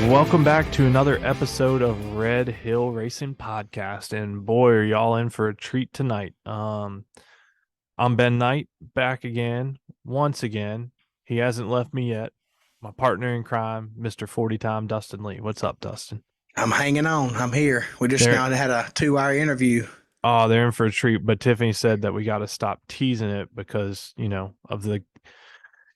Welcome back to another episode of Red Hill Racing Podcast, and boy, are y'all in for a treat tonight. I'm Ben Knight, back again, once again. He hasn't left me yet. My partner in crime, Mr. 40-time Dustin Lee. What's up, Dustin? I'm hanging on. I'm here. We just now had a 2-hour interview. Oh, they're in for a treat, but Tiffany said that we got to stop teasing it because,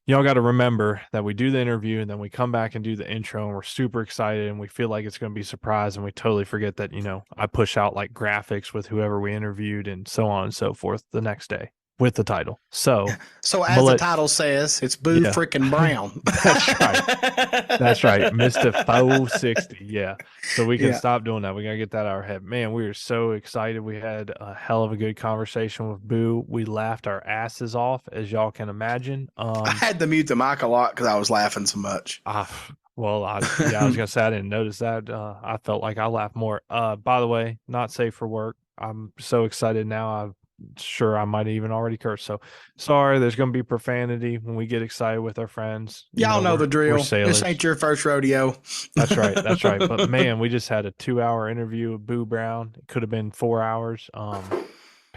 y'all got to remember that we do the interview and then we come back and do the intro and we're super excited and we feel like it's going to be a surprise and we totally forget that, I push out like graphics with whoever we interviewed and so on and so forth the next day with the title. So as the title says, it's Boo freaking Brown. That's right. That's right. Mr. 460. Yeah. So we can stop doing that. We got to get that out of our head. Man, we are so excited. We had a hell of a good conversation with Boo. We laughed our asses off, as y'all can imagine. I had to mute the mic a lot because I was laughing so much. I was going to say I didn't notice that. I felt like I laughed more. By the way, not safe for work. I'm so excited now. Sure, I might even already curse. So sorry, there's going to be profanity when we get excited with our friends. Y'all know the drill. This ain't your first rodeo. That's right. That's right. But man, we just had a 2-hour interview with Boo Brown. It could have been 4 hours.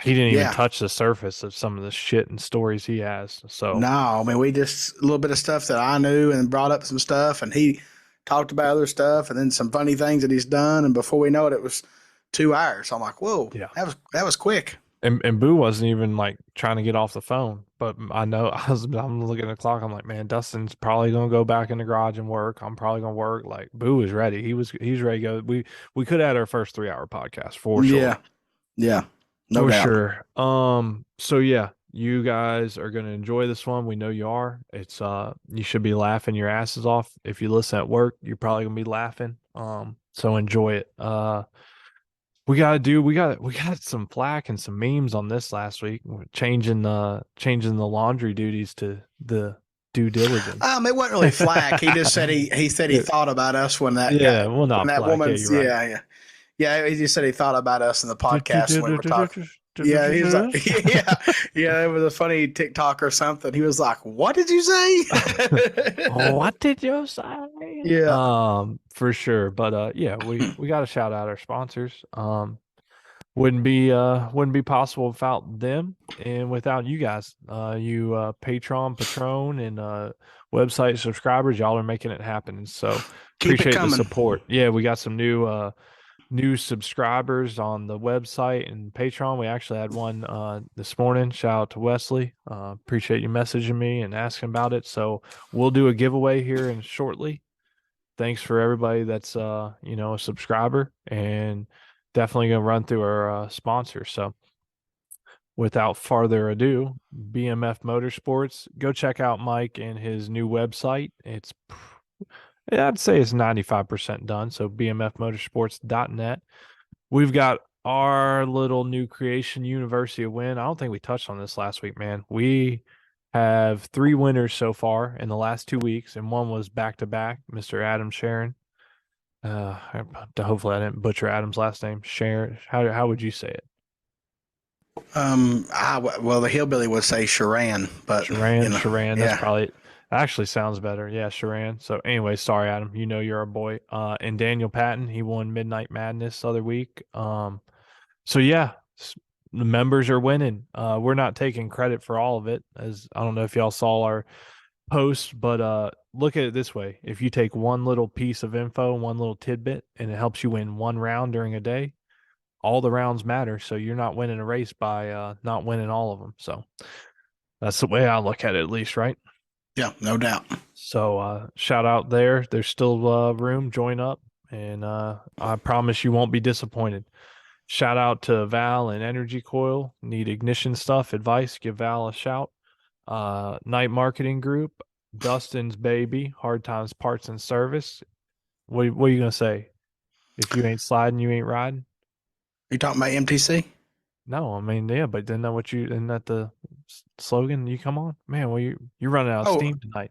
He didn't even touch the surface of some of the shit and stories he has. So no, I mean, we just a little bit of stuff that I knew and brought up some stuff, and he talked about other stuff, and then some funny things that he's done. And before we know it, it was 2 hours. So I'm like, whoa, that was quick. And Boo wasn't even like trying to get off the phone, but I know I'm looking at the clock. I'm like, man, Dustin's probably gonna go back in the garage and work. I'm probably gonna work. Like Boo is ready. He's ready to go. We could have had our first 3-hour podcast for sure. Yeah, no doubt. Sure. So yeah, you guys are gonna enjoy this one. We know you are. It's you should be laughing your asses off. If you listen at work, you're probably gonna be laughing. So enjoy it. We got some flack and some memes on this last week. We're changing the laundry duties to the due diligence. It wasn't really flack. He just said he thought about us when that woman's right. He just said he thought about us in the podcast when we were talking. Yeah, he was like, it was a funny TikTok or something. He was like, "What did you say? What did you say?" Yeah, for sure. But we got to shout out our sponsors. Wouldn't be possible without them and without you guys. You Patron, and website subscribers, y'all are making it happen. And so appreciate the support. Yeah, we got some new subscribers on the website and Patreon. We actually had one this morning. Shout out to Wesley. Appreciate you messaging me and asking about it. So we'll do a giveaway here and shortly. Thanks for everybody that's a subscriber, and definitely gonna run through our sponsors. So without further ado, BMF Motorsports, go check out Mike and his new website. I'd say it's 95% done. So bmfmotorsports.net. We've got our little new creation, University of Win. I don't think we touched on this last week, man. We have 3 winners so far in the last 2 weeks, and one was back-to-back, Mr. Adam Sharon. Hopefully I didn't butcher Adam's last name. Sharon, how would you say it? Well, the hillbilly would say Sharan, but Sharan, that's probably actually sounds better. Yeah, Sharan. So anyway, sorry, Adam. You're our boy. And Daniel Patton, he won Midnight Madness the other week. So yeah, the members are winning. We're not taking credit for all of it, as I don't know if y'all saw our post, but look at it this way. If you take one little piece of info, one little tidbit, and it helps you win one round during a day, all the rounds matter. So you're not winning a race by not winning all of them. So that's the way I look at it, at least, right? Yeah, no doubt. So shout out there. There's still room. Join up, and I promise you won't be disappointed. Shout out to Val and Energy Coil. Need ignition stuff, advice, give Val a shout. Night Marketing Group, Dustin's Baby, Hard Times Parts and Service. What are you going to say? If you ain't sliding, you ain't riding? You talking about MTC? No, I mean, yeah, but isn't that the slogan? You come on, man. Well, you're running out of steam tonight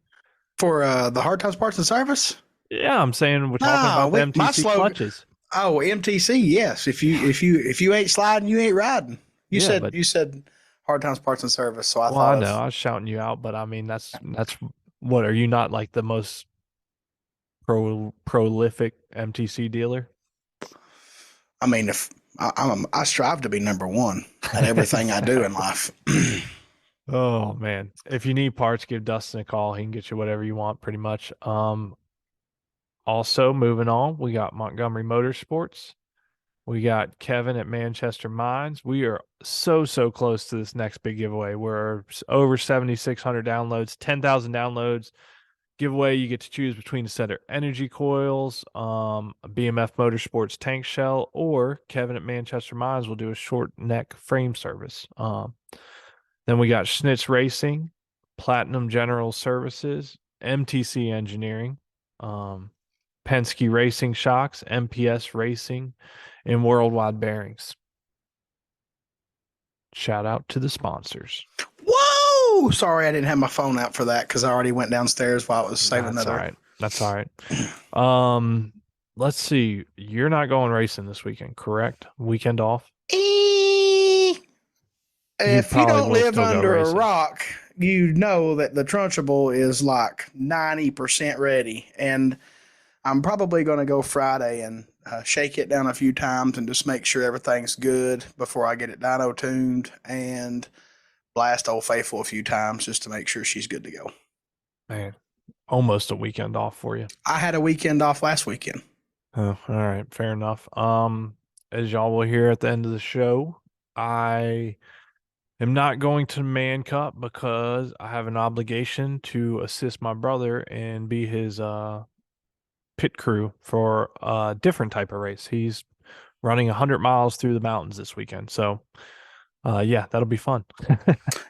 for the Hard Times Parts and Service. Yeah, I'm saying we're talking about the MTC clutches. Oh, MTC, yes. If you ain't sliding, you ain't riding. You said Hard Times Parts and Service. So I know I was shouting you out, but I mean that's what, are you not like the most prolific MTC dealer? I mean, if I strive to be number one at everything I do in life. Oh man, if you need parts, give Dustin a call. He can get you whatever you want, pretty much. Also moving on, we got Montgomery Motorsports. We got Kevin at Manchester Mines. We are so close to this next big giveaway. We're over 7,600 downloads, 10,000 downloads. Giveaway, you get to choose between a set of energy coils, a BMF Motorsports tank shell, or Kevin at Manchester Mines will do a short neck frame service. Then we got Schnitz Racing, Platinum General Services, MTC Engineering, Penske Racing Shocks, MPS Racing, and Worldwide Bearings. Shout out to the sponsors. Whoa! Sorry, I didn't have my phone out for that because I already went downstairs while I was saving another. All right. That's all right. Let's see. You're not going racing this weekend, correct? Weekend off? If you don't live under a rock, you know that the Trunchable is like 90% ready. And I'm probably going to go Friday and shake it down a few times and just make sure everything's good before I get it dyno tuned and blast Old Faithful a few times just to make sure she's good to go. Man, almost a weekend off for you. I had a weekend off last weekend. Oh, all right. Fair enough. As y'all will hear at the end of the show, I am not going to Man Cup because I have an obligation to assist my brother and be his pit crew for a different type of race. He's running 100 miles through the mountains this weekend. So, yeah, that'll be fun.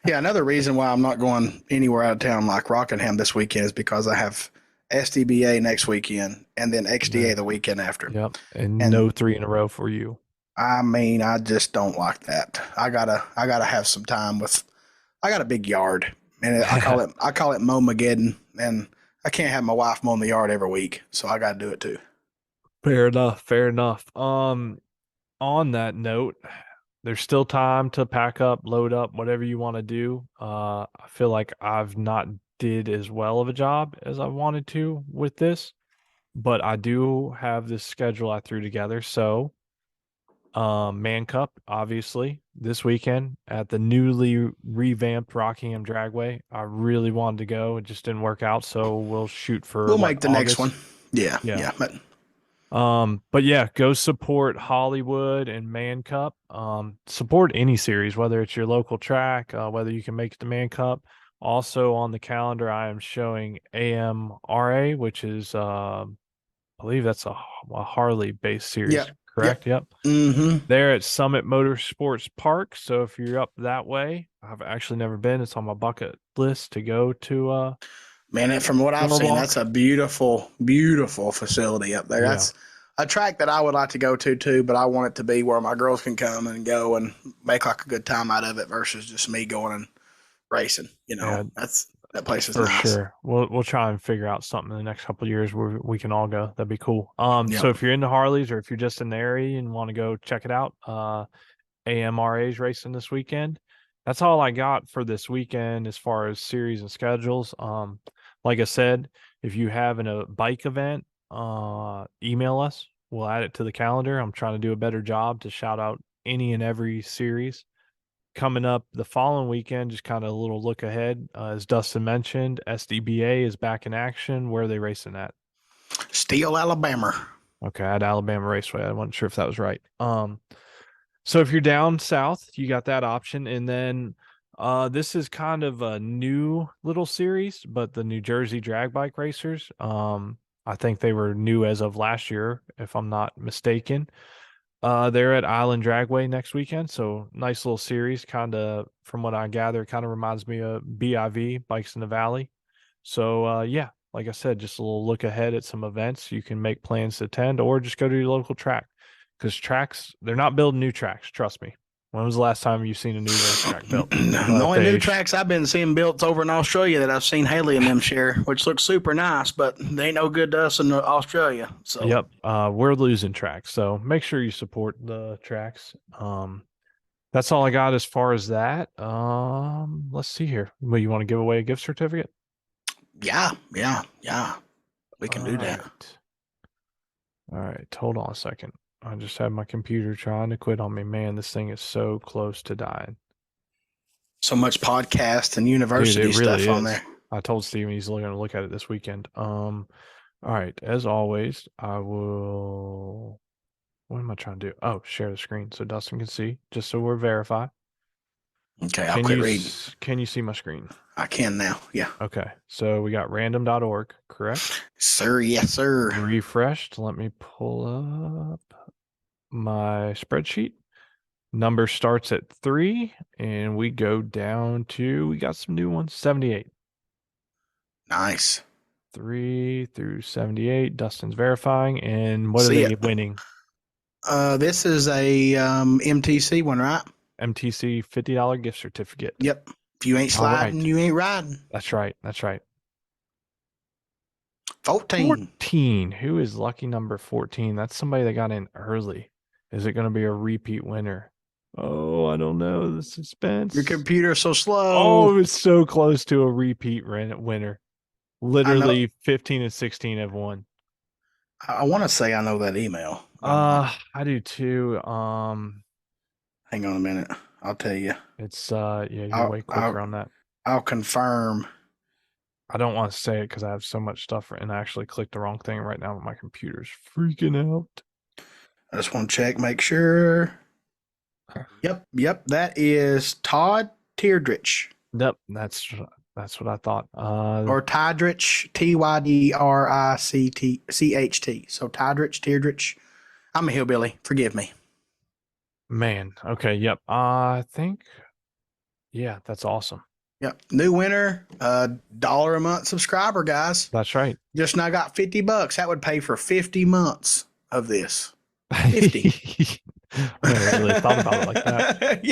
Yeah, another reason why I'm not going anywhere out of town like Rockingham this weekend is because I have SDBA next weekend and then XDA the weekend after. Yep, and no 3 in a row for you. I mean, I just don't like that. I gotta have some time with. I got a big yard, and I call it Momageddon, and I can't have my wife mowing the yard every week, so I got to do it too. Fair enough. On that note, there's still time to pack up, load up, whatever you want to do. I feel like I've not did as well of a job as I wanted to with this, but I do have this schedule I threw together. So, Man Cup, obviously, this weekend at the newly revamped Rockingham Dragway. I really wanted to go. It just didn't work out. So we'll shoot for make the August? Next one. Yeah. But yeah, go support Hollywood and Man Cup. Support any series, whether it's your local track, whether you can make it to Man Cup. Also on the calendar, I am showing AMRA, which is, I believe that's a Harley-based series. Yep. Correct. Yep. Mm-hmm. They're at Summit Motorsports Park. So if you're up that way, I've actually never been. It's on my bucket list to go to. Man, from what I've seen, that's a beautiful, beautiful facility up there. Yeah. That's a track that I would like to go to too, but I want it to be where my girls can come and go and make like a good time out of it versus just me going and racing. You know, that place is nice. Sure. We'll try and figure out something in the next couple of years where we can all go. That'd be cool. So if you're into Harleys or if you're just in the area and want to go check it out, AMRA's racing this weekend. That's all I got for this weekend as far as series and schedules. Like I said, if you have a bike event, email us. We'll add it to the calendar. I'm trying to do a better job to shout out any and every series. Coming up the following weekend, just kind of a little look ahead. As Dustin mentioned, SDBA is back in action. Where are they racing at? Steele, Alabama. Okay, at Alabama Raceway. I wasn't sure if that was right. So if you're down south, you got that option. And then this is kind of a new little series, but the New Jersey Drag Bike Racers, I think they were new as of last year, if I'm not mistaken. They're at Island Dragway next weekend, so nice little series. Kind of, from what I gather, kind of reminds me of BIV, Bikes in the Valley. So, yeah, like I said, just a little look ahead at some events. You can make plans to attend or just go to your local track. Because tracks, they're not building new tracks, trust me. When was the last time you've seen a new racetrack built? The only new tracks I've been seeing built over in Australia that I've seen Haley and them share, which looks super nice, but they ain't no good to us in Australia. So yep, we're losing tracks, so make sure you support the tracks. That's all I got as far as that. Let's see here. Well, you want to give away a gift certificate? Yeah. We can do that. All right. Hold on a second. I just had my computer trying to quit on me. Man, this thing is so close to dying. So much podcast and university stuff on there. I told Steven he's going to look at it this weekend. All right. As always, I will. What am I trying to do? Oh, share the screen so Dustin can see, just so we're verified. Okay, I'll quit reading. Can you see my screen? I can now, yeah. Okay, so we got random.org, correct? Sir, yes, sir. Refreshed. Let me pull up my spreadsheet. Number starts at 3, and we go down to, we got some new ones, 78. Nice. 3 through 78. Dustin's verifying, and what are they winning? This is a MTC one, right? MTC $50 gift certificate. Yep. If you ain't sliding, you ain't riding. That's right. That's right. 14. Who is lucky number 14? That's somebody that got in early. Is it going to be a repeat winner? Oh, I don't know. The suspense. Your computer's so slow. Oh, it's so close to a repeat winner. Literally 15 and 16 have won. I want to say I know that email. I do too. Hang on a minute. I'll tell you. It's you're way quicker on that. I'll confirm. I don't want to say it because I have so much stuff and I actually clicked the wrong thing right now. My computer's freaking out. I just want to check, make sure. Yep. That is Todd Teardrich. Yep, that's what I thought. Or Tydrich, Tydrichcht. So Tydrich, Teardrich. I'm a hillbilly. Forgive me. Man. Okay. Yep. I think. Yeah, that's awesome. Yep. New winner, $1 a month subscriber, guys. That's right. Just now got $50. That would pay for 50 months of this. 50. I never really thought about it like that.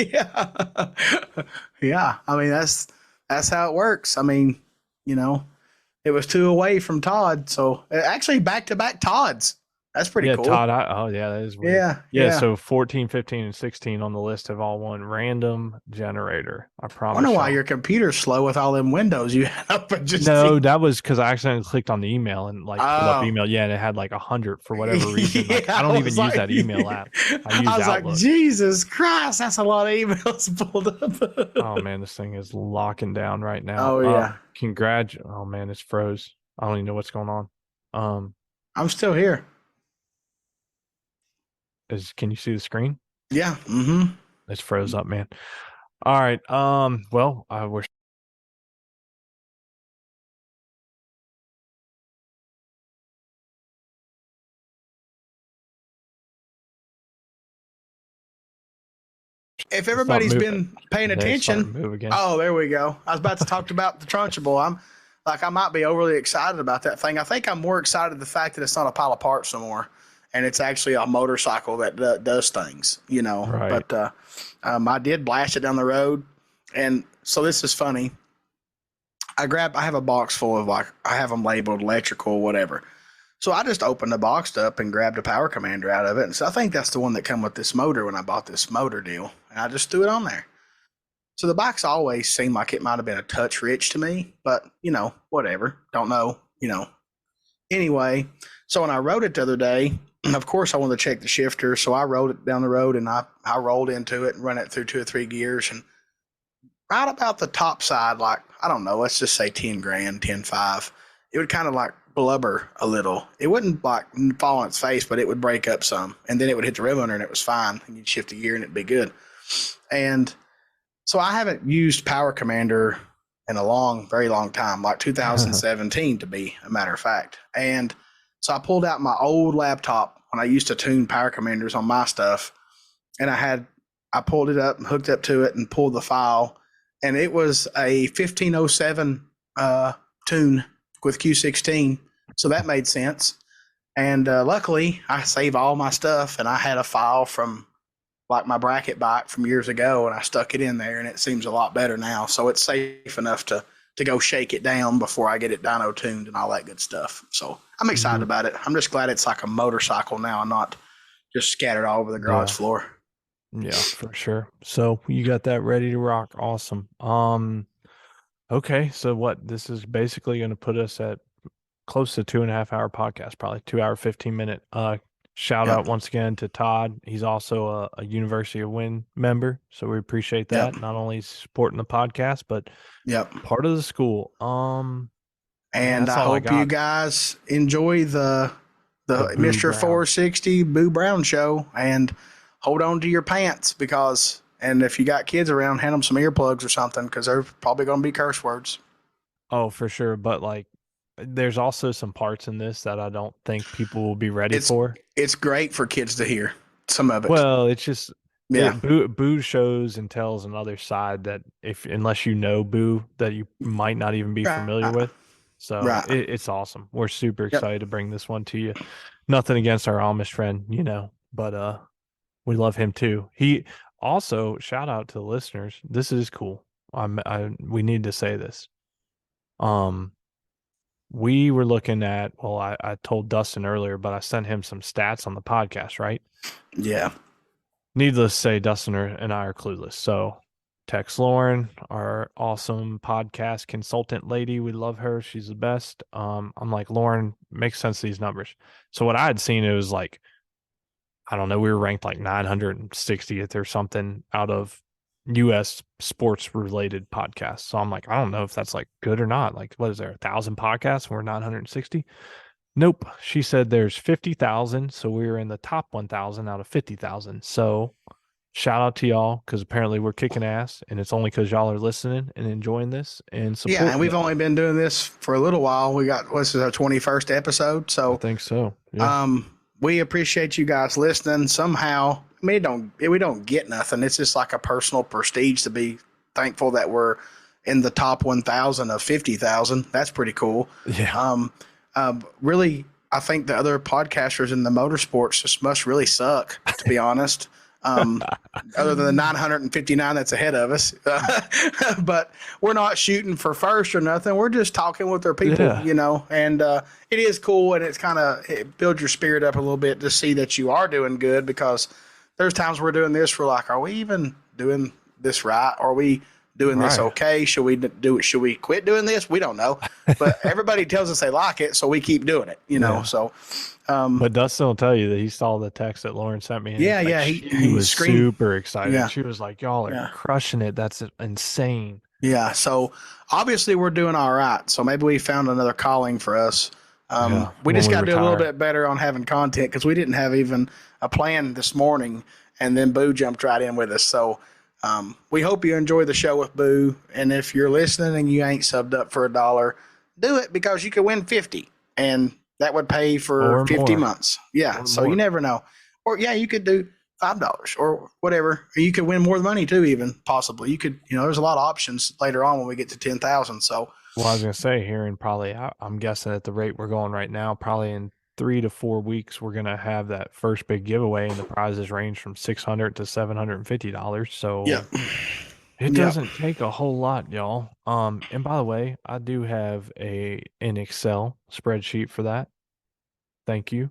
Yeah. I mean, that's how it works. I mean, it was 2 away from Todd. So actually back-to-back Todds. That's pretty cool. Todd. That is weird. Yeah. So 14, 15, and 16 on the list have all won random generator. I promise. I wonder why your computer's slow with all them windows you had up. That was because I accidentally clicked on the email and pulled up email. Yeah, and it had 100 for whatever reason. I don't even use that email app. I use Outlook. Like, Jesus Christ, that's a lot of emails pulled up. Oh man, this thing is locking down right now. Oh yeah. Oh man, it's froze. I don't even know what's going on. I'm still here. Can you see the screen? Yeah. Mm-hmm. It's froze up, man. All right. Well, we're if everybody's been paying attention. Oh, there we go. I was about to talk about the Trunchbull. I might be overly excited about that thing. I think I'm more excited the fact that it's not a pile of parts no more. And it's actually a motorcycle that does things, Right. But I did blast it down the road. And so this is funny. I have a box full of I have them labeled electrical, whatever. So I just opened the box up and grabbed a power commander out of it. And so I think that's the one that come with this motor when I bought this motor deal. And I just threw it on there. So the bike's always seemed like it might have been a touch rich to me, but whatever. Don't know, Anyway, so when I rode it the other day, of course, I wanted to check the shifter, so I rode it down the road and I rolled into it and run it through 2 or 3 gears. And right about the top side, I don't know, let's just say 10 grand, 10.5, it would kind of blubber a little. It wouldn't fall on its face, but it would break up some. And then it would hit the rev under and it was fine. And you'd shift a gear and it'd be good. And so I haven't used Power Commander in a very long time, 2017 to be a matter of fact. And so I pulled out my old laptop when I used to tune Power Commanders on my stuff, and I pulled it up and hooked up to it and pulled the file, and it was a 1507 tune with Q16, so that made sense. And luckily, I saved all my stuff, and I had a file from my bracket bike from years ago, and I stuck it in there, and it seems a lot better now. So it's safe enough to go shake it down before I get it dyno tuned and all that good stuff. So I'm excited about it. I'm just glad it's like a motorcycle now and not just scattered all over the garage floor. Yeah, for sure. So you got that ready to rock. Awesome. Okay. So this is basically going to put us at close to 2.5 hour podcast, probably 2 hour, 15 minute. Shout out once again to Todd. He's also a University of Wynn member. So we appreciate that. Not only supporting the podcast, but part of the school. And I hope you guys enjoy the Mr. Brown. 460 Boo Brown show, and hold on to your pants and if you got kids around, hand them some earplugs or something, because they're probably going to be curse words. Oh, for sure. But like, there's also some parts in this that I don't think people will be ready for. It's great for kids to hear some of it. Well, it's just Boo shows and tells another side that unless you know Boo, that you might not even be familiar with. So it's awesome. We're super excited to bring this one to you. Nothing against our Amish friend, but we love him too. He also, shout out to the listeners. This is cool. We need to say this. We were looking at, I told Dustin earlier, but I sent him some stats on the podcast, right? Yeah. Needless to say, Dustin and I are clueless. So text Lauren, our awesome podcast consultant lady. We love her. She's the best. I'm like, Lauren, makes sense these numbers. So what I had seen, it was like, I don't know, we were ranked like 960th or something out of U.S. sports related podcasts. So I'm like, I don't know if that's like good or not. Like, what is there, 1,000 podcasts? We're 960. Nope. She said there's 50,000. So we were in the top 1,000 out of 50,000. So shout out to y'all, because apparently we're kicking ass, and it's only because y'all are listening and enjoying this and supporting. Yeah, and we've only been doing this for a little while. This is our 21st episode. So I think so. Yeah. We appreciate you guys listening somehow. I mean, we don't get nothing. It's just like a personal prestige to be thankful that we're in the top 1,000 of 50,000. That's pretty cool. Yeah. Really, I think the other podcasters in the motorsports just must really suck, to be honest. Other than the 959 that's ahead of us. But we're not shooting for first or nothing. We're just talking with our people, and it is cool, and it builds your spirit up a little bit to see that you are doing good, because there's times we're doing this, we're like, are we even doing this right? Are we doing this okay? Should we do it? Should we quit doing this? We don't know, but everybody tells us they like it, so we keep doing it, so. But Dustin will tell you that he saw the text that Lauren sent me. And he was super excited. Yeah. She was like, y'all are crushing it. That's insane. Yeah. So obviously we're doing all right. So maybe we found another calling for us. We just got to do a little bit better on having content, because we didn't have even a plan this morning, and then Boo jumped right in with us. So we hope you enjoy the show with Boo. And if you're listening and you ain't subbed up for $1, do it, because you could win 50, and that would pay for 50 months. Yeah. So you never know. Or you could do $5 or whatever. Or you could win more money too, even possibly. You could, there's a lot of options later on when we get to 10,000. So, well, I was going to say here in probably, I'm guessing at the rate we're going right now, probably in 3 to 4 weeks, we're going to have that first big giveaway, and the prizes range from $600 to $750. So it doesn't take a whole lot, y'all. And by the way, I do have an Excel spreadsheet for that. Thank you.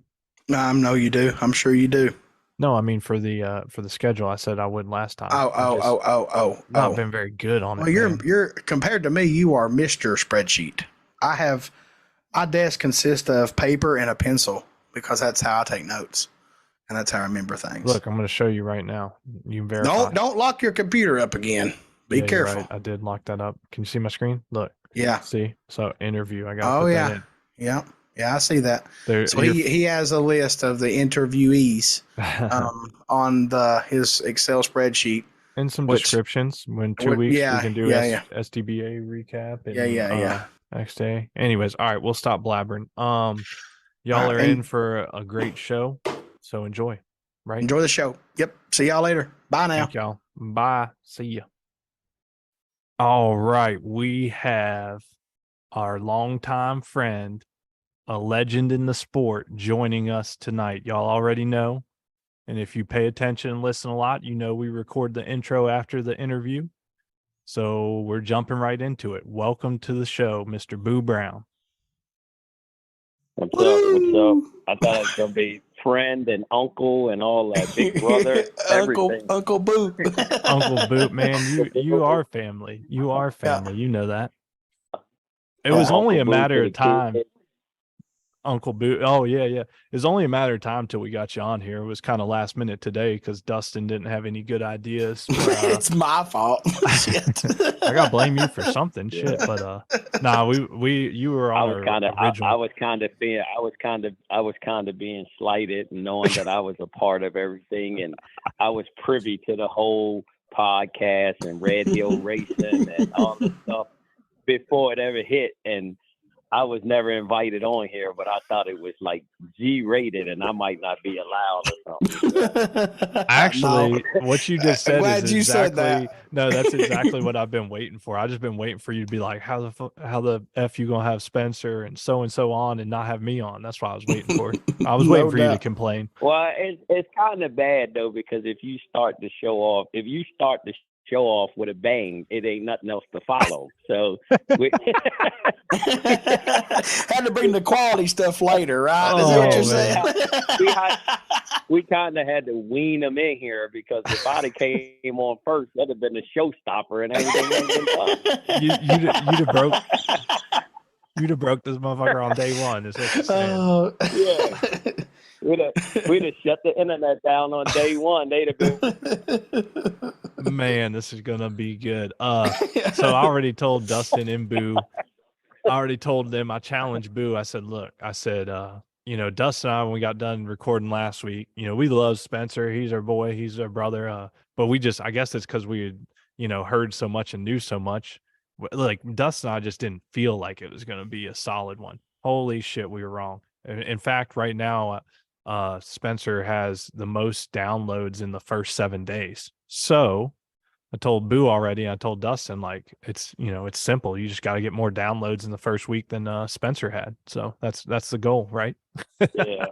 No, you do. I'm sure you do. No, I mean for the schedule. I said I would last time. Not been very good on it. Well, you're compared to me, you are Mr. Spreadsheet. My desk consists of paper and a pencil, because that's how I take notes, and that's how I remember things. Look, I'm going to show you right now. You can verify. Don't lock your computer up again. Be careful. Right. I did lock that up. Can you see my screen? Look. Yeah. See? So interview. I got. That in. Yeah. Yeah, I see that. So he has a list of the interviewees on his Excel spreadsheet. And some descriptions. When 2 weeks we can do SDBA recap. And, next day. Anyways, all right, we'll stop blabbering. Y'all are in for a great show, so enjoy. Right? Enjoy the show. Yep. See y'all later. Bye now. Thank y'all. Bye. See ya. All right, we have our longtime friend, a legend in the sport, joining us tonight. Y'all already know, and if you pay attention and listen a lot, you know we record the intro after the interview. So we're jumping right into it. Welcome to the show, Mr. Boo Brown. What's up? What's up? I thought it was gonna be friend and uncle and all that, big brother, everything. Uncle Boo. Uncle Boo, man, you are family. You are family. You know that. It was only a matter of time. Uncle Boo. Oh yeah, yeah. It's only a matter of time till we got you on here. It was kind of last minute today because Dustin didn't have any good ideas. For, it's my fault. Shit. I gotta blame you for something. Yeah. Shit, but nah, you were on original. I was kind of being slighted, knowing that I was a part of everything, and I was privy to the whole podcast and Red Hill Racing and all this stuff before it ever hit, and I was never invited on here, but I thought it was like G-rated, and I might not be allowed or something. Actually, what you just said is exactly that's exactly what I've been waiting for. I've just been waiting for you to be like, how the F you gonna have Spencer and so on, and not have me on? That's what I was waiting for. I was waiting for you to complain. Well, it's kind of bad though, because if you start to show off with a bang, it ain't nothing else to follow. So we had to bring the quality stuff later, right? Is that what you're saying? We kind of had to wean them in here, because if I'd have came on first, that'd have been a showstopper, and everything you'd have broke this motherfucker on day one. Is what you're saying. Yeah. We'd have shut the internet down on day one. They'd have been. Man, this is gonna be good. So I already told Dustin and Boo. I already told them. I challenged Boo. I said, "Look, Dustin and I, when we got done recording last week, we love Spencer. He's our boy. He's our brother. But I guess it's because we had, heard so much and knew so much. Like Dustin and I just didn't feel like it was gonna be a solid one. Holy shit, we were wrong. In fact, right now." Spencer has the most downloads in the first 7 days. So I told Boo already. I told Dustin, like, it's simple. You just got to get more downloads in the first week than Spencer had. So that's the goal, right? Yeah.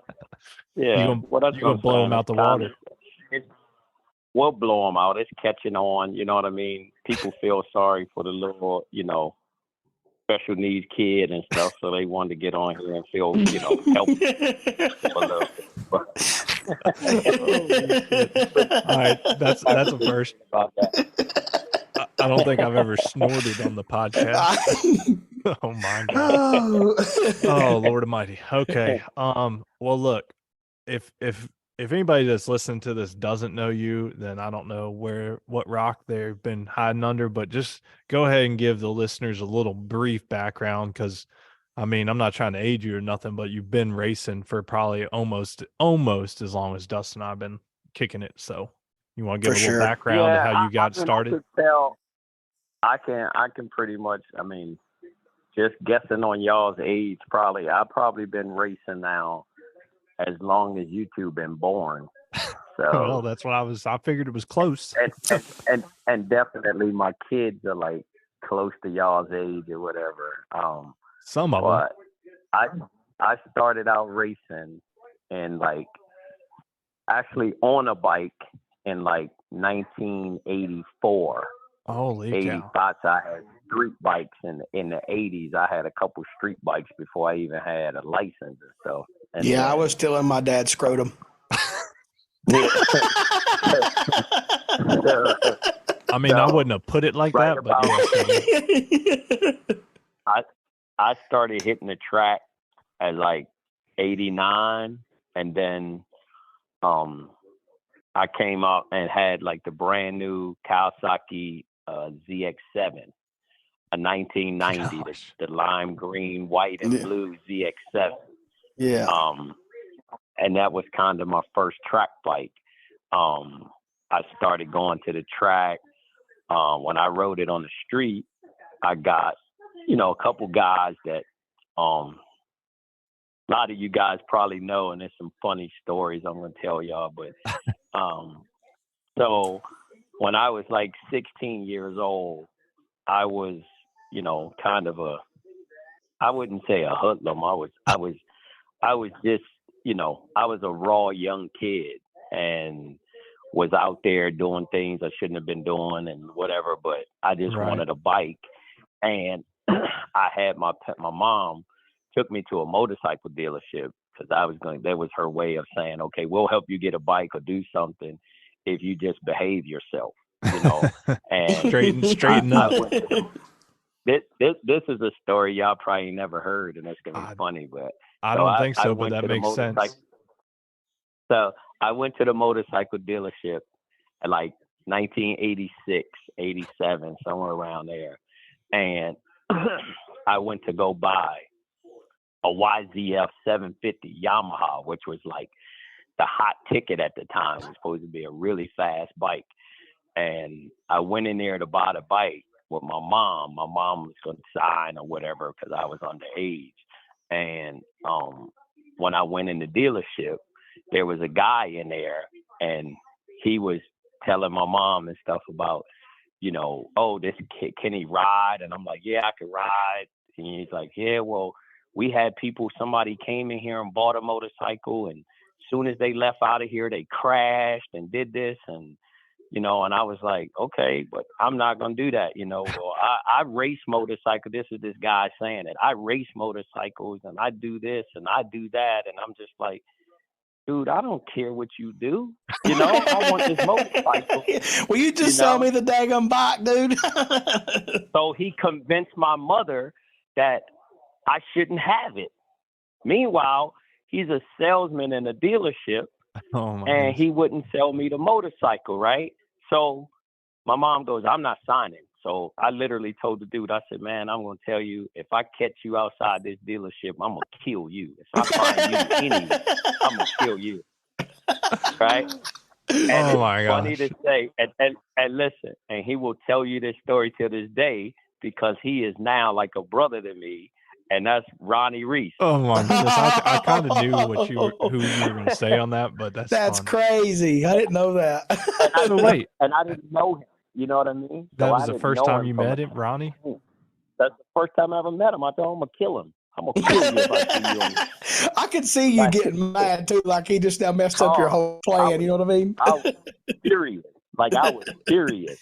Yeah. You're gonna blow him out the water. We'll blow them out. It's catching on. You know what I mean? People feel sorry for the little, special needs kid and stuff, so they wanted to get on here and feel, help a little. All right, that's a first. I don't think I've ever snorted on the podcast. Oh my God! Oh Lord Almighty. Okay. Well, look, if anybody that's listening to this doesn't know you, then I don't know what rock they've been hiding under, but just go ahead and give the listeners a little brief background, because I'm not trying to age you or nothing, but you've been racing for probably almost as long as Dustin and I've been kicking it. So you want to give a little background to how you got started? I can pretty much, just guessing on y'all's age, I've probably been racing now as long as you two been born. So well, that's what I figured it was close. and definitely my kids are like close to y'all's age or whatever. Some of them. I started out racing and actually on a bike in 1984. Holy 85. So I had street bikes in the 80s. I had a couple street bikes before I even had a license and stuff. And I was still in my dad's scrotum. I wouldn't have put it like that, but I started hitting the track at 89, and then I came out and had the brand new Kawasaki ZX7, a 1990, the lime green, white, and blue ZX7. Yeah. And that was kind of my first track bike. I started going to the track. When I rode it on the street, I got, a couple guys that a lot of you guys probably know, and there's some funny stories I'm going to tell y'all. But so when I was 16 years old, I was, kind of I wouldn't say a hoodlum. I was just, I was a raw young kid and was out there doing things I shouldn't have been doing and whatever, but I just wanted a bike. And I had my mom took me to a motorcycle dealership because that was her way of saying, okay, we'll help you get a bike or do something if you just behave yourself, And straighten up. this is a story y'all probably never heard, and it's gonna be funny, but I don't think so, but that makes sense. So I went to the motorcycle dealership at like 1986, 87, somewhere around there, and I went to go buy a YZF 750 Yamaha, which was like the hot ticket at the time. It was supposed to be a really fast bike. And I went in there to buy the bike with my mom. My mom was going to sign or whatever because I was underage. And when I went in the dealership, there was a guy in there, and he was telling my mom and stuff about, you know, oh, this kid, can he ride? And I'm like, yeah, I can ride. And he's like, yeah, well, we had people, somebody came in here and bought a motorcycle, and as soon as they left out of here, they crashed and did this. And, you know, and I was like, okay, but I'm not going to do that. You know, well, I race motorcycles. This is this guy saying it. I race motorcycles, and I do this and I do that. And I'm just like, dude, I don't care what you do. You know, I want this motorcycle. Will you just sell me the daggum bike, dude? So he convinced my mother that I shouldn't have it. Meanwhile, he's a salesman in a dealership, and he wouldn't sell me the motorcycle, right? So my mom goes, I'm not signing. So I literally told the dude, I said, man, I'm going to tell you, if I catch you outside this dealership, I'm going to kill you. If I find you anywhere, I'm going to kill you. Right? And my gosh. Funny to say, and listen, and he will tell you this story to this day because he is now like a brother to me. And that's Ronnie Reese. Oh my goodness! I kind of knew who you were going to say on that, but that's fun. Crazy. I didn't know that. And I didn't know him. You know what I mean? That was the first time you met him, Ronnie? That's the first time I ever met him. I told him I'm going to kill him. I'm going to kill you if I see you on the... I could see you getting mad, too, like he just now messed up your whole plan. You know what I mean? I was furious. Like, I was furious.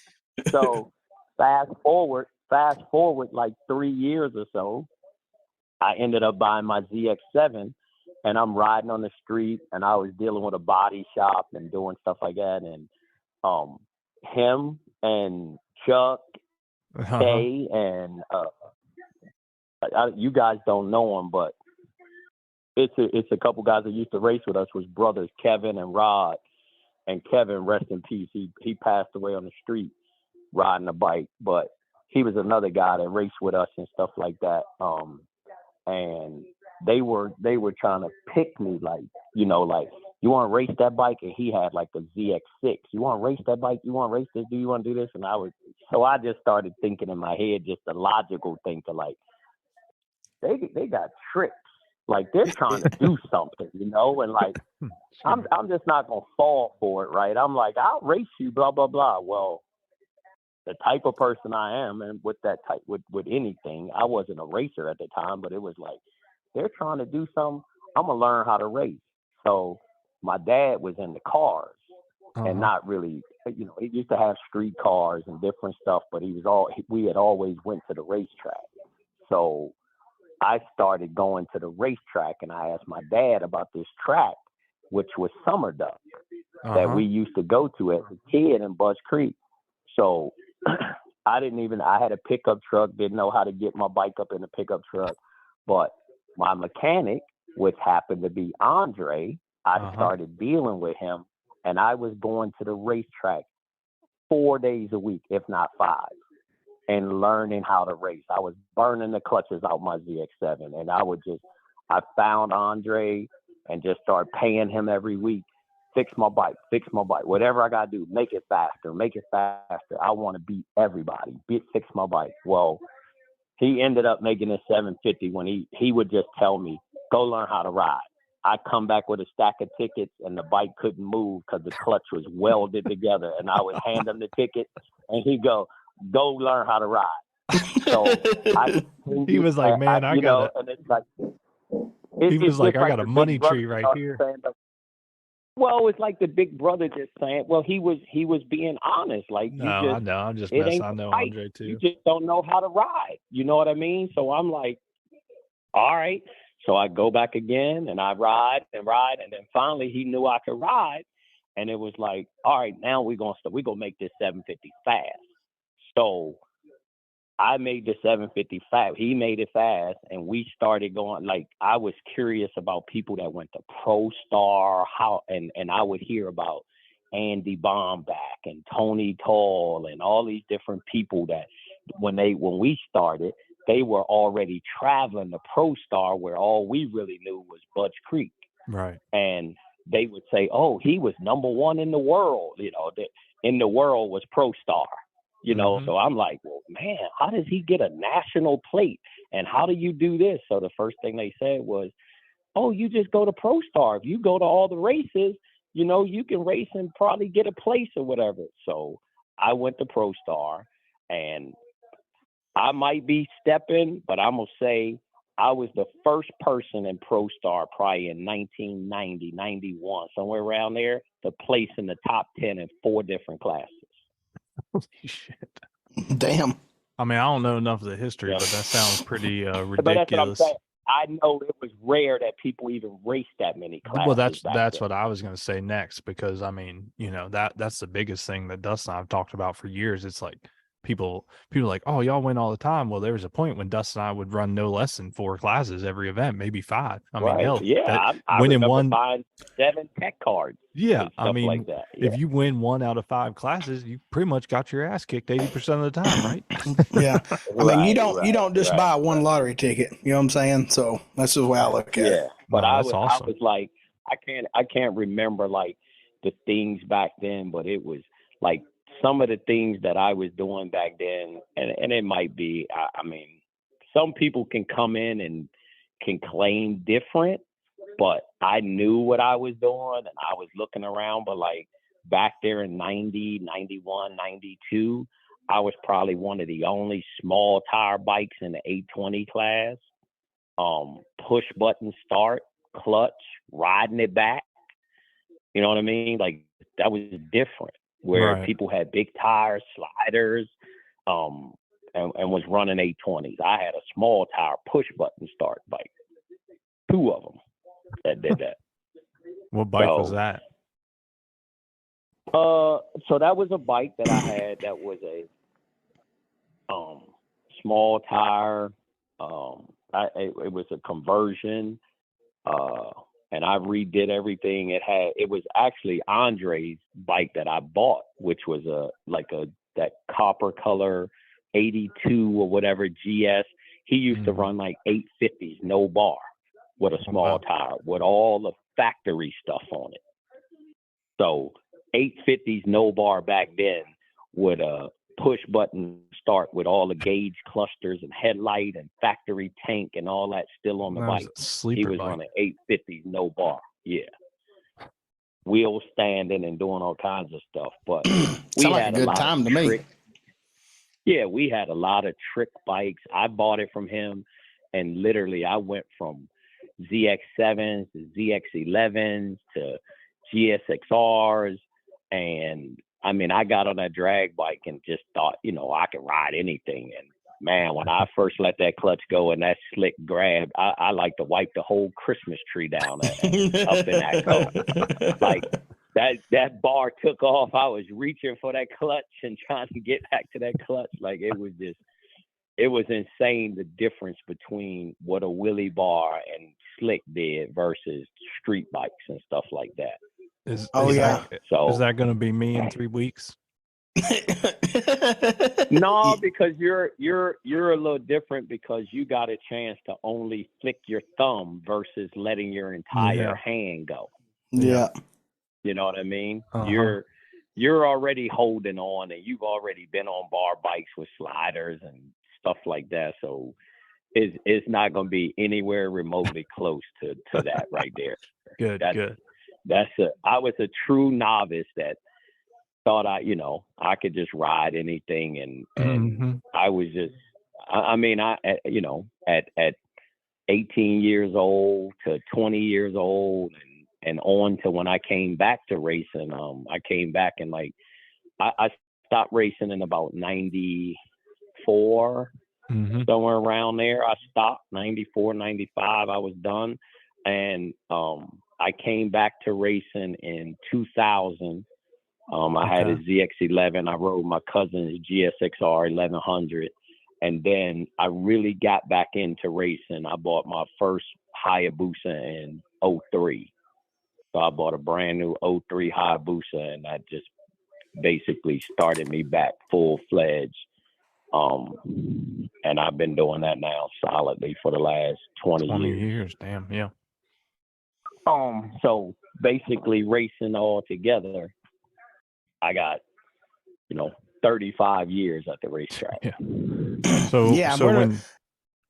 So, fast forward like 3 years or so, I ended up buying my ZX7, and I'm riding on the street, and I was dealing with a body shop and doing stuff like that. And him and Chuck, Kay, and you guys don't know him, but it's a couple guys that used to race with us, was brothers Kevin and Rod. And Kevin, rest in peace, he passed away on the street riding a bike, but he was another guy that raced with us and stuff like that. And they were trying to pick me, like, you know, like, you want to race that bike? And he had like a ZX6. You want to race that bike? You want to race this? Do you want to do this? And so I just started thinking in my head, just a logical thing to like, they got tricks. Like, they're trying to do something, you know? And like, I'm just not going to fall for it, right? I'm like, I'll race you, blah, blah, blah. Well, the type of person I am, and with that type, with anything, I wasn't a racer at the time, but it was like, they're trying to do something. I'm going to learn how to race. So my dad was in the cars and not really, you know, he used to have street cars and different stuff, but we had always went to the racetrack. So I started going to the racetrack, and I asked my dad about this track, which was Summer Duck, that we used to go to as a kid in Buzz Creek. So I had a pickup truck, didn't know how to get my bike up in the pickup truck, but my mechanic, which happened to be Andre, I started dealing with him, and I was going to the racetrack 4 days a week, if not 5, and learning how to race. I was burning the clutches out my ZX7, and I found Andre and just started paying him every week. Fix my bike, whatever I got to do, make it faster. I want to beat everybody, fix my bike. Well, he ended up making a 750 when he would just tell me, go learn how to ride. I'd come back with a stack of tickets, and the bike couldn't move because the clutch was welded together. And I would hand him the ticket, and he'd go learn how to ride. So he was like, man, I got a money tree right here. Well, it's like the big brother just saying, well, he was being honest. Like, I know. I'm just messing. I know Andre too. You just don't know how to ride. You know what I mean? So I'm like, all right. So I go back again, and I ride. And then finally he knew I could ride. And it was like, all right, now we're going to make this 750 fast. So I made the 750 fast. He made it fast, and we started going. Like, I was curious about people that went to Pro Star, and I would hear about Andy Bomback and Tony Tall and all these different people that when we started, they were already traveling to Pro Star, where all we really knew was Budds Creek. Right. And they would say, "Oh, he was number one in the world." You know, in the world was Pro Star. You know, Mm-hmm. so I'm like, well, man, how does he get a national plate? And how do you do this? So the first thing they said was, oh, you just go to Pro Star. If you go to all the races, you know, you can race and probably get a place or whatever. So I went to Pro Star, and I might be stepping, but I'm going to say I was the first person in Pro Star probably in 1990, 91, somewhere around there, to place in the top 10 in 4 different classes. Holy shit. Damn. I mean, I don't know enough of the history, but that sounds pretty ridiculous. But that's what I'm saying. I know it was rare that people even raced that many classes. Well, that's what I was going to say next, because I mean, you know, that's the biggest thing that Dustin and I've talked about for years. It's like people are like, oh, y'all win all the time. Well, there was a point when Dustin and I would run no less than 4 classes every event, maybe 5. I mean, hell, I winning one, buying 7 tech cards. Yeah, I mean, like that. Yeah. If you win 1 out of 5 classes, you pretty much got your ass kicked 80% of the time, right? Yeah, I mean, you don't just buy 1 lottery ticket. You know what I'm saying? So that's the way I look at it. Yeah, but awesome. I was like, I can't remember like the things back then, but it was like some of the things that I was doing back then, and it might be, I mean, some people can come in and can claim different, but I knew what I was doing and I was looking around. But like back there in 90, 91, 92, I was probably one of the only small tire bikes in the 820 class. Push button start, clutch, riding it back. You know what I mean? Like that was different, where people had big tires, sliders, and was running 820s. I had a small tire push button start bike. 2 of them that did that. What bike was that? So that was a bike that I had that was a small tire. It was a conversion, and I redid everything. It was actually Andre's bike that I bought, which was that copper color 82 or whatever GS. He used to run like 850s, no bar, with a small tire, with all the factory stuff on it. So 850s, no bar back then, with a push button start with all the gauge clusters and headlight and factory tank and all that still on the bike. He was running 850s, no bar. Yeah. Wheel standing and doing all kinds of stuff. But we had a good time to me. Yeah, we had a lot of trick bikes. I bought it from him, and literally I went from ZX7s to ZX11s to GSXRs. And I mean, I got on that drag bike and just thought, you know, I could ride anything. And man, when I first let that clutch go and that slick grab, I like to wipe the whole Christmas tree down up in that car. Like that bar took off. I was reaching for that clutch and trying to get back to that clutch. Like it was insane, the difference between what a Willie bar and slick did versus street bikes and stuff like that. Is that going to be me in 3 weeks? No, because you're a little different, because you got a chance to only flick your thumb versus letting your entire hand go. Yeah. You know what I mean? You're already holding on, and you've already been on bar bikes with sliders and stuff like that. So it's not going to be anywhere remotely close to that right there. Good. I was a true novice that thought I could just ride anything, and I was just, at 18 years old to 20 years old and on to when I came back to racing. I came back and I stopped racing in about 94, somewhere around there. I stopped 94, 95. I was done. And I came back to racing in 2000. I had a ZX11. I rode my cousin's GSXR 1100, And then I really got back into racing. I bought my first Hayabusa in 03. So I bought a brand new 03 Hayabusa, and that just basically started me back full-fledged. And I've been doing that now solidly for the last 20 years. Damn, yeah. So basically racing all together, I got, 35 years at the racetrack. Yeah.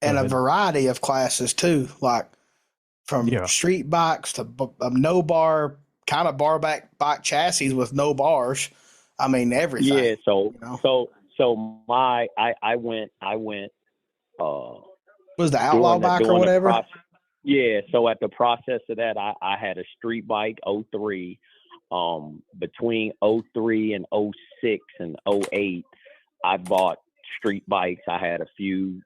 And a variety of classes too, like from street bikes to no bar, kind of bar back bike chassis with no bars. I mean, everything. Yeah. I went, was the outlaw bike or whatever? Yeah. So at the process of that, I had a street bike 03. Between 03 and 06 and 08, I bought street bikes. I had a few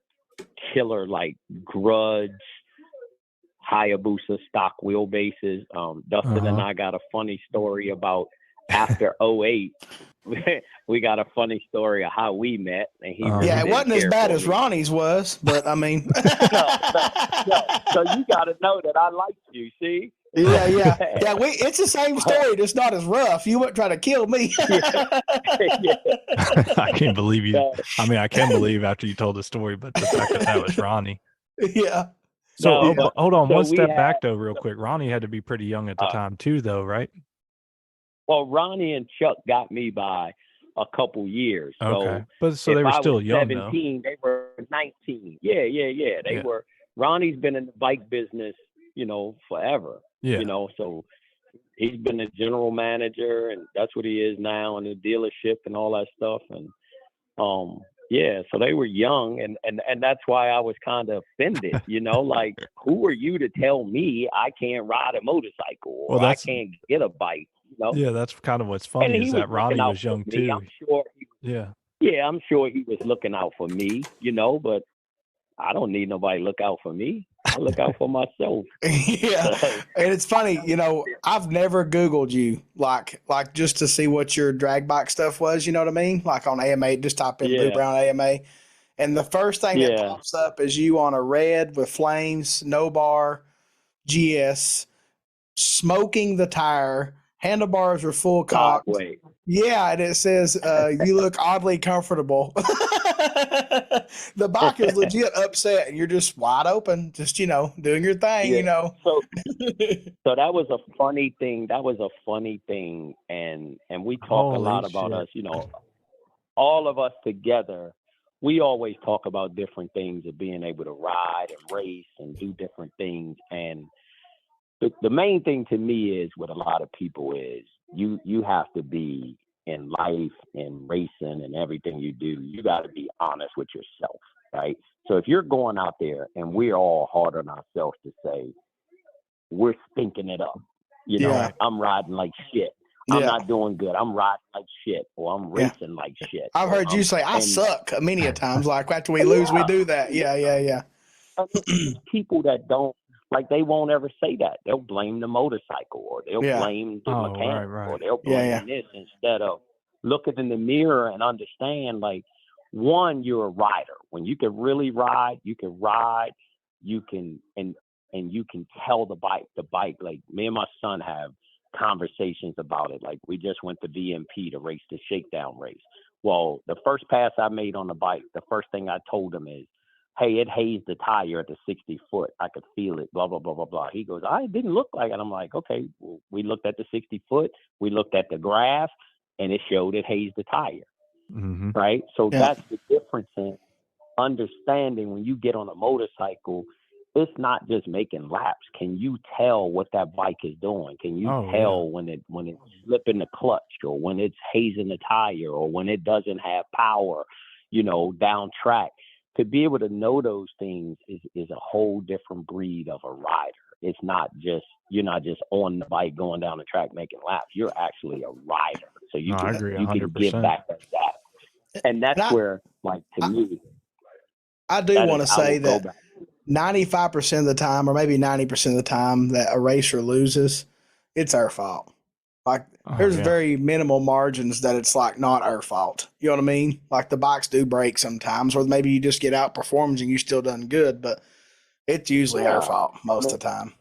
killer like Grudge, Hayabusa stock wheelbases. Dustin and I got a funny story about after 08. We got a funny story of how we met. And he really it wasn't as bad as Ronnie's was, but I mean, no. So you got to know that I liked you. See. Yeah. It's the same story, just not as rough. You wouldn't try to kill me. I can't believe you. I mean, I can believe after you told the story, but the fact that was Ronnie. Yeah. So hold on, one step back though, real quick. Ronnie had to be pretty young at the time too, though, right? Well, Ronnie and Chuck got me by a couple years. Okay, so they were still young. 17, they were 19. Yeah. They were. Ronnie's been in the bike business, forever. Yeah. So he's been a general manager, and that's what he is now, in the dealership and all that stuff. And so they were young, and that's why I was kind of offended, like, who are you to tell me I can't ride a motorcycle or I can't get a bike? Yeah, that's kind of what's funny is that Ronnie was young too. I'm sure I'm sure he was looking out for me, but I don't need nobody to look out for me. I look out for myself. Yeah. And it's funny, I've never Googled you like just to see what your drag bike stuff was, you know what I mean? Like on AMA, just type in Blue Brown AMA. And the first thing that pops up is you on a red with flames, no bar, GS, smoking the tire, handlebars are full cocked. Yeah, and it says you look oddly comfortable. The bike is legit upset, and you're just wide open, just doing your thing. So that was a funny thing. And we talk a lot about us. All of us together. We always talk about different things of being able to ride and race and do different things. And the main thing to me is with a lot of people is you have to be in life and racing and everything you do, you got to be honest with yourself, right? So if you're going out there, and we're all hard on ourselves to say, we're stinking it up, I'm riding like shit. I'm not doing good. I'm riding like shit, or I'm racing like shit. I've heard you say, I suck many a times. Like after we lose, we do that. Yeah. People that don't, like, they won't ever say that. They'll blame the motorcycle, or they'll blame the mechanic, or they'll blame this, instead of looking in the mirror and understand, like, one, you're a rider. When you can really ride, you can and you can tell the bike, like, me and my son have conversations about it. Like, we just went to VMP to race the shakedown race. Well, the first pass I made on the bike, the first thing I told him is, hey, it hazed the tire at the 60 foot. I could feel it, blah, blah, blah, blah, blah. He goes, it didn't look like it. I'm like, okay, well, we looked at the 60 foot. We looked at the graph, and it showed it hazed the tire, right? So that's the difference in understanding when you get on a motorcycle. It's not just making laps. Can you tell what that bike is doing? Can you tell when it's slipping the clutch, or when it's hazing the tire, or when it doesn't have power, down track? To be able to know those things is a whole different breed of a rider. It's not just, you're not just on the bike going down the track making laps. You're actually a rider. So you can give back that. And that's where, like, to me, I do want to say that 95% of the time, or maybe 90% of the time that a racer loses, it's our fault. Like there's very minimal margins that it's like not our fault. You know what I mean? Like the bikes do break sometimes, or maybe you just get outperformed and you still done good, but it's usually our fault most of the time.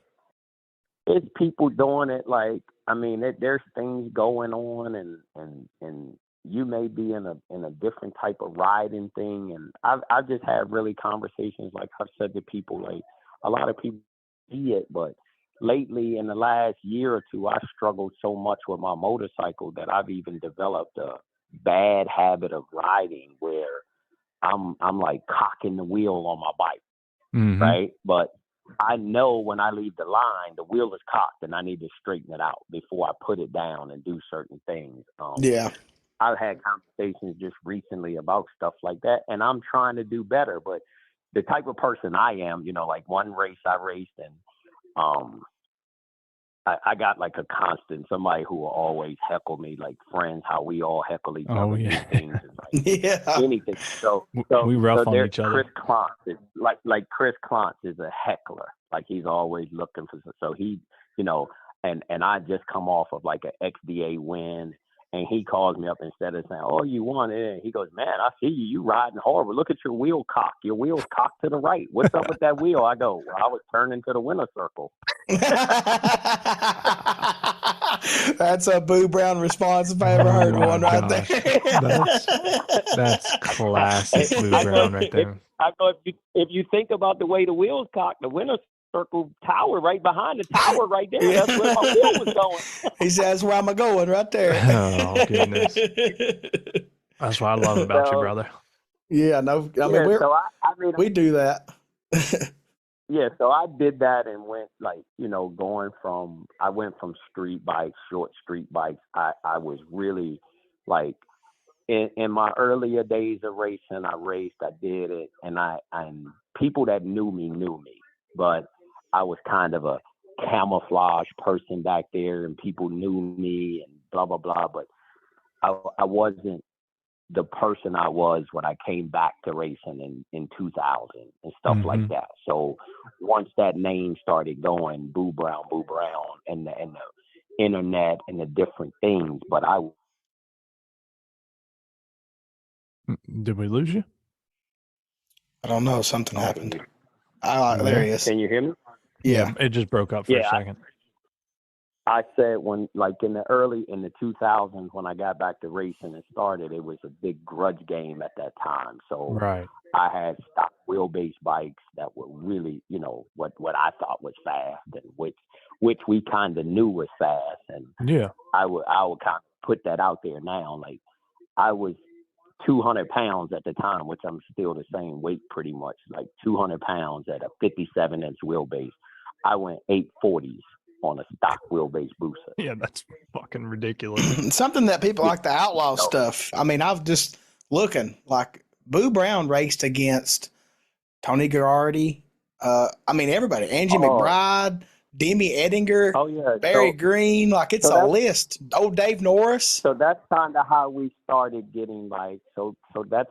It's people doing it like, I mean, there's things going on, and you may be in a different type of riding thing, and I've just had really conversations, like I've said to people, like a lot of people see it, but lately in the last year or two, I struggled so much with my motorcycle that I've even developed a bad habit of riding where I'm like cocking the wheel on my bike, right? But I know when I leave the line, the wheel is cocked and I need to straighten it out before I put it down and do certain things. I've had conversations just recently about stuff like that, and I'm trying to do better. But the type of person I am, you know, like one race I raced, and I got like a constant, somebody who will always heckle me, like friends, how we all heckle each other. Things and like anything. So we rough on each other. Chris Klontz is like Chris Klontz is a heckler. Like he's always looking for, so he, you know, and I just come off of like an XDA win, and he calls me up instead of saying, "Oh, you won it." He goes, "Man, I see you riding horrible. Look at your wheel cock. Your wheel's cocked to the right. What's up with that wheel?" I go, "Well, I was turning to the winner's circle." That's a Boo Brown response if I ever heard one right there. That's classic Boo Brown right there. I go, if you think about the way the wheel's cocked, the winner's circle tower right behind the tower right there. Yeah. That's where my wheel was going. He says, "That's where I'm going right there." Oh, goodness. That's what I love about you, brother. Yeah, no, I mean, we do that. Yeah, so I did that and went like, you know, I went from street bikes, short street bikes. I was really like, in my earlier days of racing, I did it, and people that knew me, but I was kind of a camouflage person back there, and people knew me and blah, blah, blah, but I wasn't the person I was when I came back to racing in 2000 and stuff like that. So once that name started going, Boo Brown, and the internet and the different things, but Did we lose you? I don't know. Something happened. There he is. Can you hear me? Yeah, it just broke up for a second. I said when, like in the 2000s, when I got back to racing and started, it was a big grudge game at that time. So I had stock wheelbase bikes that were really, you know, what I thought was fast, and which we kind of knew was fast. And I would kind of put that out there now. Like I was 200 pounds at the time, which I'm still the same weight pretty much, like 200 pounds at a 57-inch wheelbase. I went 840s on a stock wheelbase booster. Yeah, that's fucking ridiculous. Something that people like the outlaw stuff. I mean, I've just looking like Boo Brown raced against Tony Girardi. I mean, everybody. Angie McBride, Demi Edinger, Barry Green. Like it's a list. Old Dave Norris. So that's kind of how we started getting like. So that's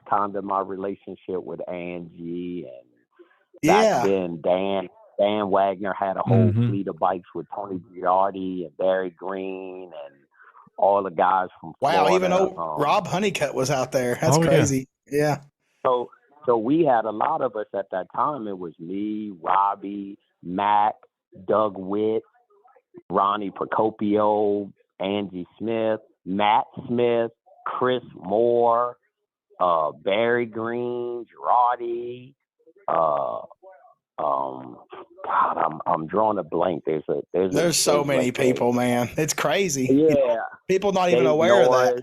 kind of my relationship with Angie, and back then Dan Wagner had a whole fleet of bikes with Tony Girardi and Barry Green and all the guys from Florida. Wow, even Rob Honeycutt was out there. That's crazy. Yeah. So we had a lot of us at that time. It was me, Robbie, Mac, Doug Witt, Ronnie Procopio, Angie Smith, Matt Smith, Chris Moore, Barry Green, Girardi, God, I'm drawing a blank. There's so many people, man. It's crazy. Yeah. People not even aware of that.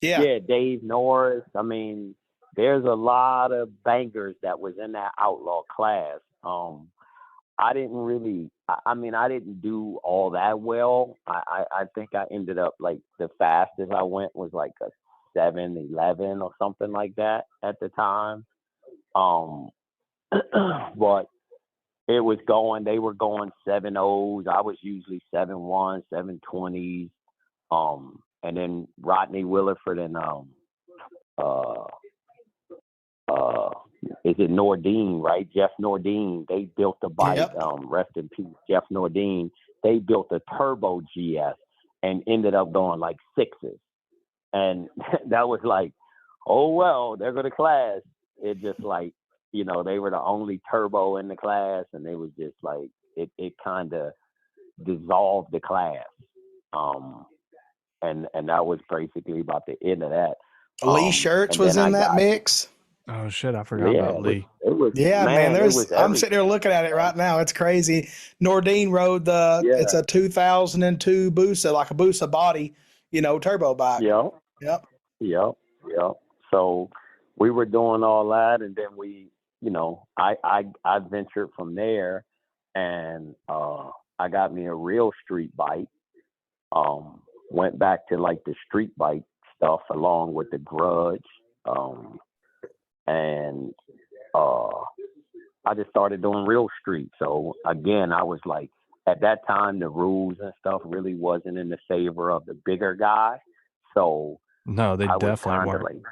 Yeah, Dave Norris. I mean, there's a lot of bangers that was in that outlaw class. I didn't do all that well. I think I ended up like the fastest I went was like a 7:11 or something like that at the time. But it was they were going 7.0s. I was usually 7.1, 7.20s. And then Rodney Williford and is it Nordine, right? Jeff Nordine. They built a bike. Rest in peace, Jeff Nordine. They built a Turbo GS, and ended up going like 6s. And that was like, oh, well, there go the class. It just like, you know, they were the only turbo in the class, and they was just like, it kind of dissolved the class. And that was basically about the end of that. Lee Shirts was in that mix. Oh shit, I forgot about Lee. It was, man. I'm sitting there looking at it right now. It's crazy. Nordine rode it's a 2002 Busa, like a Busa body, you know, turbo bike. Yep. So we were doing all that, and then we, you know, I ventured from there, and I got me a real street bike. Went back to like the street bike stuff along with the Grudge. And I just started doing real street. So again, I was like, at that time, the rules and stuff really wasn't in the favor of the bigger guy. So no, they definitely weren't.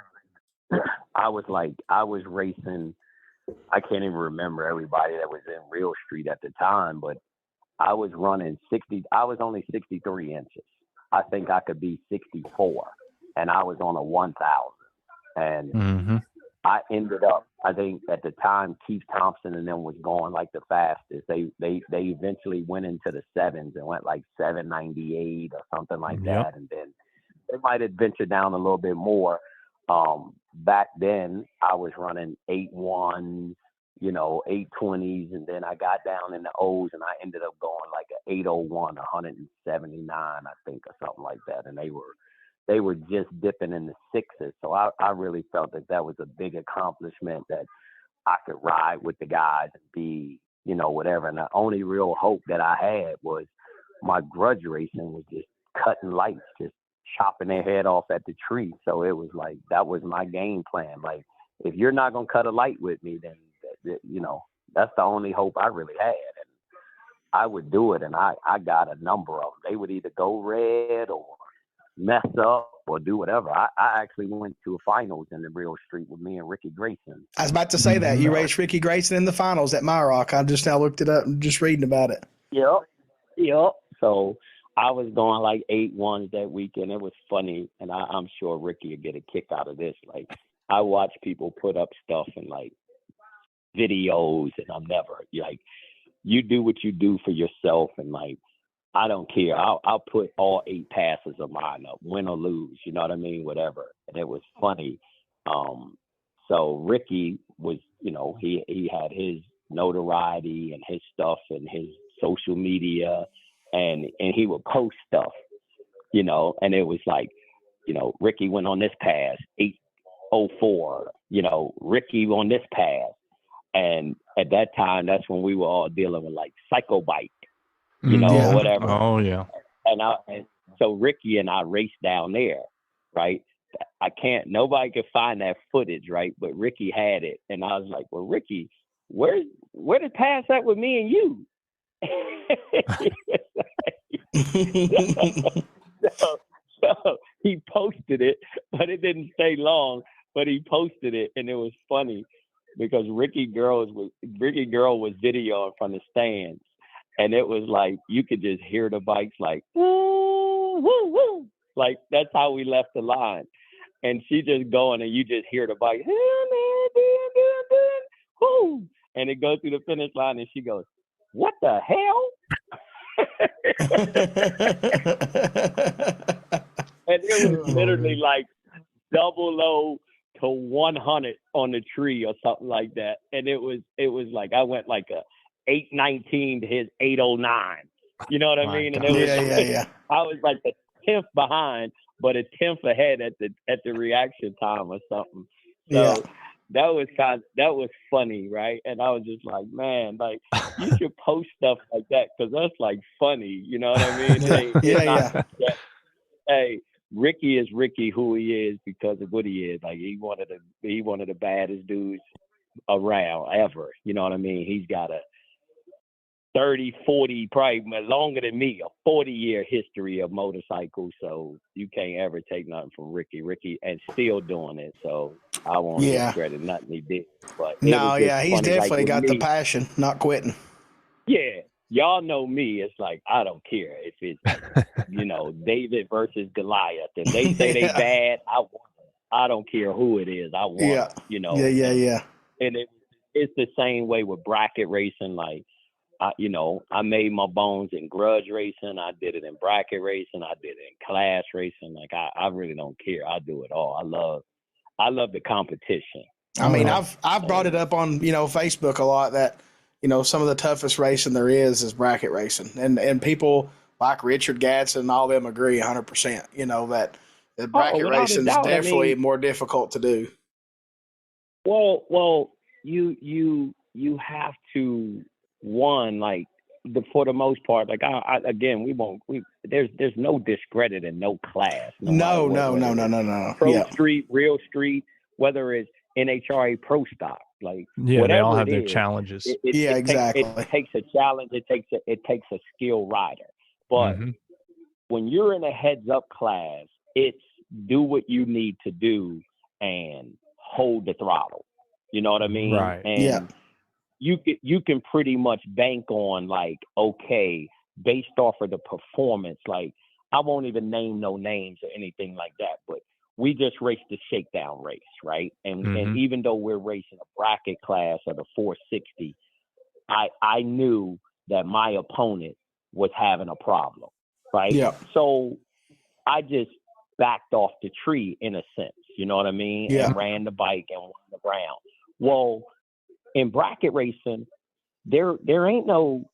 I was racing. I can't even remember everybody that was in real street at the time, but I was running 60. I was only 63 inches. I think I could be 64, and I was on a 1000. And I ended up, I think at the time, Keith Thompson and them was going like the fastest. They eventually went into the 7s and went like 798 or something like that. And then they might have ventured down a little bit more. Back then I was running 81s, you know, 820s. And then I got down in the O's and I ended up going like an 801, 179, I think, or something like that. And they were just dipping in the 6s. So I really felt that was a big accomplishment, that I could ride with the guys and be, you know, whatever. And the only real hope that I had was my Grudge racing was just cutting lights, just chopping their head off at the tree. So it was like, that was my game plan. Like, if you're not going to cut a light with me, then, you know, that's the only hope I really had. And I would do it. And I got a number of them. They would either go red or mess up or do whatever. I actually went to a finals in the real street with me and Ricky Grayson. I was about to say that you raced Ricky Grayson in the finals at Myrock. I just now looked it up and just reading about it. Yep. So I was going like 8-1s that weekend. It was funny, and I'm sure Ricky would get a kick out of this. Like, I watch people put up stuff and like videos, and I'm never like, you do what you do for yourself, and like, I don't care. I'll put all 8 passes of mine up, win or lose. You know what I mean? Whatever. And it was funny. So Ricky was, you know, he had his notoriety and his stuff and his social media, and he would post stuff, you know, and it was like, you know, Ricky went on this pass, 804, you know, Ricky on this pass. And at that time, that's when we were all dealing with like Psycho Bike, you know, or whatever. Oh, yeah. And so Ricky and I raced down there, right? Nobody could find that footage, right? But Ricky had it. And I was like, well, Ricky, where the pass at with me and you? so he posted it, but it didn't stay long, but he posted it. And it was funny because Ricky Girl was videoing from the stands. And it was like, you could just hear the bikes like, woo, woo, woo. Like, that's how we left the line. And she just going, and you just hear the bike, woo. And it goes through the finish line, and she goes, what the hell? And it was literally like double low to 100 on the tree or something like that. And it was like, I went like a 819 to his 809. You know what I mean? And it was I was like the 10th behind, but a 10th ahead at the reaction time or something. So that was funny, right? And I was just like, man, like, you should post stuff like that because that's like funny. You know what I mean? Hey, Ricky is Ricky who he is because of what he is. Like, he one of the baddest dudes around ever. You know what I mean? He's got a 30, 40, probably longer than me, a 40-year history of motorcycles. So you can't ever take nothing from Ricky, and still doing it. So I won't discredit nothing he did. But he's definitely got the passion, not quitting. Yeah, y'all know me. It's like I don't care if it's David versus Goliath. If they say they bad, I want them. I don't care who it is. I want them, Yeah. And it's the same way with bracket racing. Like, I made my bones in grudge racing. I did it in bracket racing. I did it in class racing. Like, I really don't care. I do it all. I love the competition. I mean, I've brought it up on Facebook a lot that some of the toughest racing there is bracket racing, and people like Richard Gadsden and all them agree 100%. That bracket racing is definitely more difficult to do. Well, you have to for the most part. Like there's no discredit in no class. No. Pro street, real street, whether it's NHRA Pro Stock, they all have their challenges. Exactly. It takes a challenge. It takes a skilled rider. But when you're in a heads up class, it's do what you need to do and hold the throttle. You know what I mean? Right. And you can pretty much bank on based off of the performance. Like, I won't even name no names or anything like that, but we just raced the shakedown race, right? And even though we're racing a bracket class of the 460, I knew that my opponent was having a problem, right? Yeah. So I just backed off the tree in a sense, you know what I mean? Yeah. And ran the bike and won the round. Well, in bracket racing, there ain't no,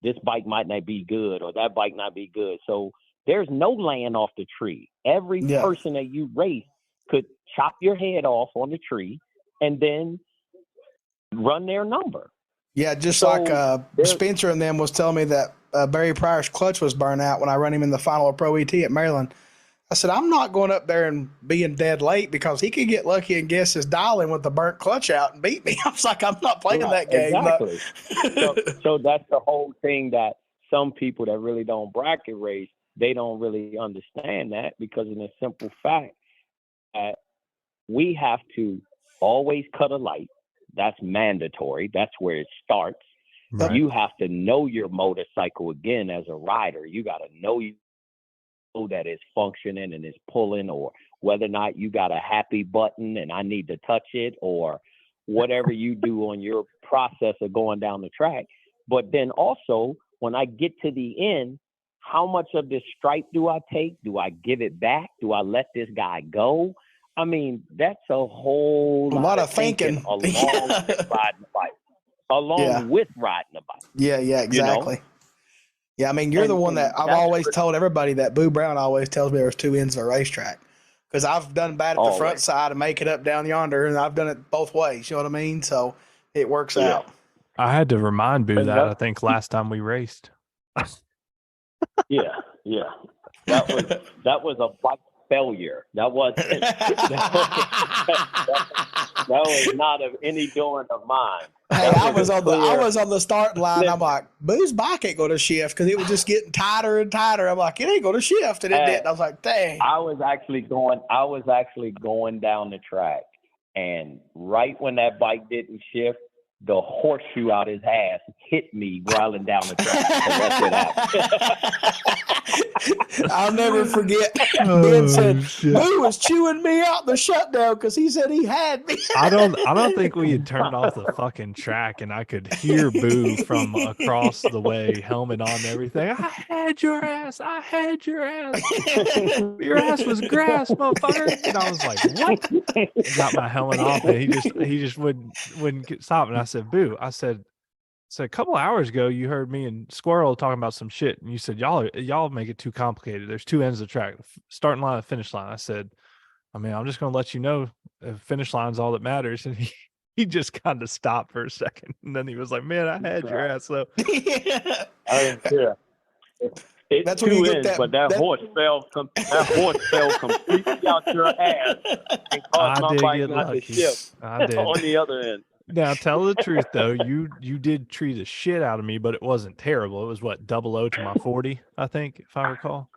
this bike might not be good or that bike not be good. So there's no laying off the tree. Every person that you race could chop your head off on the tree and then run their number. Yeah, just like Spencer and them was telling me that Barry Pryor's clutch was burnt out when I run him in the final of Pro ET at Maryland. I said, I'm not going up there and being dead late because he could get lucky and guess his dial in with the burnt clutch out and beat me. I was like, I'm not playing that game. Exactly. So that's the whole thing that some people that really don't bracket race, they don't really understand that, because in a simple fact that we have to always cut a light. That's mandatory. That's where it starts. Right. You have to know your motorcycle again as a rider. You got to know that it's functioning and it's pulling, or whether or not you got a happy button and I need to touch it, or whatever you do on your process of going down the track. But then also, when I get to the end, how much of this stripe do I take? Do I give it back? Do I let this guy go? I mean, that's a lot of thinking along with riding the bike. With riding the bike. Yeah, exactly. Yeah, I mean, you're the one that I've always told everybody that Boo Brown always tells me there's two ends of a racetrack. Because I've done bad at the front side and make it up down yonder, and I've done it both ways. You know what I mean? So it works out. I had to remind Boo that, I think, last time we raced. Yeah. That was a bike failure. That was not of any doing of mine. Hey, I was on the starting line. I'm like, Boo's bike ain't going to shift because it was just getting tighter and tighter. I'm like, it ain't going to shift, and it did. I was like, dang. I was actually going down the track, and right when that bike didn't shift, the horseshoe out his ass hit me whiling down the track. I'll never forget. Ben said, Boo was chewing me out the shutdown because he said he had me. I don't think we had turned off the fucking track, and I could hear Boo from across the way, helmet on and everything. I had your ass. Your ass was grass, motherfucker. And I was like, what? Got my helmet off, and he just wouldn't stop. And I said, Boo, I said, a couple hours ago, you heard me and Squirrel talking about some shit, and you said, y'all make it too complicated. There's two ends of the track, starting line and finish line. I said, I mean, I'm just going to let you know the finish line's all that matters. And he just kind of stopped for a second. And then he was like, man, I had your ass. So That's when you get that. But that horse fell completely out your ass and caused my bike not to shift. I did. On the other end. Now, tell the truth, though. You did treat the shit out of me, but it wasn't terrible. It was what, 00 to my 40, I think, if I recall.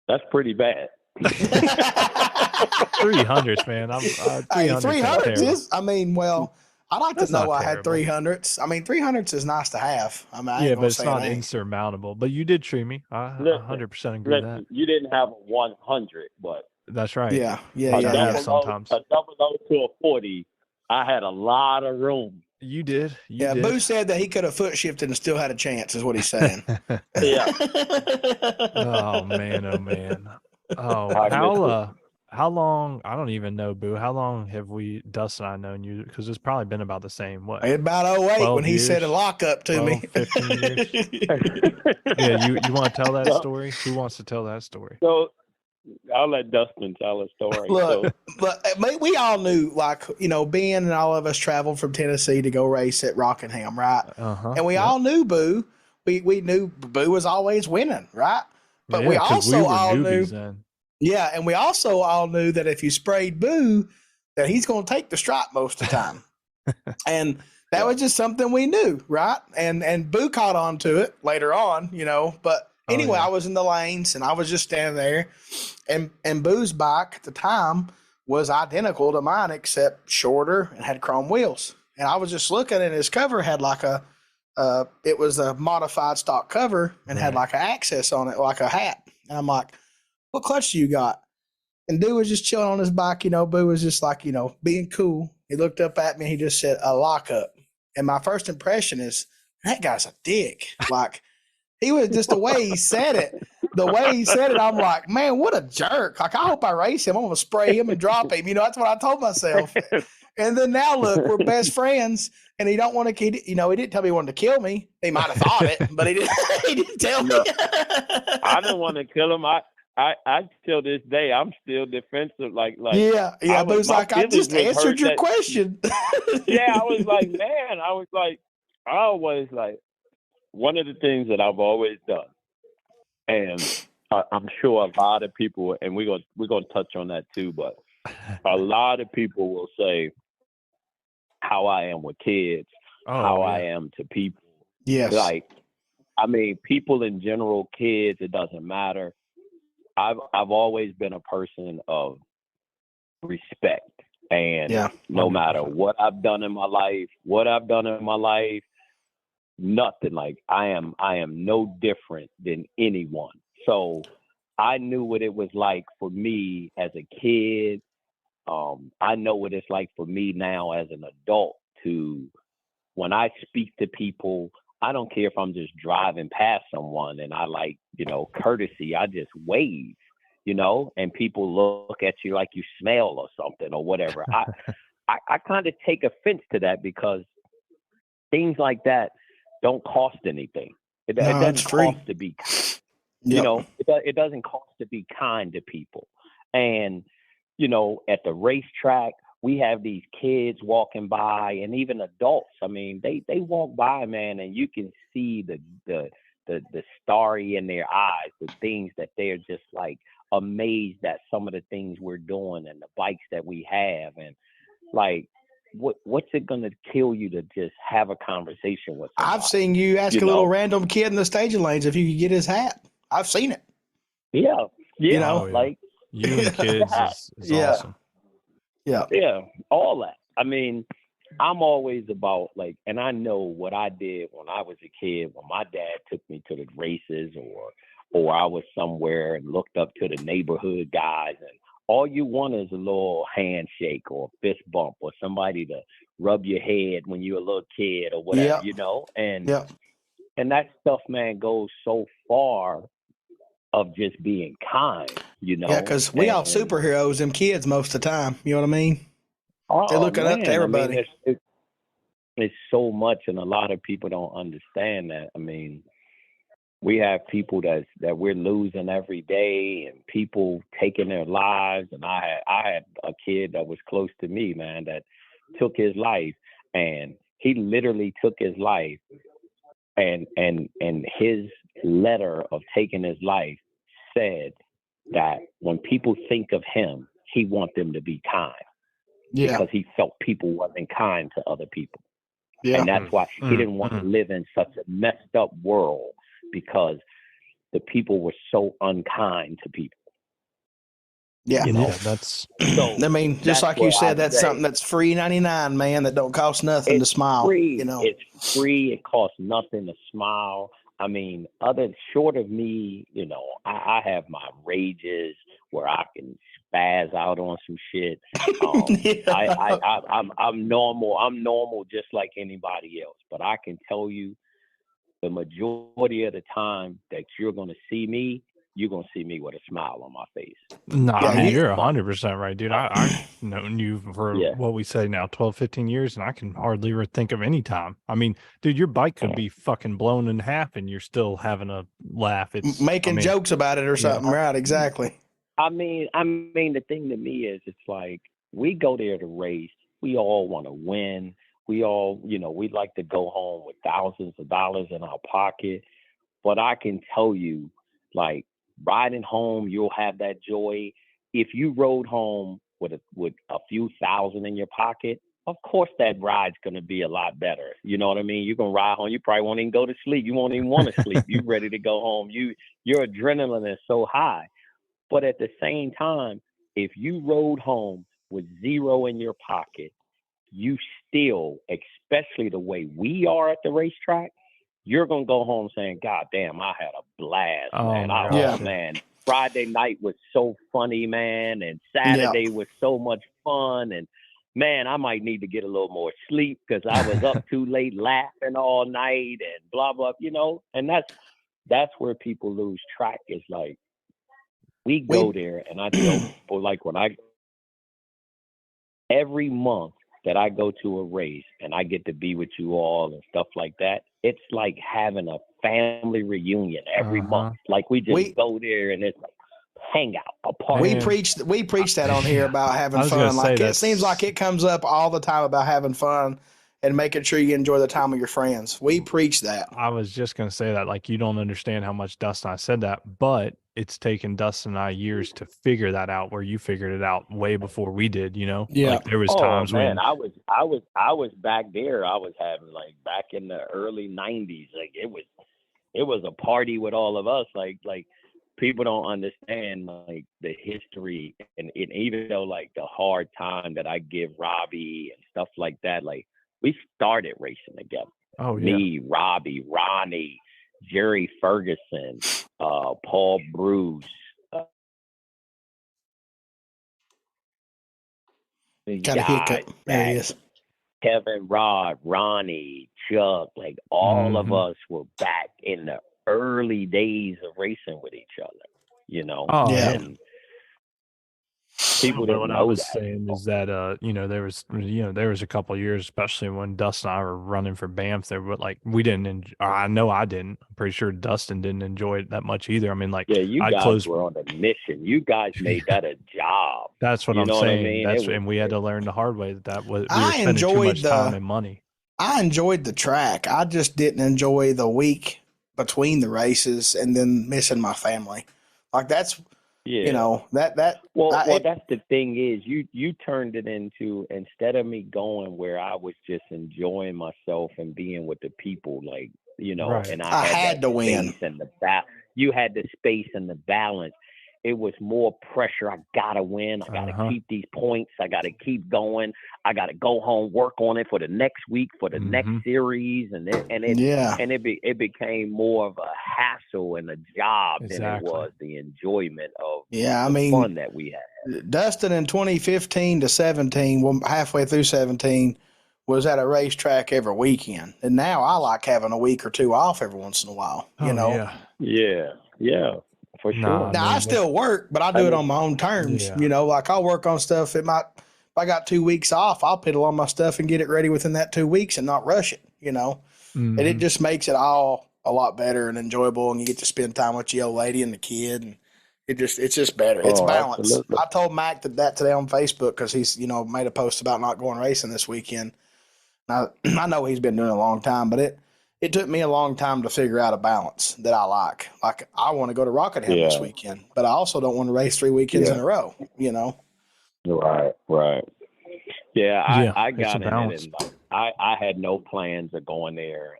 That's pretty bad. 300s, man. 300s is, I mean, well, I like to know I had 300s. I mean, 300s is nice to have. I mean, yeah, but it's not insurmountable. But you did treat me. I 100% agree with that. You didn't have a 100, but that's right. Yeah. Sometimes a 00 to a 40. I had a lot of room. You did. Boo said that he could have foot shifted and still had a chance, is what he's saying. Yeah. Oh man. Oh, how long? I don't even know, Boo. How long have Dustin and I known you? Because it's probably been about the same. What? About 08 when he said a lockup to 12, me. 15 years. Yeah, you want to tell that story? Who wants to tell that story? So I'll let Dustin tell a story. Look, but we all knew, like, Ben and all of us traveled from Tennessee to go race at Rockingham, right? And we all knew Boo. We knew Boo was always winning, right? But we also all knew. Then. Yeah, and we also all knew that if you sprayed Boo, that he's going to take the stripe most of the time. And that was just something we knew, right? And Boo caught on to it later on, But anyway, I was in the lanes and I was just standing there, and Boo's bike at the time was identical to mine except shorter and had chrome wheels. And I was just looking, and his cover had like it was a modified stock cover and had like an access on it, like a hat. And I'm like, what clutch do you got? And Dude was just chilling on his bike, Boo was just like, being cool. He looked up at me and he just said, a lockup. And my first impression is, that guy's a dick. Like, he was just the way he said it. The way he said it, I'm like, man, what a jerk. Like, I hope I race him. I'm going to spray him and drop him. That's what I told myself. And then now, look, we're best friends, and he don't want to, he didn't tell me he wanted to kill me. He might have thought it, but he didn't tell me. I didn't want to kill him. I till this day, I'm still defensive. Like yeah. But it was like, I just answered your question. Yeah, I was always like, one of the things that I've always done, and I'm sure a lot of people, and we're gonna touch on that too, but a lot of people will say how I am with kids, I am to people. Yes. Like, I mean, people in general, kids, it doesn't matter. I've always been a person of respect, and no matter what I've done in my life, nothing. Like, I am no different than anyone. So I knew what it was like for me as a kid. I know what it's like for me now as an adult to, when I speak to people, I don't care if I'm just driving past someone and I courtesy, I just wave, and people look at you like you smell or something or whatever. I kind of take offense to that, because things like that don't cost anything. It doesn't cost to be kind. It doesn't cost to be kind to people. And, at the racetrack, we have these kids walking by, and even adults. I mean, they walk by, man, and you can see the starry in their eyes, the things that they're just like amazed at, some of the things we're doing and the bikes that we have. And like, what's it going to kill you to just have a conversation with somebody? I've seen you ask a little random kid in the staging lanes if you could get his hat. I've seen it. Yeah. Like, you and kids is awesome. Yeah, all that. I mean, I'm always about, like, and I know what I did when I was a kid, when my dad took me to the races, or I was somewhere and looked up to the neighborhood guys, and all you want is a little handshake or fist bump or somebody to rub your head when you're a little kid or whatever, and that stuff, man, goes so far of just being kind, Yeah, because we all superheroes, them kids, most of the time. You know what I mean? They're looking up to everybody. I mean, it's so much, and a lot of people don't understand that. I mean, we have people that we're losing every day, and people taking their lives. And I had a kid that was close to me, man, that took his life, and he literally took his life, and his letter of taking his life said that when people think of him, he wants them to be kind, because he felt people wasn't kind to other people. And that's why he didn't want to live in such a messed up world, because the people were so unkind to people. Yeah, that's. So I mean, just like you said, that's something that's free 99, man. That don't cost nothing to smile. Free. It's free. It costs nothing to smile. I mean, short of me, I have my rages where I can spaz out on some shit. I'm normal. I'm normal, just like anybody else. But I can tell you, the majority of the time that you're going to see me, you're going to see me with a smile on my face. No, I mean, you're 100% right, dude. I've known you for what we say now, 12, 15 years, and I can hardly think of any time. I mean, dude, your bike could be fucking blown in half and you're still having a laugh. It's making jokes about it or something, right? Exactly. I mean, the thing to me is, it's like, we go there to race. We all want to win. We all, we'd like to go home with thousands of dollars in our pocket. But I can tell you, like, riding home, you'll have that joy. If you rode home with a few thousand in your pocket, of course that ride's going to be a lot better. You know what I mean? You're going to ride home. You probably won't even go to sleep. You won't even want to sleep. You're ready to go home. Your adrenaline is so high. But at the same time, if you rode home with zero in your pocket, you still, especially the way we are at the racetrack, you're going to go home saying, God damn, I had a blast, man. Man, Friday night was so funny, man. And Saturday was so much fun. And, man, I might need to get a little more sleep because I was up too late laughing all night and blah, blah, And that's where people lose track. Is like, we go there, and I tell people, like, every month that I go to a race and I get to be with you all and stuff like that, it's like having a family reunion every month. Like, we just go there and it's like hang out, a party. We preach that on here about having fun. Like, it seems like it comes up all the time about having fun and making sure you enjoy the time with your friends. We preach that. I was just going to say that, like, you don't understand how much Dustin and I said that, but it's taken Dustin and I years to figure that out, where you figured it out way before we did, Yeah. Like, there was times when I was back there. I was having, like, back in the early 90s, like, it was a party with all of us. Like people don't understand, like, the history and even though, like, the hard time that I give Robbie and stuff like that, like, we started racing together. Oh, yeah. Me, Robbie, Ronnie, Jerry Ferguson, Paul Bruce. Got a hiccup. There he is. Kevin, Rod, Ronnie, Chuck, like, all of us were back in the early days of racing with each other, Oh, and people didn't what know I was that. saying is that there was a couple of years, especially when Dustin and I were running for Banff, there were, like, we didn't I know I didn't. I'm pretty sure Dustin didn't enjoy it that much either. I mean, like, you guys were on a mission. You guys made that a job. That's what I'm saying. And we had to learn the hard way that we were spending too much time and money. I enjoyed the track. I just didn't enjoy the week between the races and then missing my family. Like, that's Well, that's the thing is, you turned it into, instead of me going where I was just enjoying myself and being with the people, like, right. and I had to win. And you had the space and the balance. It was more pressure. I gotta win. I gotta keep these points. I gotta keep going. I gotta go home, work on it for the next week, for the next series, and it became more of a hassle and a job than it was the enjoyment of the fun that we had. Dustin in 2015 to 17, well, halfway through 17, was at a racetrack every weekend, and now I like having a week or two off every once in a while. Yeah. For sure. Now, I still work, but I do it on my own terms. Like, I'll work on stuff. If I got 2 weeks off, I'll piddle on my stuff and get it ready within that 2 weeks and not rush it, And it just makes it all a lot better and enjoyable, and you get to spend time with your old lady and the kid, and it's just better. It's balance. Absolutely. I told Mac that today on Facebook because he's, made a post about not going racing this weekend. Now, I know he's been doing it a long time, but it took me a long time to figure out a balance that I like. Like, I want to go to Rockingham this weekend, but I also don't want to race 3 weekends in a row, Right. Yeah, I got in it, and I had no plans of going there.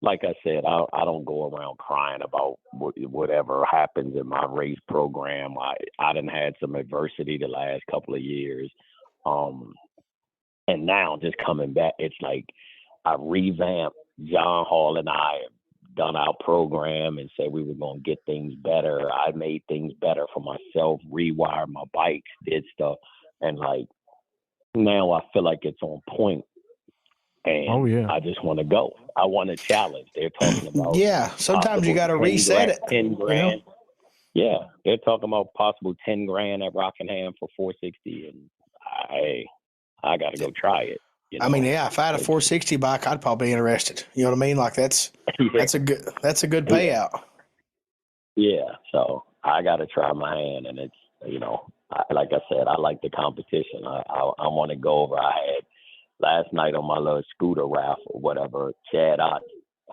like I said, I don't go around crying about whatever happens in my race program. I done had some adversity the last couple of years. And now just coming back, it's like I revamped. John Hall and I have done our program and said we were going to get things better. I made things better for myself, rewired my bikes, did stuff. And like now I feel like it's on point. And I just want to go. I want to challenge. They're talking about sometimes you got to reset it. 10 grand. Yeah, they're talking about possible 10 grand at Rockingham for 460, and I got to go try it. I mean, if I had a 460 bike, I'd probably be interested. You know what I mean? Like that's a good payout. Yeah, so I got to try my hand, and it's like I said, I like the competition. I want to go over. I had last night on my little scooter raffle, whatever. Chad Ott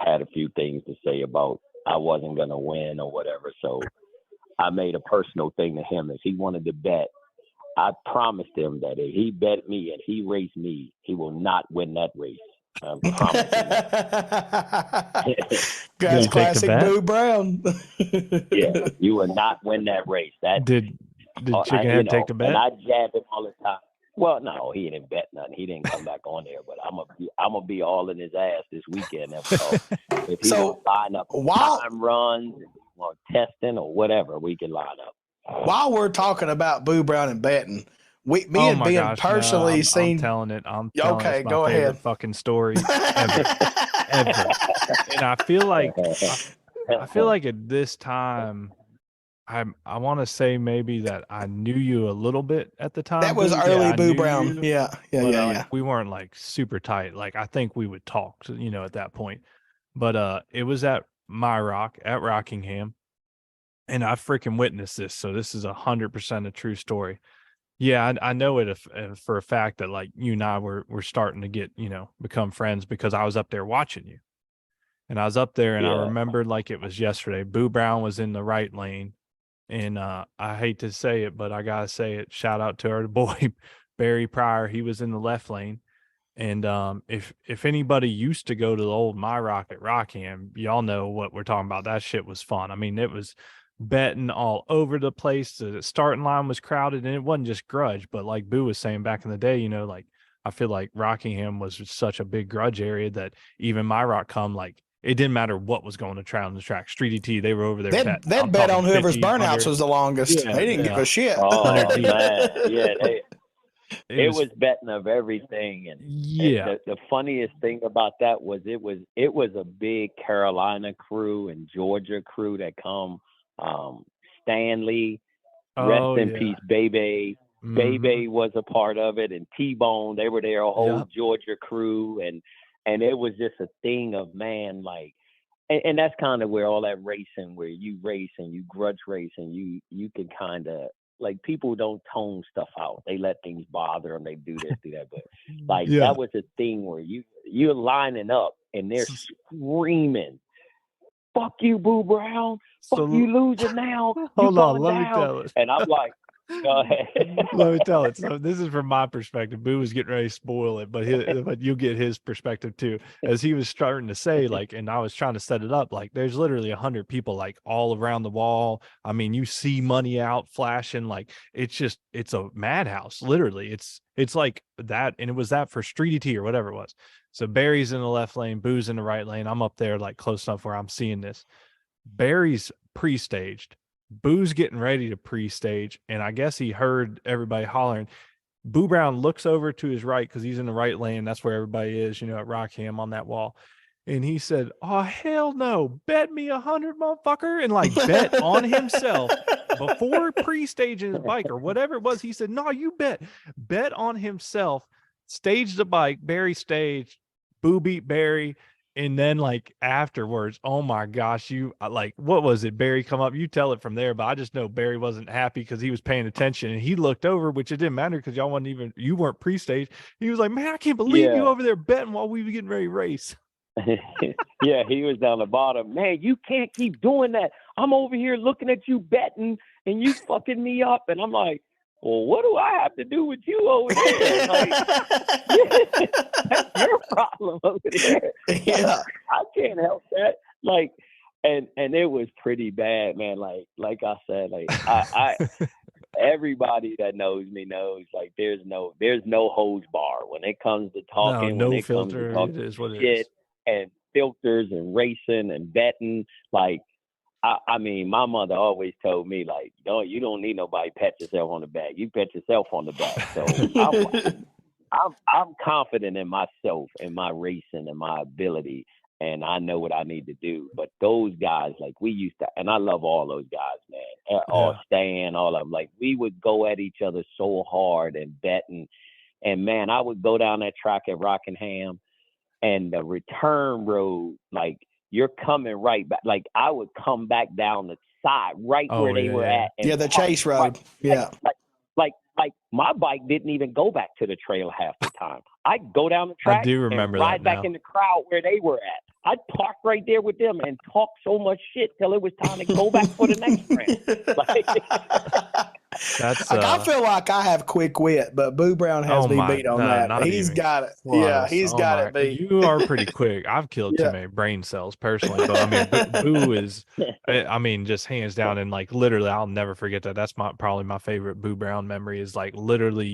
had a few things to say about I wasn't gonna win or whatever, so I made a personal thing to him. If he wanted to bet, I promised him that if he bet me and he raced me, he will not win that race. I promise. Guys, classic Boo Brown. Yeah, you will not win that race. That did Chickenhead take the bet? And I jab him all the time. Well, no, he didn't bet nothing. He didn't come back on there, but I'm gonna be all in his ass this weekend. If he wants to line up time runs or testing or whatever, we can line up. While we're talking about Boo Brown and betting, me and Ben personally seen. I'm telling it. Okay, it's my go ahead. Fucking story ever. And I feel like at this time, I want to say maybe that I knew you a little bit at the time. That was early Boo Brown. Yeah. We weren't like super tight. Like I think we would talk, at that point. But it was at MyRock at Rockingham, and I freaking witnessed this. So this is 100% a true story. Yeah, I know it for a fact that like you and I were starting to get become friends because I was up there watching you, and I was up there and I remembered like it was yesterday. Boo Brown was in the right lane. And I hate to say it, but I gotta say it. Shout out to our boy Barry Pryor. He was in the left lane. And if anybody used to go to the old MyRock at Rockham, y'all know what we're talking about. That shit was fun. I mean, it was betting all over the place. The starting line was crowded, and it wasn't just grudge, but like Boo was saying back in the day, like I feel like Rockingham was such a big grudge area that even MyRock come like. It didn't matter what was going to try on the track. Street ET, they were over there. That bet on whoever's burnouts was the longest. Yeah, they didn't give a shit. Oh, man. Yeah, it was betting of everything. And the funniest thing about that was it was a big Carolina crew and Georgia crew that come. Stanley, rest in peace, Bebe. Mm-hmm. Bebe was a part of it, and T-Bone. They were there, a whole Georgia crew, and it was just a thing of, man, like, and that's kind of where all that racing, where you race and you grudge race and you can kind of, like, people don't tone stuff out. They let things bother them. They do this, do that. But, like, that was a thing where you're lining up and they're screaming, fuck you, Boo Brown. Fuck you losing now. Hold on, let me tell it. And I'm like, go ahead. Let me tell it. So this is from my perspective. Boo was getting ready to spoil it, but you'll get his perspective too. As he was starting to say, like, and I was trying to set it up, like, there's literally 100 people like all around the wall. I mean, you see money out flashing, like it's a madhouse. Literally, it's like that, and it was that for Street ET or whatever it was. So Barry's in the left lane, Boo's in the right lane. I'm up there like close enough where I'm seeing this. Barry's pre-staged. Boo's getting ready to pre-stage, and I guess he heard everybody hollering. Boo Brown looks over to his right because he's in the right lane. That's where everybody is, at Rockham on that wall. And he said, "Oh, hell no, bet me 100, motherfucker," and like bet on himself before pre-staging his bike or whatever it was. He said, "No, you bet on himself." Staged the bike, Barry staged, Boo beat Barry. And then like afterwards, oh my gosh, what was it? Barry come up, you tell it from there, but I just know Barry wasn't happy because he was paying attention and he looked over, which it didn't matter because you weren't pre-stage. He was like, "Man, I can't believe you over there betting while we were getting ready to race." Yeah, he was down the bottom. "Man, you can't keep doing that. I'm over here looking at you betting and you fucking me up." And I'm like, well, what do I have to do with you over there? Like, that's your problem over there. Yeah. I can't help that. Like, and it was pretty bad, man. Like I said, like I everybody that knows me knows, like, there's no holds bar when it comes to talking. No when it filter. Comes to it is what it shit is. And filters and racing and betting. Like, I mean, my mother always told me, like, you don't need nobody pat yourself on the back. You pat yourself on the back. So I'm confident in myself and my racing and my ability, and I know what I need to do. But those guys, like, we used to, and I love all those guys, man. All Stan, all of them. Like, we would go at each other so hard and betting. And man, I would go down that track at Rockingham, and the return road, like, you're coming right back. Like, I would come back down the side right where they were at. And the chase road. Like my bike didn't even go back to the trail half the time. I'd go down the track I do remember and ride back now. in the crowd where they were at. I'd park right there with them and talk so much shit till it was time to go back for the next round. That's I feel like I have quick wit, but Boo Brown has me beat on that. He's got it. Close. Yeah, he's got it beat. You are pretty quick. I've killed too many brain cells personally, but I mean, Boo is, I mean, just hands down, and like literally, I'll never forget that. That's probably my favorite Boo Brown memory. Is like literally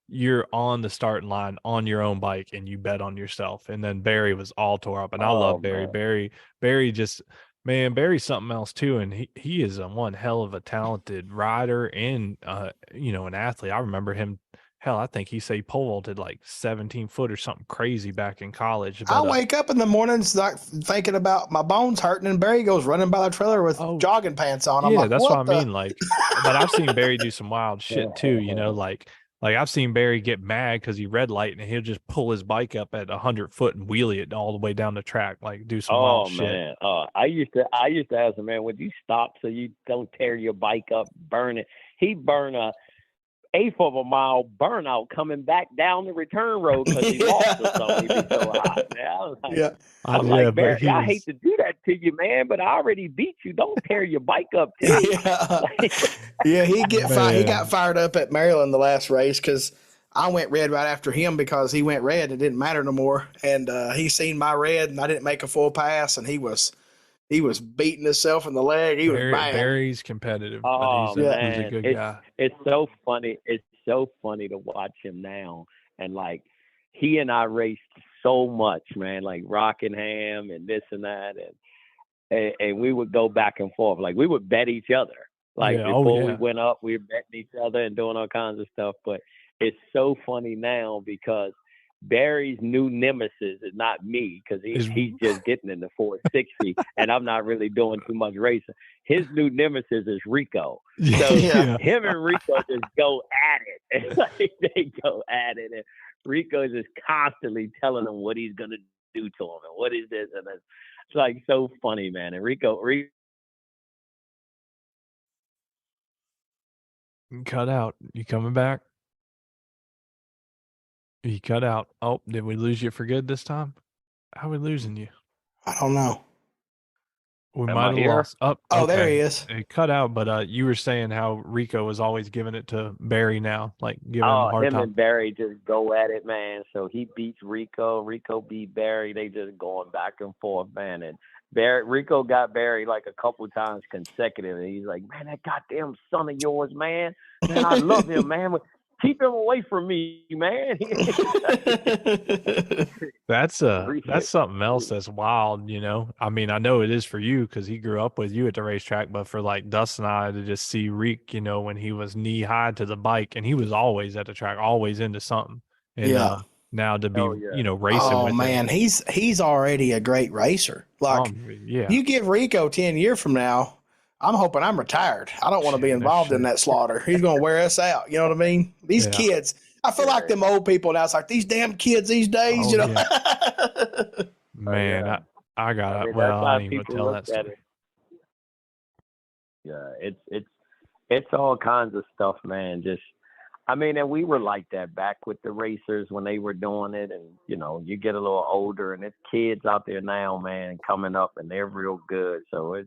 you're on the starting line on your own bike and you bet on yourself. And then Barry was all tore up, and I love Barry. Man. Barry just. Man, Barry's something else too, and he is one hell of a talented rider and an athlete. I remember him. Hell, I think he pole vaulted like 17 foot or something crazy back in college. But, I wake up in the mornings like thinking about my bones hurting, and Barry goes running by the trailer with jogging pants on. I'm like, that's what I mean. Like, but I've seen Barry do some wild shit too. Like I've seen Barry get mad because he red light, and he'll just pull his bike up at 100 foot and wheelie it all the way down the track, like do some wild shit. Man. I used to ask him, man, would you stop so you don't tear your bike up, burn it? He burned a 1/8 of a mile burnout coming back down the return road because he lost or something. He was so hot, man. I was like, Barry, I hate to do that to you, man, but I already beat you. Don't tear your bike up, too. He got fired up at Maryland the last race because I went red right after him because he went red. It didn't matter no more. And he seen my red, and I didn't make a full pass, and he was beating himself in the leg. He was mad. Barry's competitive, but he's a good guy. It's so funny. It's so funny to watch him now. And, like, he and I raced so much, man, like Rockingham and this and that. And we would go back and forth. Like, we would bet each other. Like, before we went up, we were betting each other and doing all kinds of stuff. But it's so funny now because Barry's new nemesis is not me because he's just getting in the 460 and I'm not really doing too much racing. His new nemesis is Rico. So him and Rico just go at it. Like, they go at it. And Rico is just constantly telling him what he's going to do to him and what is this and that. It's like so funny, man. And Rico cut out. You coming back? You cut out. Oh, did we lose you for good this time? How are we losing you? I don't know. We might have lost. Oh, there he is. It cut out, but you were saying how Rico was always giving it to Barry now, like giving him a hard time. Him and Barry just go at it, man. So he beats Rico. Rico beat Barry. They just going back and forth, man. And Rico got Barry like a couple times consecutively. He's like, man, that goddamn son of yours, man. Man, I love him, man. Keep him away from me, man. That's something else that's wild, you know. I mean, I know it is for you because he grew up with you at the racetrack, but for like Dustin and I to just see Reek, you know, when he was knee high to the bike and he was always at the track, always into something. And now to be, racing with man, him. he's already a great racer. Like, you give Rico 10 years from now, I'm hoping I'm retired. I don't want to be involved in that slaughter. He's going to wear us out. You know what I mean? These kids, I feel like them old people now. It's like these damn kids these days, you know? Yeah. Man, I got it. Well, I didn't even tell that story. Yeah, it's all kinds of stuff, man. And we were like that back with the racers when they were doing it. And, you know, you get a little older and it's kids out there now, man, coming up and they're real good. So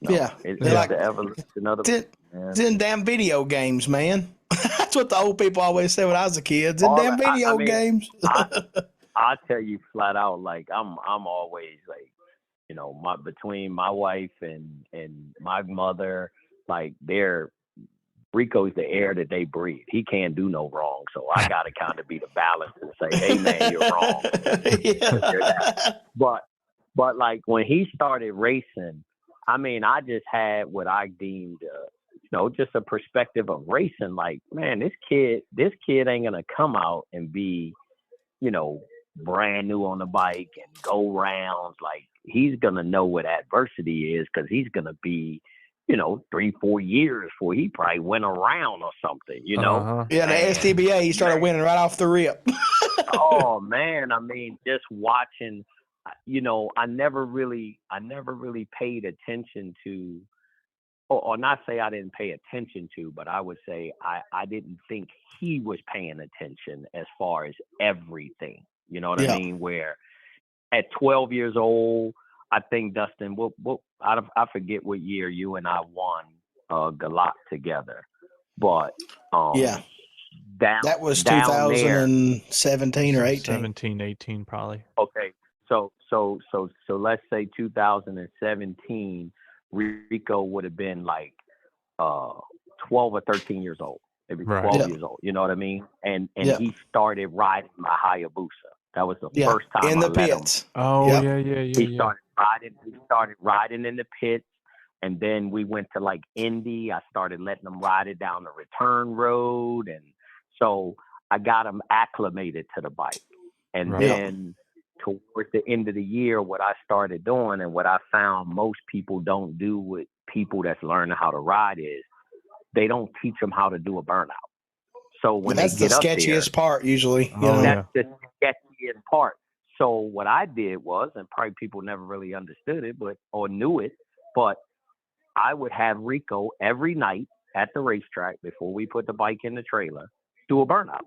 Yeah. It's like the evolution of it's in damn video games, man. That's what the old people always said when I was a kid. It's in damn video games. I tell you flat out, like I'm always like, between my wife and my mother, like Rico's the air that they breathe. He can't do no wrong. So I got to kind of be the balance and say, hey, man, you're wrong. But like when he started racing, I mean, I just had what I deemed, just a perspective of racing. Like, man, this kid ain't going to come out and be, brand new on the bike and go rounds. Like, he's going to know what adversity is because he's going to be, 3-4 years before he probably went around or something, Yeah, the STBA, he started winning right off the rip. Oh, man. I mean, just watching, I never really paid attention to, or not say I didn't pay attention to, but I would say I didn't think he was paying attention as far as everything. You know what I mean? Where at 12 years old, I think, Dustin, I forget what year you and I won Galat together, but that was 2017 or 18. 17, 18 probably. Okay, so let's say 2017, Rico would have been like 12 or 13 years old, maybe 12 years old. You know what I mean? And he started riding my Hayabusa. That was the first time in the pits. Oh yeah. He started riding in the pits, and then we went to like Indy. I started letting him ride it down the return road, and so I got him acclimated to the bike. And then towards the end of the year, what I started doing and what I found most people don't do with people that's learning how to ride is they don't teach them how to do a burnout. So when that's they get the sketchiest part usually. That's the sketchiest part. So what I did was, and probably people never really understood it, or knew it, but I would have Rico every night at the racetrack before we put the bike in the trailer do a burnout.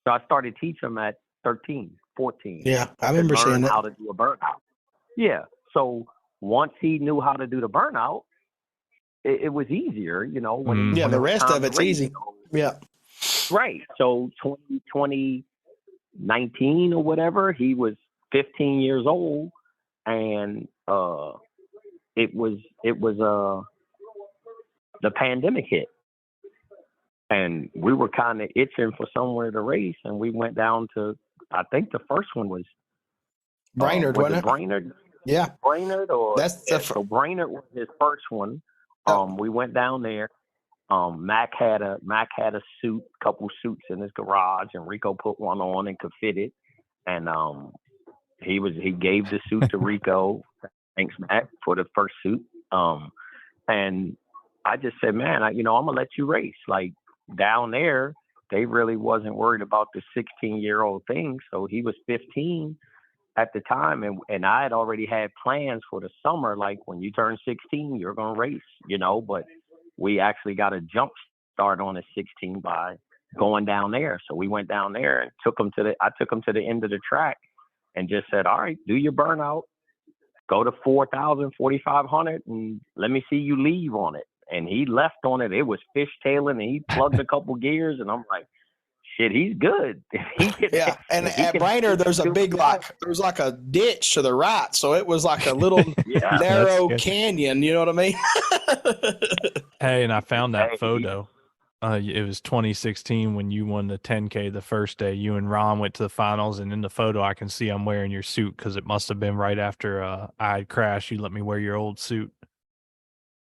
So I started teaching him at 13, 14. Yeah, I remember seeing how to do a burnout. Yeah. So once he knew how to do the burnout, it was easier, when the rest of it's easy. Yeah. Right. So 2019 or whatever, he was 15 years old, and it was the pandemic hit, and we were kind of itching for somewhere to race, and we went down to, I think the first one was Brainerd, wasn't it? Brainerd. Yeah. Brainerd, or so Brainerd was his first one. We went down there. Mac had a couple suits in his garage, and Rico put one on and could fit it. And he gave the suit to Rico. Thanks, Mac, for the first suit. And I just said, man, I'm gonna let you race. Like, down there, they really wasn't worried about the 16-year-old thing. So he was 15 at the time, and I had already had plans for the summer. Like, when you turn 16, you're gonna race, but we actually got a jump start on a 16 by going down there. So we went down there and took him to the end of the track and just said, all right, do your burnout, go to 4,000, 4,500, and let me see you leave on it. And he left on it. It was fishtailing, and he plugged a couple gears, and I'm like, shit, he's good. And at Brainerd, there's a big there's like a ditch to the right, so it was like a little narrow canyon. You know what I mean? Hey, and I found that photo. It was 2016 when you won the 10K the first day. You and Ron went to the finals, and in the photo, I can see I'm wearing your suit because it must have been right after I had crashed. You let me wear your old suit.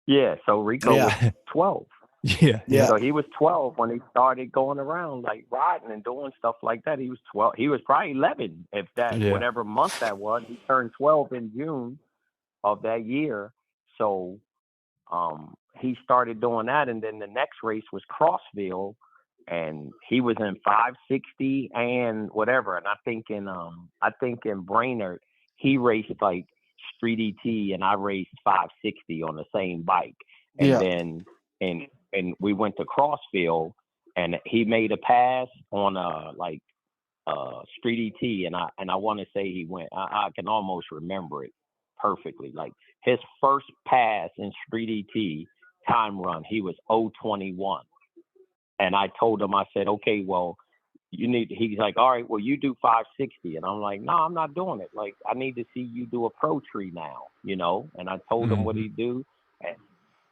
Yeah, so Rico was 12. Yeah. So he was 12 when he started going around, like, riding and doing stuff like that. He was 12. He was probably 11, if that, whatever month that was. He turned 12 in June of that year. So he started doing that, and then the next race was Crossville, and he was in 560 and whatever. And I think in Brainerd, he raced like Street ET, and I raced 560 on the same bike. And then and we went to Crossville, and he made a pass on Street ET, and I want to say he went. I can almost remember it perfectly. Like his first pass in Street ET time run, he was 0:21. And I told him, I said, okay, well, he's like, all right, well, you do 560. And I'm like, no, I'm not doing it. Like, I need to see you do a pro tree now, you know? And I told him what he'd do. And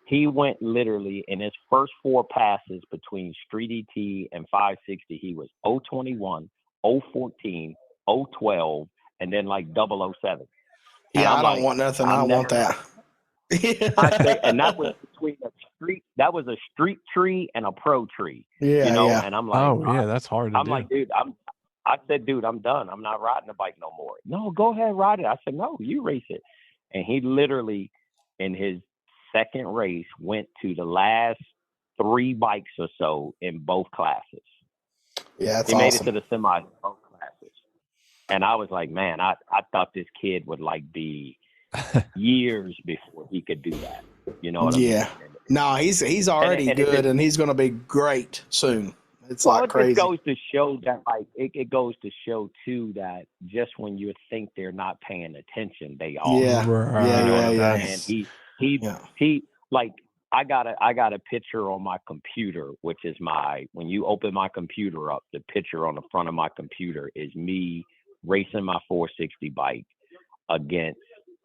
he went literally in his first 4 passes between Street ET and 560, he was 0:21, 0:14, 0:12, and then like 007. Yeah, I don't want nothing. I want that. I say, and that was between that was a street tree and a pro tree. Yeah, you know, yeah. And I'm like, oh yeah, that's hard to I'm do. like, dude, I said, dude, I'm done. I'm not riding the bike no more. No, go ahead, ride it. I said, no, you race it. And he literally, in his second race, went to the last 3 bikes or so in both classes. Yeah, that's he made awesome. it to the semis in both classes. And I was like, man, I thought this kid would like be years before he could do that. You know what I mean? Yeah. No, he's already good, and he's going to be great soon. It's like crazy. It goes to show that, like, it goes to show too that just when you think they're not paying attention, they are. Yeah, right. yeah. And he like, I got a picture on my computer, which is when you open my computer up, the picture on the front of my computer is me racing my 460 bike against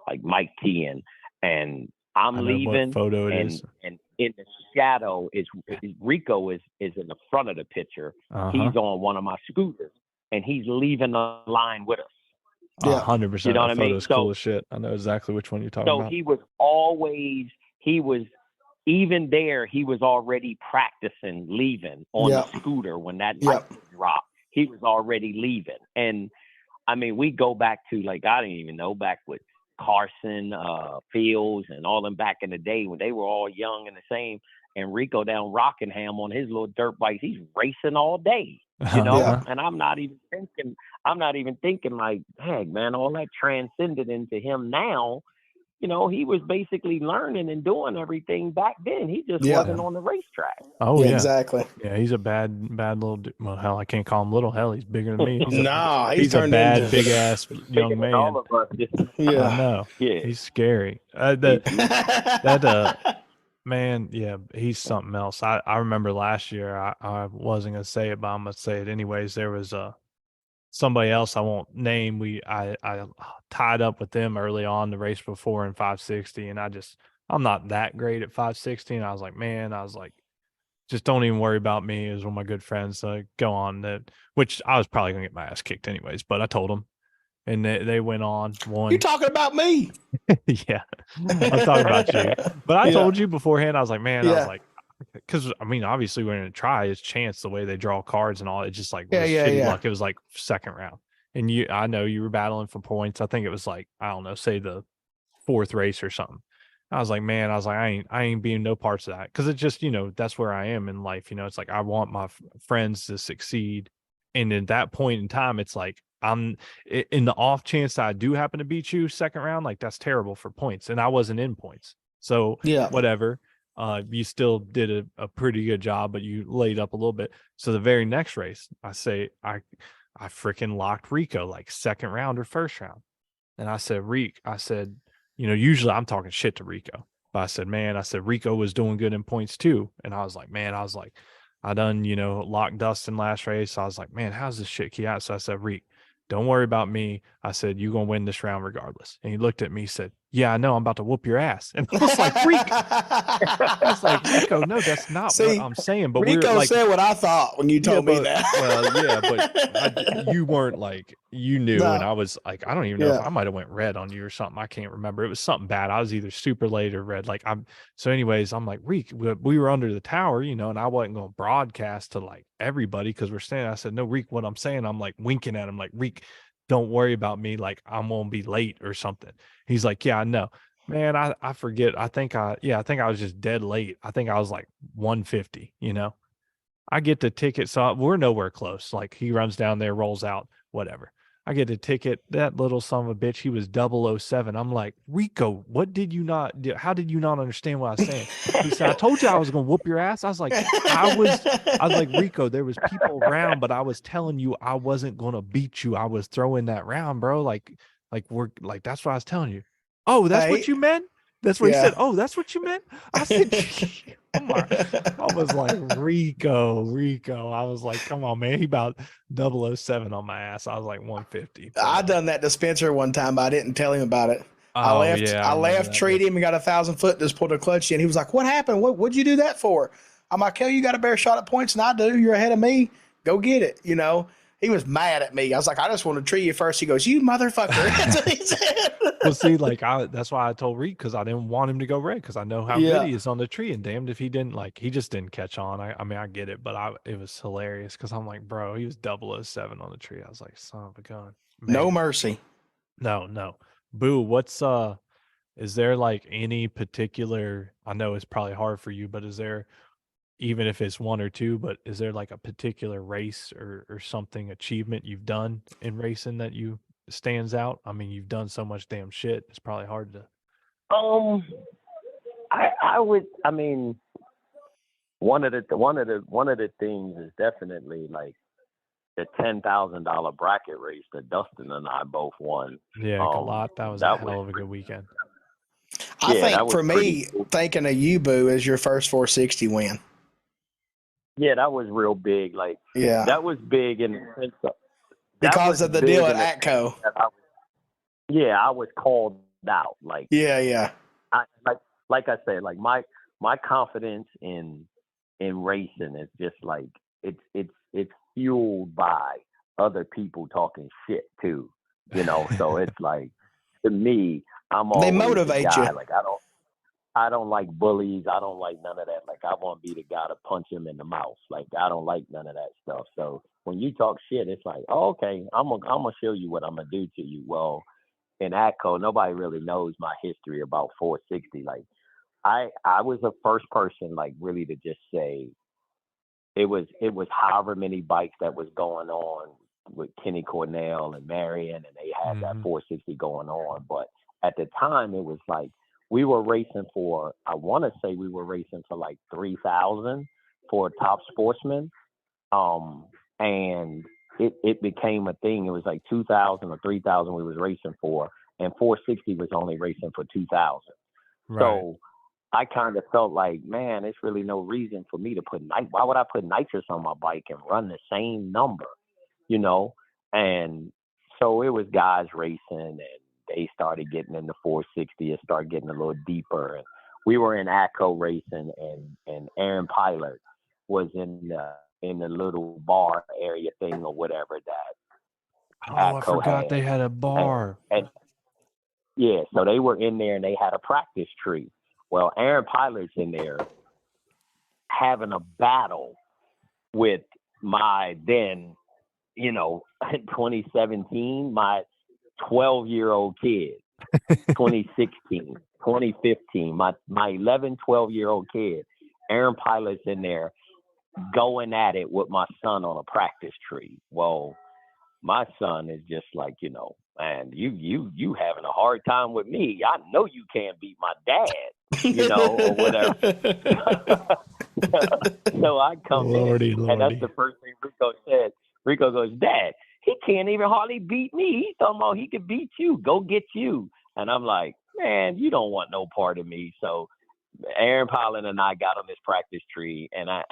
like Mike Tian, and I'm leaving. What photo it is. And in the shadow is Rico is in the front of the picture. He's on one of my scooters, and he's leaving the line with us. 100%. You know what I mean? Photo's cool as shit. I know exactly which one you're talking about. So he was even there. He was already practicing leaving on the scooter when that bike dropped. He was already leaving, and I mean, we go back to, like, I didn't even know, back with Carson, Fields, and all them back in the day when they were all young and the same. And Rico down Rockingham on his little dirt bikes, he's racing all day, you know. And I'm not even thinking like, heck, man, all that transcended into him now. You know, he was basically learning and doing everything back then. He just wasn't on the racetrack. Oh yeah, exactly. Yeah, he's a bad little. Well, hell, I can't call him little. Hell, he's bigger than me. He's a bad, big ass young man. All of us. I know. Yeah, he's scary. Man, yeah, he's something else. I remember last year. I wasn't gonna say it, but I'm gonna say it anyways. There was somebody else I won't name. I tied up with them early on the race before in 560, and I'm not that great at 560. And I was like, just don't even worry about me. It was one of my good friends. Go on, which I was probably gonna get my ass kicked anyways. But I told them, and they went on. Won. You're talking about me? Yeah, I'm talking about you. But I told you beforehand. I was like, man, I was like, because I mean, obviously we're gonna try his chance the way they draw cards and all. It's just like shitty luck. It was like second round, and I know you were battling for points. I think it was like, I don't know, say the 4th race or something. I was like, man, I ain't being no parts of that, because it's just, you know, that's where I am in life. You know, it's like I want my friends to succeed, and at that point in time, it's like I'm in the off chance that I do happen to beat you second round. Like, that's terrible for points, and I wasn't in points, so whatever. You still did a pretty good job, but you laid up a little bit. So the very next race, I freaking locked Rico like second round or first round. And I said, you know, usually I'm talking shit to Rico, but I said, Rico was doing good in points too. And I was like, I done, you know, locked Dustin last race. I was like, man, how's this shit keep out? So I said, Rick, don't worry about me. I said, you're going to win this round regardless. And he looked at me, said, yeah, I know, I'm about to whoop your ass. And I was like, Rico. I was like, Rico, no, that's not what I'm saying. But Rico said what I thought when you told me that. Well, yeah, but you weren't like, you knew. No. And I was like, I don't even know if I might have went red on you or something. I can't remember. It was something bad. I was either super late or red. So anyways, I'm like, Rick, we were under the tower, you know, and I wasn't going to broadcast to like everybody because we're standing. I said, no, Rick, what I'm saying, I'm like winking at him like, Rick, don't worry about me. Like, I'm going to be late or something. He's like, yeah, I know, man. I forget. I think I was just dead late. I think I was like 150, you know, I get the ticket. So we're nowhere close. Like, he runs down there, rolls out, whatever. I get the ticket. That little son of a bitch, he was 007. I'm like, Rico, what did you not do? How did you not understand what I was saying? He said, I told you I was going to whoop your ass. I was like, Rico, there was people around, but I was telling you I wasn't going to beat you. I was throwing that round, bro. Like that's what I was telling you. Oh, that's what you meant? That's what he said. Oh, that's what you meant? I said, come on. I was like, Rico. I was like, come on, man. He about 007 on my ass. I was like 150. I done that to Spencer one time, but I didn't tell him about it. I left, treated him, and got 1,000 foot, just pulled a clutch in. He was like, what happened? What'd you do that for? I'm like, hell, you got a better shot at points than I do. You're ahead of me. Go get it, you know? He was mad at me. I was like, I just want to treat you first. He goes, you motherfucker. That's what he said. Well, see, like that's why I told Reed, because I didn't want him to go red, because I know how good he is on the tree, and damned if he didn't. Like, he just didn't catch on. I mean, I get it, but it was hilarious because I'm like, bro, he was 007 on the tree. I was like, son of a gun. Man. No mercy. No. Boo, what's is there like any particular, I know it's probably hard for you, but is there, even if it's one or two, but is there like a particular race or something, achievement you've done in racing that you stands out? I mean, you've done so much damn shit. It's probably hard to. I mean, one of the things is definitely like the $10,000 bracket race that Dustin and I both won. Yeah, a lot. That was a hell of a good weekend. I think for me, thinking of you, Boo, as your first 460 win. Yeah, that was real big. Like, that was big in the sense of because of the deal at ATCO. I was called out. Like, like I said, like my confidence in racing is just like it's fueled by other people talking shit too, you know. So it's like, to me, I'm always they motivate the guy. You. Like, I don't like bullies. I don't like none of that. Like, I want to be the guy to punch him in the mouth. Like, I don't like none of that stuff. So when you talk shit, it's like, oh, okay, I'm gonna show you what I'm gonna do to you. Well, in ATCO, nobody really knows my history about 460. Like, I was the first person, like, really to just say it was however many bikes that was going on with Kenny Cornell and Marion, and they had that 460 going on. But at the time, it was like, we were racing for, I want to say we were racing for like 3,000 for Top Sportsman. And it became a thing. It was like 2,000 or 3,000 we was racing for, and 460 was only racing for 2,000. Right. So I kind of felt like, man, there's really no reason for me to why would I put nitrous on my bike and run the same number, you know? And so it was guys racing, and they started getting into 460. It started getting a little deeper. And we were in ATCO racing, and Aaron Pilot was in the little bar area thing or whatever that. I forgot they had a bar. And yeah, so they were in there, and they had a practice tree. Well, Aaron Pilot's in there having a battle with my then, 2017, my 12-year-old kid, 2016, 2015, my 11, 12-year-old kid, Aaron Pilot's in there going at it with my son on a practice tree. Well, my son is just like, man, you having a hard time with me. I know you can't beat my dad, or whatever. So I come in, and that's the first thing Rico said. Rico goes, Dad, he can't even hardly beat me. He's talking about he could beat you. Go get you. And I'm like, man, you don't want no part of me. So Aaron Pollan and I got on this practice tree, and I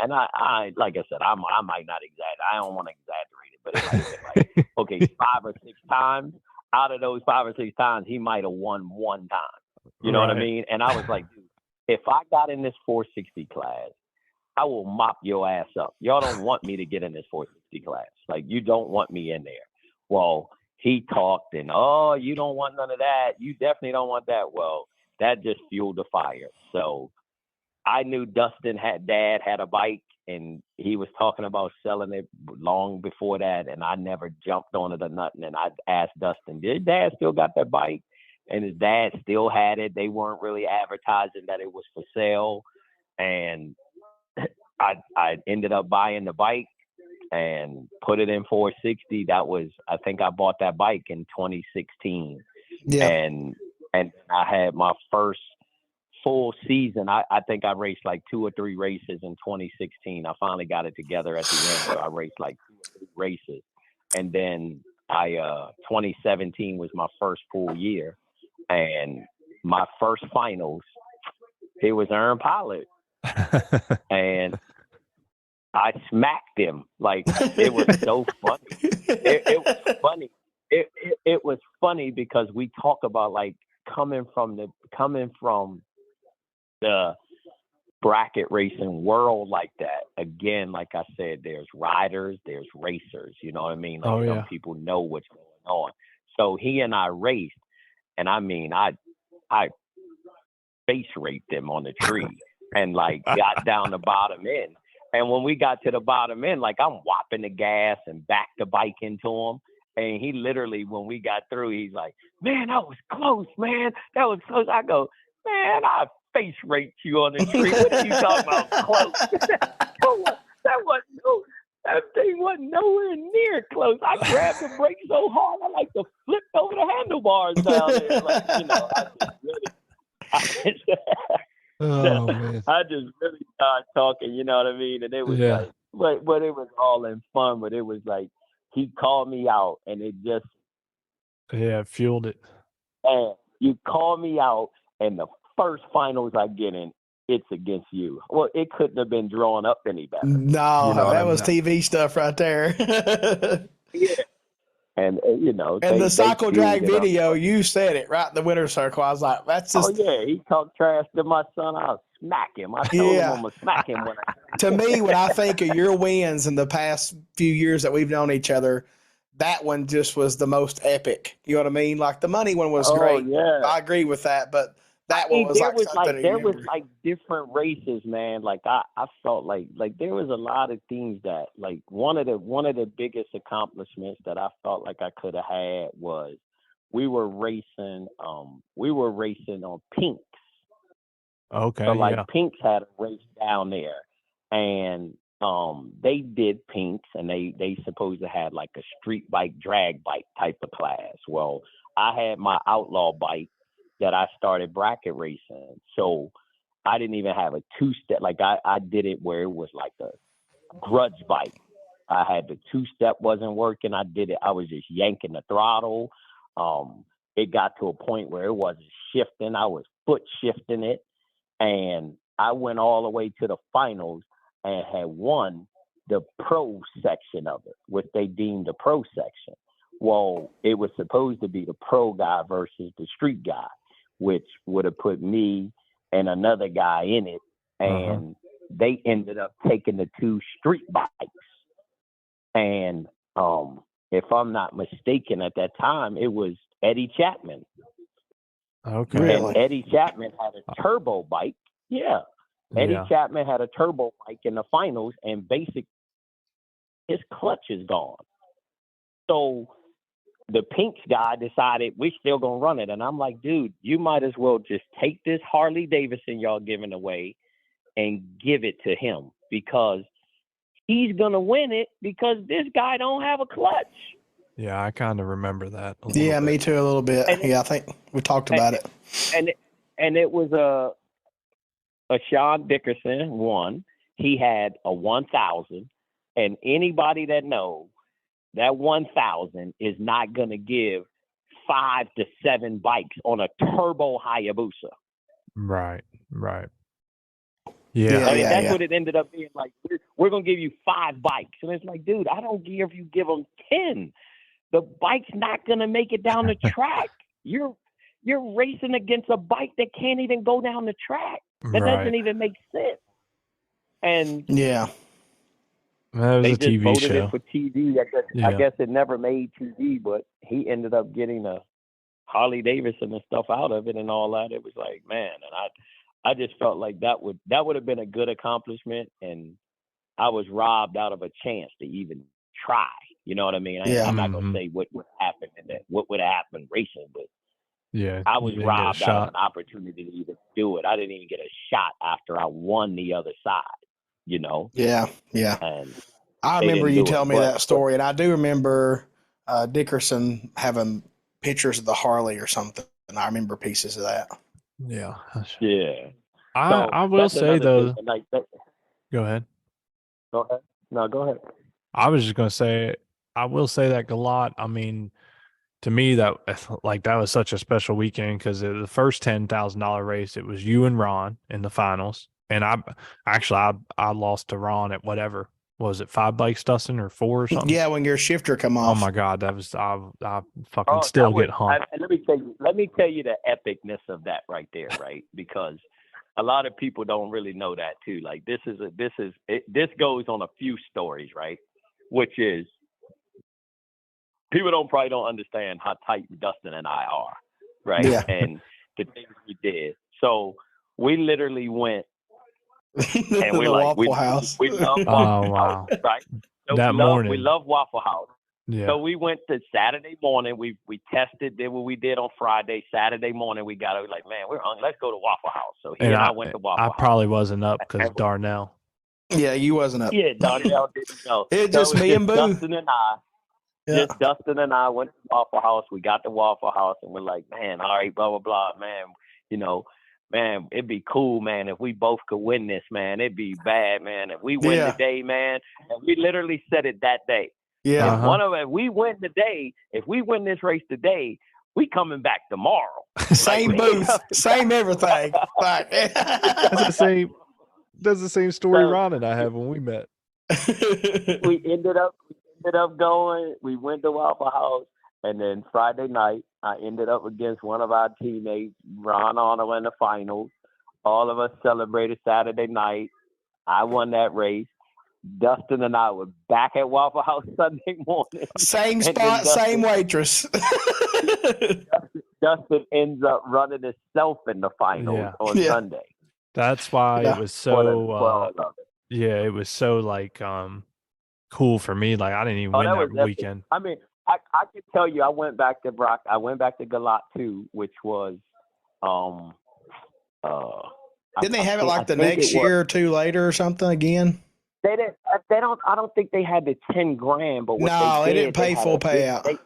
like I said, I might not exaggerate. I don't want to exaggerate it, but it might have been like, okay, 5 or 6 times. Out of those 5 or 6 times, he might have won one time. You know what I mean? And I was like, dude, if I got in this 460 class, I will mop your ass up. Y'all don't want me to get in this 460 class. Like, you don't want me in there. Well, he talked, and, oh, you don't want none of that. You definitely don't want that. Well, that just fueled the fire. So I knew Dustin Dad had a bike, and he was talking about selling it long before that, and I never jumped on it or nothing. And I asked Dustin, did Dad still got that bike? And his dad still had it. They weren't really advertising that it was for sale. And I ended up buying the bike and put it in 460. That was, I think I bought that bike in 2016. Yeah. And I had my first full season. I think I raced like 2 or 3 races in 2016. I finally got it together at the end. So I raced like 2 or 3 races. And then 2017 was my first full year. And my first finals, it was Aaron Pollard. And I smacked him. Like, it was so funny. It was funny. It was funny because we talk about, like, coming from the bracket racing world like that. Again, like I said, there's riders, there's racers. You know what I mean? Like, some people know what's going on. So he and I raced, and I mean, I face raped him on the tree and, like, got down the bottom end. And when we got to the bottom end, like, I'm whopping the gas and back the bike into him. And he literally, when we got through, he's like, man, that was close, man. That was close. I go, man, I face raped you on the tree. What are you talking about close? That thing wasn't nowhere near close. I grabbed the brake so hard, I like to flip over the handlebars down there. Like, you know, I just really started talking, you know what I mean? And it was like, but it was all in fun, but it was like, he called me out and it just. Yeah, it fueled it. And you call me out and the first finals I get in, it's against you. Well, it couldn't have been drawn up any better. No, you know that was TV stuff right there. Yeah. And you know, and the cycle drag video, you said it right in the winner's circle. I was like, that's just. Oh yeah, he talked trash to my son. I'll smack him. I told him I'm gonna smack him when To me, when I think of your wins in the past few years that we've known each other, that one just was the most epic. You know what I mean? Like, the money one was great. Yeah, I agree with that, but that one was there was like different races, man. Like, I felt like there was a lot of things that, like, one of the biggest accomplishments that I felt like I could have had was we were racing on Pinks. Okay. So, like, Pinks had a race down there, and they did Pinks, and they supposed to have like a street bike, drag bike type of class. Well, I had my outlaw bike that I started bracket racing. So I didn't even have a two-step. Like, I did it where it was like a grudge bike. I had the two-step wasn't working. I did it. I was just yanking the throttle. It got to a point where it wasn't shifting. I was foot shifting it. And I went all the way to the finals and had won the pro section of it, which they deemed the pro section. Well, it was supposed to be the pro guy versus the street guy, which would have put me and another guy in it. And they ended up taking the two street bikes. And if I'm not mistaken, at that time, it was Eddie Chapman. Okay. Really? And Eddie Chapman had a turbo bike. Yeah. Eddie Chapman had a turbo bike in the finals, and basically his clutch is gone. So the Pinks guy decided we're still going to run it. And I'm like, dude, you might as well just take this Harley Davidson y'all giving away and give it to him, because he's going to win it because this guy don't have a clutch. Yeah, I kind of remember that. Yeah, me too, a little bit. I think we talked about it. And it was a Sean Dickerson won. He had a 1,000, and anybody that knows that 1,000 is not going to give 5 to 7 bikes on a turbo Hayabusa. Right. Yeah. That's what it ended up being. Like, we're going to give you 5 bikes. And it's like, dude, I don't care if you give them 10. The bike's not going to make it down the track. You're racing against a bike that can't even go down the track. That doesn't even make sense. And yeah. That was they a just TV voted show. it for TV. I guess it never made TV, but he ended up getting a Harley Davidson and stuff out of it and all that. It was like, man, and I just felt like that would have been a good accomplishment, and I was robbed out of a chance to even try. You know what I mean? I'm not gonna say what would happen in that, what would have happened racing, but I was robbed out of an opportunity to even do it. I didn't even get a shot after I won the other side. You know? Yeah. And I remember you telling me that story, and I do remember Dickerson having pictures of the Harley or something, and I remember pieces of that. Yeah. I will say though. Go ahead. Go ahead. No, go ahead. I was just gonna say, I will say that Galot, I mean, to me that was such a special weekend because the first $10,000 race, it was you and Ron in the finals, and I lost to Ron at whatever. Was it 5 bikes, Dustin, or 4 or something? Yeah, when your shifter come off. Oh my God, that was I fucking still get hung. Let me tell you the epicness of that right there, right? Because a lot of people don't really know that too. Like this goes on a few stories, right? Which is people probably don't understand how tight Dustin and I are, right? Yeah. And the things we did. So we literally went. And we like Waffle House. We love Waffle House, right? So that morning, we love Waffle House. Yeah. So we went to Saturday morning. We tested, did what we did on Friday. Saturday morning, we got like, man, we're hungry. Let's go to Waffle House. So he and I went to Waffle House. I probably wasn't up because Darnell. Yeah, you wasn't up. Yeah, Darnell didn't know. It just me and Boo. Dustin and I. Yeah. Just Dustin and I went to Waffle House. We got to Waffle House, and we're like, man, all right, blah blah blah, man. Man, it'd be cool, man, if we both could win this, man. It'd be bad, man, if we win today, man. And we literally said it that day. Yeah. If we win today, if we win this race today, we coming back tomorrow. Same booth, same everything. That's the same story Ron and I had when we met. We ended up going. We went to Waffle House. And then Friday night, I ended up against one of our teammates, Ron Arnold, in the finals. All of us celebrated Saturday night. I won that race. Dustin and I were back at Waffle House Sunday morning. Same spot, same waitress. Dustin ends up running himself in the finals on Sunday. That's why it was so. It was so like cool for me. Like I didn't even win that weekend. I mean. I can tell you, I went back to Galat too, which was, didn't they have it like the next year or two later or something again? They didn't. I don't think they had the 10 grand, but they didn't pay full payout.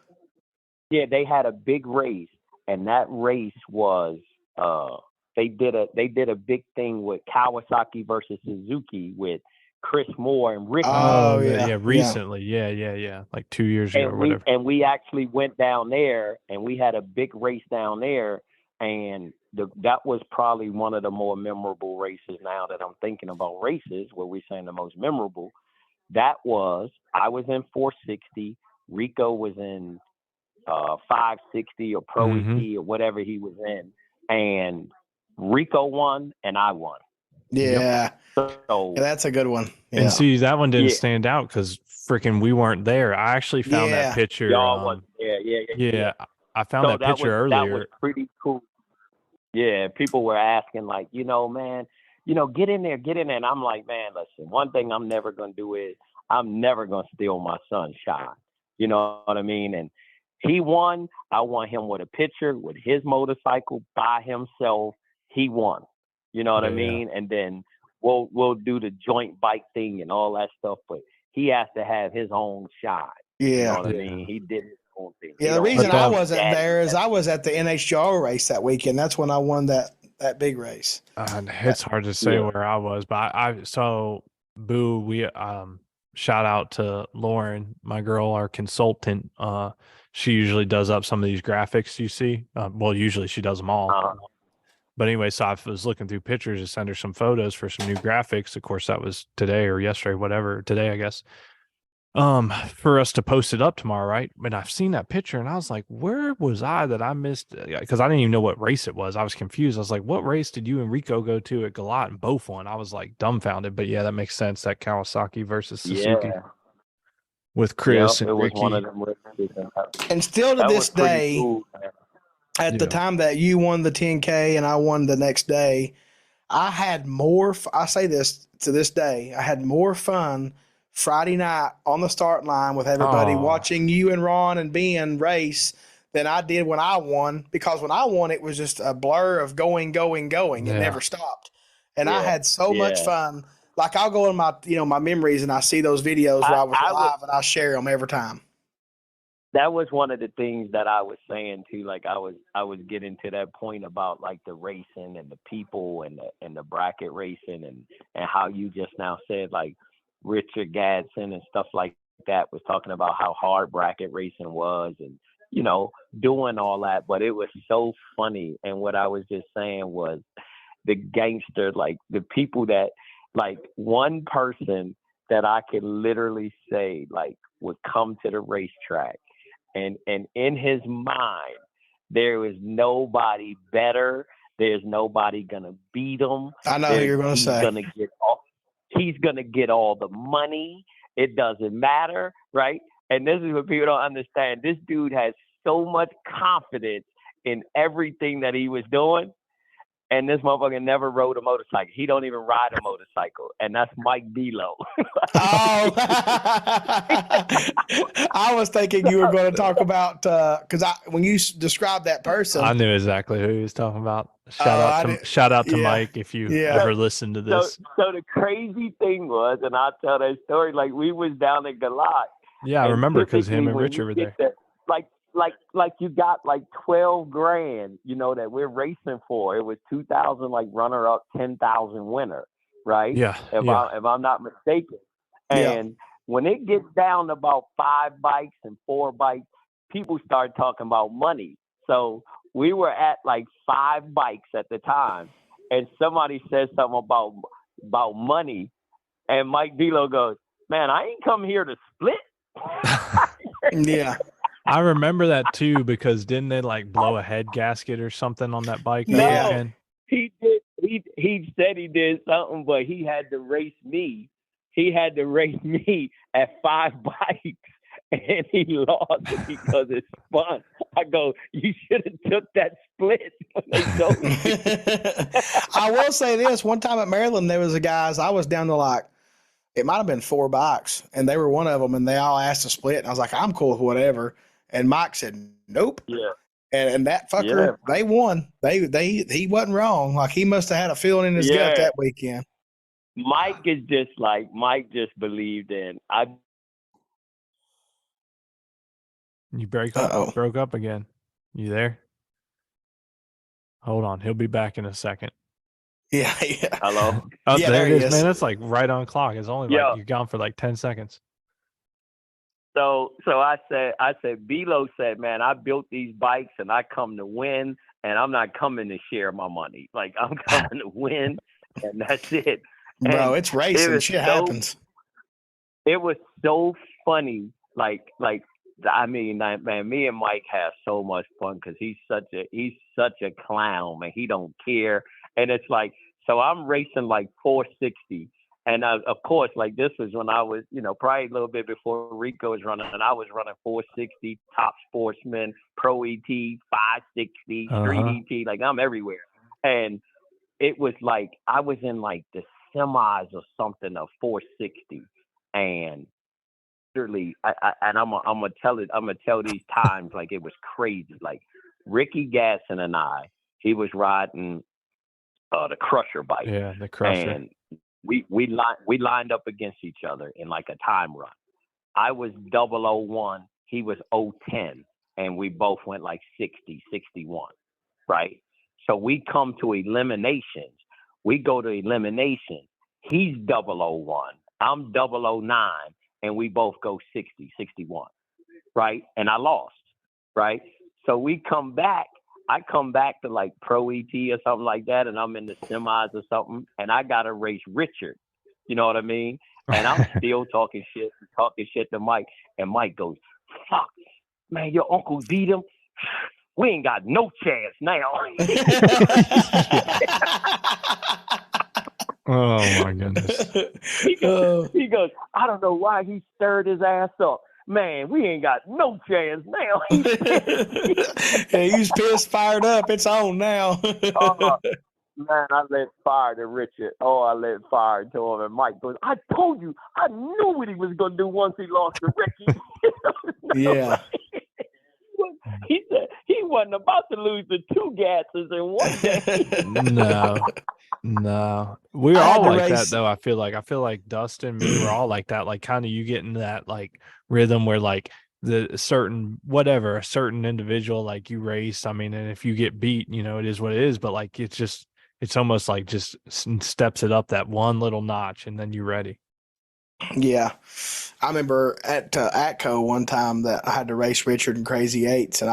They had a big race, and that race was they did a big thing with Kawasaki versus Suzuki with Chris Moore and Rick. Oh yeah, recently, yeah, like 2 years ago or whatever. And we actually went down there, and we had a big race down there, and that was probably one of the more memorable races. Now that I'm thinking about races, where we're saying the most memorable, I was in 460, Rico was in 560 or Pro ET or whatever he was in, and Rico won and I won. Yeah. So that's a good one. Yeah. And see, that one didn't stand out because freaking we weren't there. I actually found that picture. Yeah. I found that picture earlier. That was pretty cool. Yeah, people were asking like, man, get in there. And I'm like, man, listen, one thing I'm never going to do is I'm never going to steal my son's shine. You know what I mean? And he won. I want him with a picture with his motorcycle by himself. He won. You know what I mean? And then we'll do the joint bike thing and all that stuff, but he has to have his own shine. Yeah. You know what I mean? He did his own thing. Yeah, the reason I wasn't there is I was at the NHJR race that weekend. That's when I won that big race. It's hard to say where I was, but Boo, we shout out to Lauren, my girl, our consultant. She usually does up some of these graphics you see. Usually she does them all. But anyway, so I was looking through pictures to send her some photos for some new graphics. Of course, that was today or yesterday, whatever, today, I guess, for us to post it up tomorrow, right? And I've seen that picture and I was like, where was I that I missed? Because I didn't even know what race it was. I was confused. I was like, what race did you and Rico go to at Galat? And both won. I was like dumbfounded. But yeah, that makes sense. That Kawasaki versus Suzuki with Chris and Ricky. One of them and still to this day, cool, at the time that you won the 10K and I won the next day, I had more. I say this to this day, I had more fun Friday night on the start line with everybody watching you and Ron and Ben race than I did when I won, because when I won, it was just a blur of going. It never stopped. And I had so much fun. Like I'll go in my, my memories and I see those videos where I was live and I share them every time. That was one of the things that I was saying too. Like I was getting to that point about like the racing and the people and the bracket racing and how you just now said like Richard Gadsden and stuff like that was talking about how hard bracket racing was and doing all that, but it was so funny. And what I was just saying was the gangster, like the people that, like one person that I could literally say like would come to the racetrack and in his mind, there is nobody better. There's nobody gonna beat him. I know who you're gonna say. He's gonna get all the money. It doesn't matter, right? And this is what people don't understand. This dude has so much confidence in everything that he was doing. And this motherfucker never rode a motorcycle. He don't even ride a motorcycle. And that's Mike Belo. Oh, I was thinking you were going to talk about, because when you described that person. I knew exactly who he was talking about. Shout out to Mike if you ever listened to this. So the crazy thing was, and I'll tell that story, like we was down in Galat. Yeah, I remember because him and Richard were there. Like you got like 12 grand, that we're racing for. It was 2,000 like runner up, 10,000 winner, right? Yeah. If I'm not mistaken. And when it gets down to about 5 bikes and 4 bikes, people start talking about money. So we were at like 5 bikes at the time, and somebody said something about money, and Mike Belo goes, "Man, I ain't come here to split." Yeah. I remember that too, because didn't they like blow a head gasket or something on that bike? No, he did. He said he did something, but he had to race me. He had to race me at 5 bikes, and he lost because it spun. I go, you should have took that split when they told me. I will say this: one time at Maryland, there was a guys. I was down to like, it might have been 4 bikes, and they were one of them, and they all asked to split. And I was like, I'm cool with whatever. And Mike said, nope. Yeah. And that fucker, they won. He wasn't wrong. Like he must have had a feeling in his gut that weekend. Mike just believed in. You broke up again. You there? Hold on. He'll be back in a second. Yeah. Hello? Oh, yeah, there it is, man. That's like right on clock. It's only like you're gone for like 10 seconds. So I said, Belo said, man, I built these bikes and I come to win, and I'm not coming to share my money. Like I'm coming to win, and that's it. Bro, it's racing. Shit happens. It was so funny. Like, I mean, man, me and Mike have so much fun because he's such a clown, man. He don't care. And it's like, so I'm racing like 460. And of course, like this was when I was, probably a little bit before Rico was running, and I was running 460, Top Sportsman, Pro ET, 560, Street ET, like I'm everywhere. And it was like I was in like the semis or something of 460, and literally, I'm gonna tell these times like it was crazy. Like Ricky Gasson and he was riding the Crusher bike. Yeah, the Crusher. And we lined up against each other in like a time run. I was 001, he was 010, and we both went like 60, 61, right? So we come to eliminations. We go to elimination. He's 001, I'm 009, and we both go 60, 61, right? And I lost, right? So we come back. I come back to like Pro ET or something like that, and I'm in the semis or something, and I got to race Richard. You know what I mean? And I'm still talking shit to Mike, and Mike goes, fuck, man, your uncle beat him. We ain't got no chance now. Oh, my goodness. He goes, I don't know why he stirred his ass up. Man, we ain't got no chance now. He's pissed, fired up. It's on now. Man, I let fire to Richard. I let fire to him. And Mike goes, I told you, I knew what he was going to do once he lost to Ricky. Yeah. He said he wasn't about to lose the 2 gases in one day. No. We're all like that, though. I feel like Dustin, me, we're all like that. Like, kind of you get in that, like, rhythm where, like, a certain individual, like, you race. I mean, and if you get beat, it is what it is. But, like, it's almost like just steps it up that one little notch, and then you're ready. Yeah. I remember at ATCO one time that I had to race Richard and Crazy Eights, and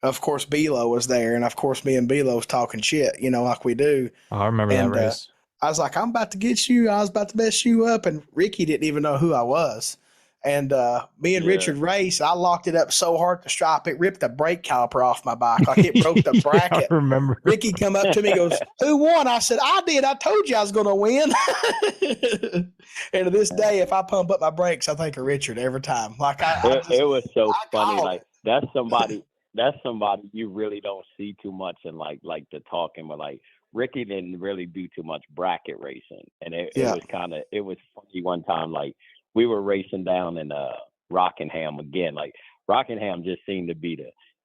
of course, Belo was there, and of course, me and Belo was talking shit, like we do. I remember that And race. I was like, I'm about to get you. I was about to mess you up. And Ricky didn't even know who I was. And me and Richard raced. I locked it up so hard to stripe, it ripped the brake caliper off my bike. Like it broke the bracket. I remember. Ricky come up to me, goes, "Who won?" I said, "I did. I told you I was going to win." And to this day, if I pump up my brakes, I think of Richard every time. Like it was so funny. Like that's somebody you really don't see too much in like the talking, but like Ricky didn't really do too much bracket racing, and it was funny one time. Like we were racing down in Rockingham again. Like Rockingham just seemed to be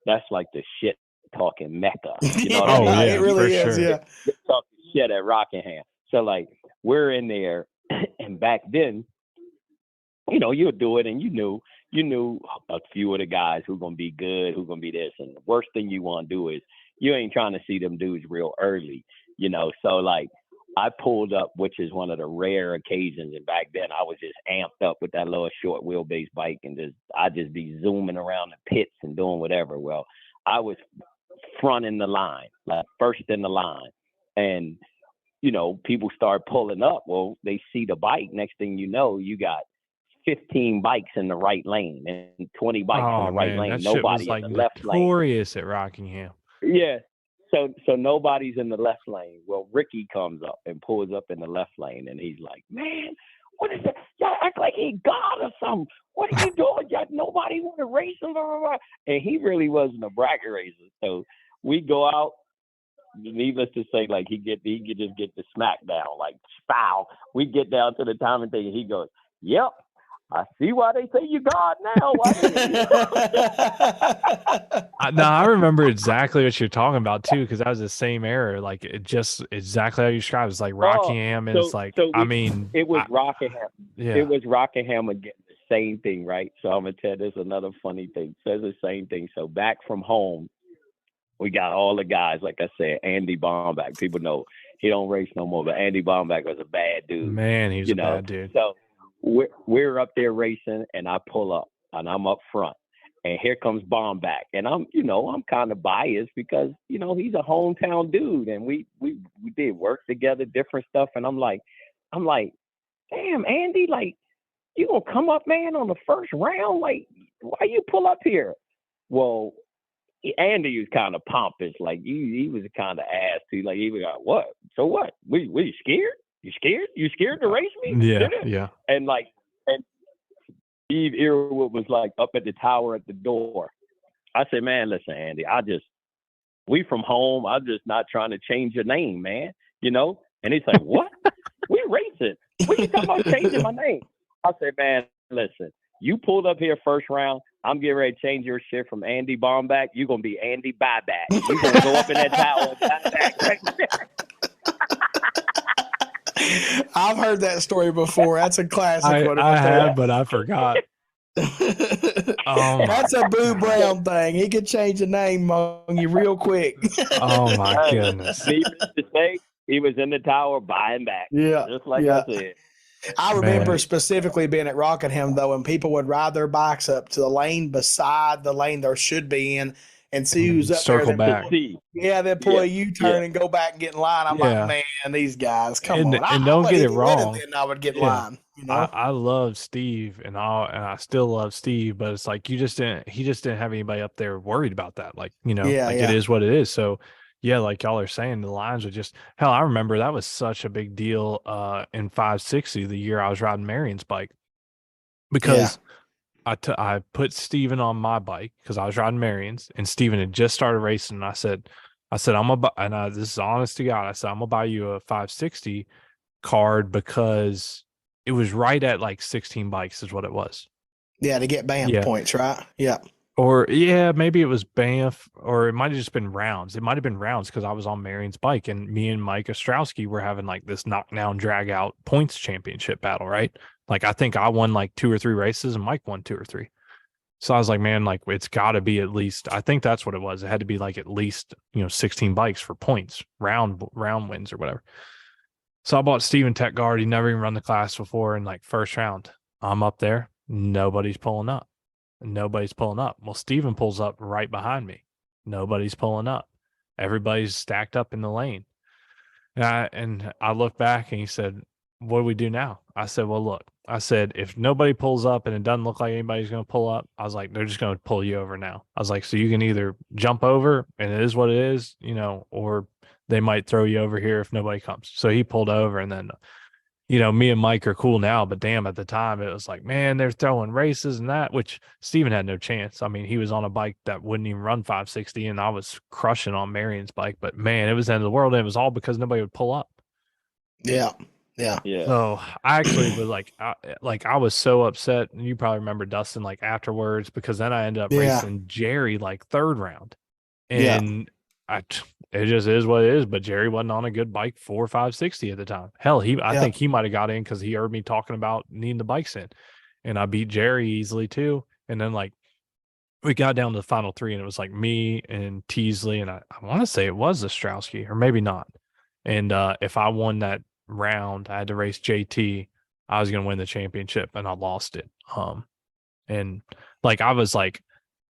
that's like the shit talking mecca. You know what I mean? Yeah, it really is. Sure. Yeah, talking shit at Rockingham. So like we're in there, and back then, you'll do it, and you knew a few of the guys who gonna be good, who gonna be this, and the worst thing you want to do is you ain't trying to see them dudes real early, So like I pulled up, which is one of the rare occasions, and back then I was just amped up with that little short wheelbase bike, and I'd just be zooming around the pits and doing whatever. Well, I was front in the line, like first in the line, and people start pulling up. Well, they see the bike. Next thing you know, you got 15 bikes in the right lane and 20 bikes in the right lane. That Nobody shit was like in the left lane. Notorious at Rockingham. Yeah. So nobody's in the left lane. Well, Ricky comes up and pulls up in the left lane, and he's like, "Man, what is that? Y'all act like he God or something. What are you doing? Y'all, nobody want to race him." Blah, blah, blah. And he really wasn't a bracket racer. So we go out. Needless to say, like he could just get the smack down, like foul. We get down to the time and thing, and he goes, "Yep, I see why they say you God now." I remember exactly what you're talking about too, because that was the same era. Like it just exactly how you described. It's like Rockingham, and it's like it was Rockingham. Yeah, it was Rockingham again. The same thing, right? So I'm gonna tell you, there's another funny thing. So it's the same thing. So back from home, we got all the guys. Like I said, Andy Bomback. People know he don't race no more, but Andy Bomback was a bad dude. Man, he's a bad dude. So we're up there racing, and I pull up, and I'm up front, and here comes Bomback, and I'm kind of biased because he's a hometown dude, and we did work together, different stuff, and I'm like, damn, Andy, like you gonna come up, man, on the first round? Like, why you pull up here? Well, Andy was kind of pompous, like he was kind of ass too. Like he was like, "What? So what? Were you scared? You scared? You scared to race me?" Yeah. And Steve Earwood was like up at the tower at the door. I said, "Man, listen, Andy, we from home. I'm just not trying to change your name, man. And he's like, "What? We racing? What you talking about changing my name?" I said, "Man, listen, you pulled up here first round. I'm getting ready to change your shit from Andy Bomback. You're going to be Andy Buyback. You're going to go up in that tower and I've heard that story before. That's a classic one. I have, but I forgot. That's a Boo Brown thing. He could change the name on you real quick. Oh, my goodness. He was in the tower buying back. Yeah. Just like I said. I remember specifically being at Rockingham, though, and people would ride their bikes up to the lane beside the lane there should be in and see who's up circle there. Back. They'd pull a U-turn and go back and get in line. I'm like, man, these guys, come on. And don't get it wrong. Then I would get in line. I love Steve, and I still love Steve, but it's like he just didn't have anybody up there worried about that. Like, it is what it is. So yeah, like y'all are saying, the lines are just hell. I remember that was such a big deal in 560, the year I was riding Marion's bike, because I put Steven on my bike because I was riding Marion's, and Steven had just started racing. And I said I'm gonna buy, and this is honest to God, I said I'm gonna buy you a 560 card because it was right at like 16 bikes is what it was. Yeah, to get BAMF points, right? Yeah. Or maybe it was BAMF, or it might have just been rounds. It might have been rounds because I was on Marion's bike, and me and Mike Ostrowski were having like this knockdown drag out points championship battle, right? Like I think I won like 2 or 3 races and Mike won 2 or 3. So I was like, man, like it's got to be at least, I think that's what it was. It had to be like at least 16 bikes for points, round wins or whatever. So I bought Steven Tech Guard. He never even run the class before in like first round. I'm up there. Nobody's pulling up. Well, Steven pulls up right behind me. Nobody's pulling up. Everybody's stacked up in the lane. And I look back and he said, what do we do now? I said, well, look, I said, if nobody pulls up and it doesn't look like anybody's going to pull up, I was like, they're just going to pull you over now. I was like, so you can either jump over and it is what it is, or they might throw you over here if nobody comes. So he pulled over, and then, me and Mike are cool now, but damn, at the time it was like, man, they're throwing races and that, which Steven had no chance. I mean, he was on a bike that wouldn't even run 560, and I was crushing on Marion's bike, but man, it was the end of the world, and it was all because nobody would pull up. Yeah. So I actually was I was so upset, and you probably remember, Dustin, like afterwards, because then I ended up racing Jerry like third round, and it just is what it is. But Jerry wasn't on a good bike 4 or 560 at the time. Hell, I think he might have got in because he heard me talking about needing the bikes in, and I beat Jerry easily too. And then like we got down to the final 3, and it was like me and Teasley, and I want to say it was Ostrowski, or maybe not. And if I won that round, I had to race JT. I was going to win the championship, and I lost it. And like I was like,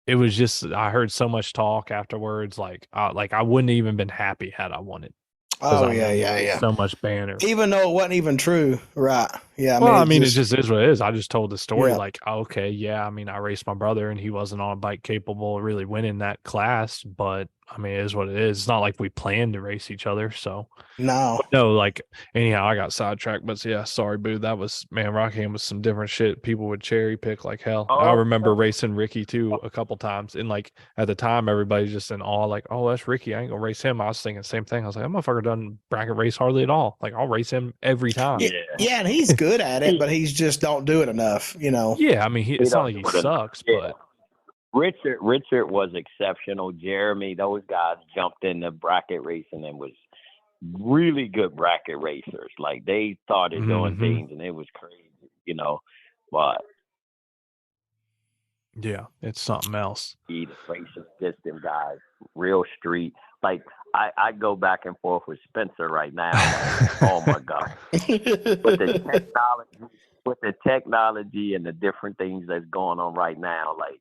it was just, I heard so much talk afterwards. Like I wouldn't have even been happy had I won it. Oh, yeah. So much banner. Even though it wasn't even true. Right. Yeah. It just is what it is. I just told the story like, okay, yeah. I mean, I raced my brother, and he wasn't on a bike capable of really winning that class, but I mean, it is what it is. It's not like we planned to race each other. So no, like anyhow, I got sidetracked, but yeah, sorry, Boo. That was, man, Rockham was some different shit. People would cherry pick like hell. I remember racing Ricky too a couple times. And like at the time, everybody's just in awe, like, oh, that's Ricky. I ain't gonna race him. I was thinking the same thing. I was like, that motherfucker doesn't bracket race hardly at all. Like, I'll race him every time. Yeah, and he's good at it, but he's just don't do it enough, Yeah, I mean, it's not like he sucks, but Richard was exceptional. Jeremy, those guys jumped into bracket racing and was really good bracket racers. Like they started doing things, and it was crazy, But yeah, it's something else. The racing system guys, real street. Like I go back and forth with Spencer right now. Like, oh my God! With the technology and the different things that's going on right now, like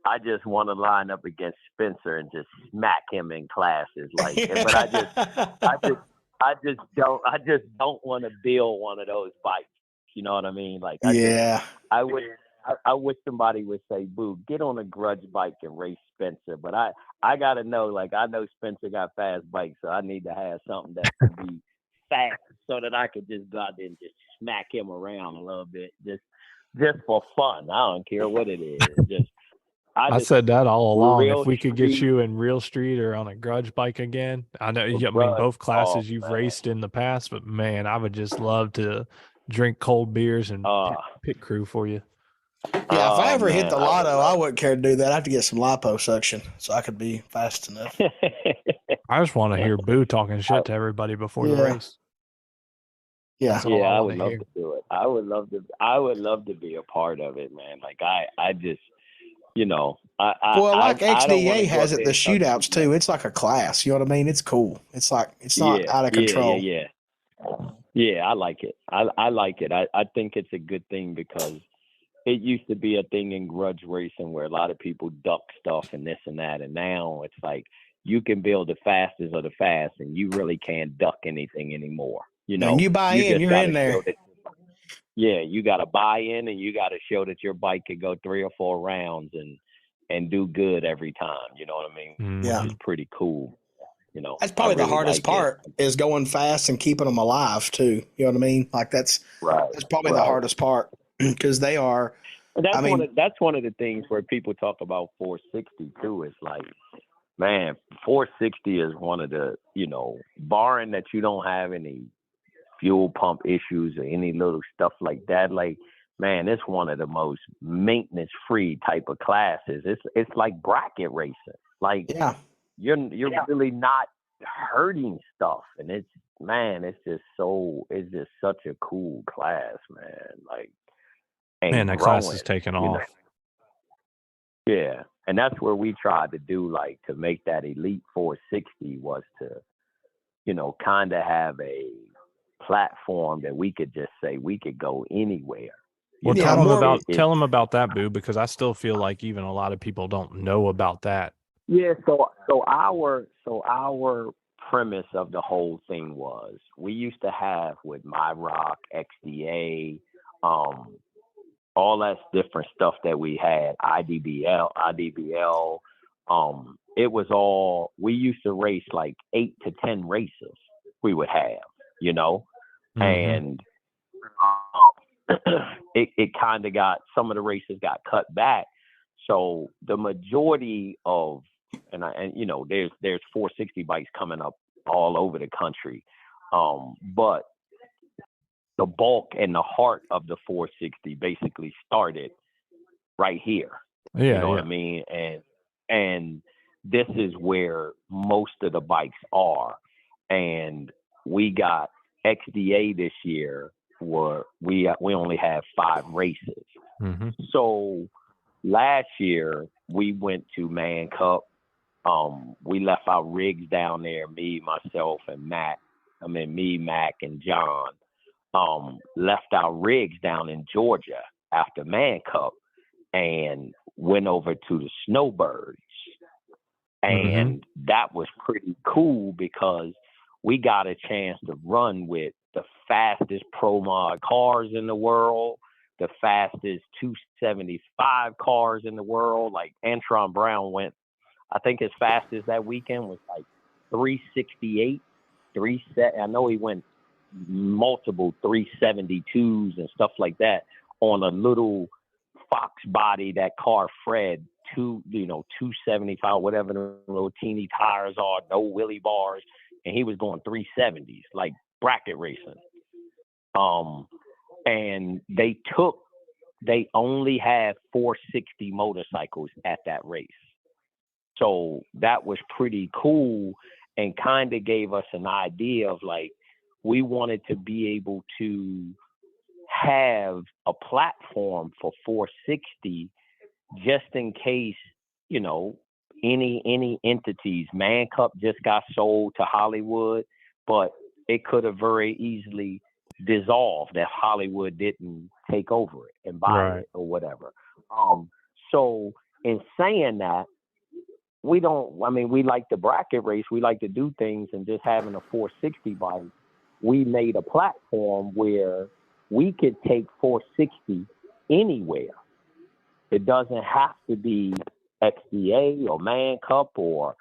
I just want to line up against Spencer and just smack him in classes. Like, but I just don't want to build one of those bikes. You know what I mean? Like, I wish somebody would say, "Boo, get on a grudge bike and race Spencer." But I gotta know, like, I know Spencer got fast bikes, so I need to have something that can be fast, so that I could just go out there and just smack him around a little bit, just for fun. I don't care what it is. I said that all along. If we could get you in real street or on a grudge bike again, I know. I mean, both classes you've raced in the past, but man, I would just love to drink cold beers and pit crew for you. Yeah, if I ever hit the lotto, I wouldn't care to do that. I have to get some liposuction so I could be fast enough. I just want to hear Boo talking shit to everybody before the race. Yeah, I would love to do it. I would love to be a part of it, man. Like I just, like XDA has it, the shootouts too. It's like a class. You know what I mean? It's cool. It's like it's not out of control. Yeah, I like it. I like it. I think it's a good thing because it used to be a thing in grudge racing where a lot of people duck stuff and this and that, and now it's like you can build the fastest of the fast, and you really can't duck anything anymore. And you buy in, you're in there. You got to buy in, and you got to show that your bike could go 3 or 4 rounds and do good every time. You know what I mean? Yeah, it's pretty cool. That's probably the hardest part is going fast and keeping them alive too. You know what I mean? Like that's probably the hardest part because they are. That's one of the things where people talk about 460 too. It's like, man, 460 is one of the, barring that you don't have any fuel pump issues or any little stuff like that. Like, man, it's one of the most maintenance free type of classes. It's like bracket racing. Like, you're really not hurting stuff, and it's just such a cool class, man. Like, and that class is taking off. Yeah, and that's where we tried to do, like, to make that elite 460 was to, kind of have a platform that we could just say we could go anywhere. Well, tell them about that, Boo, because I still feel like even a lot of people don't know about that. Yeah, so our premise of the whole thing was we used to have with MyRock, XDA, all that different stuff that we had, IDBL. It was all, we used to race like 8 to 10 races we would have, you know, and it kind of got, some of the races got cut back. So the majority of, and you know, there's 460 bikes coming up all over the country, but the bulk and the heart of the 460 basically started right here. Yeah, you know what I mean? And this is where most of the bikes are. And we got XDA this year where we only have 5 races. So last year we went to Man Cup. We left our rigs down there, me, myself, and Mac, and John, left our rigs down in Georgia after Man Cup and went over to the Snowbirds. And that was pretty cool because we got a chance to run with the fastest Pro Mod cars in the world, the fastest 275 cars in the world. Like Antron Brown went, I think his fastest that weekend was like 368, I know he went multiple 372s and stuff like that on a little Fox body, that car Fred, 275, whatever the little teeny tires are, no wheelie bars, and he was going 370s, like bracket racing. And they only had 460 motorcycles at that race. So that was pretty cool and kind of gave us an idea of like, we wanted to be able to have a platform for 460 just in case, you know, any entities. Man Cup just got sold to Hollywood, but it could have very easily dissolved if Hollywood didn't take over it and buy it or whatever. So in saying that, we like the bracket race. We like to do things, and just having a 460 bike, we made a platform where we could take 460 anywhere. It doesn't have to be XDA or Man Cup or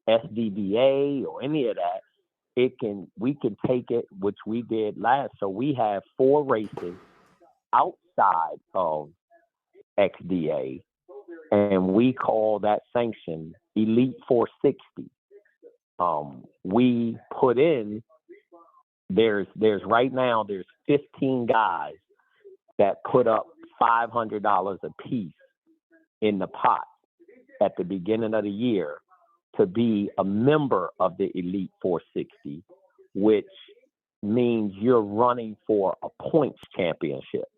SDBA or any of that. We can take it, which we did last. So we have 4 races outside of XDA, and we call that sanction Elite 460. We put in, there's right now, there's 15 guys that put up $500 a piece in the pot at the beginning of the year to be a member of the Elite 460, which means you're running for a points championship.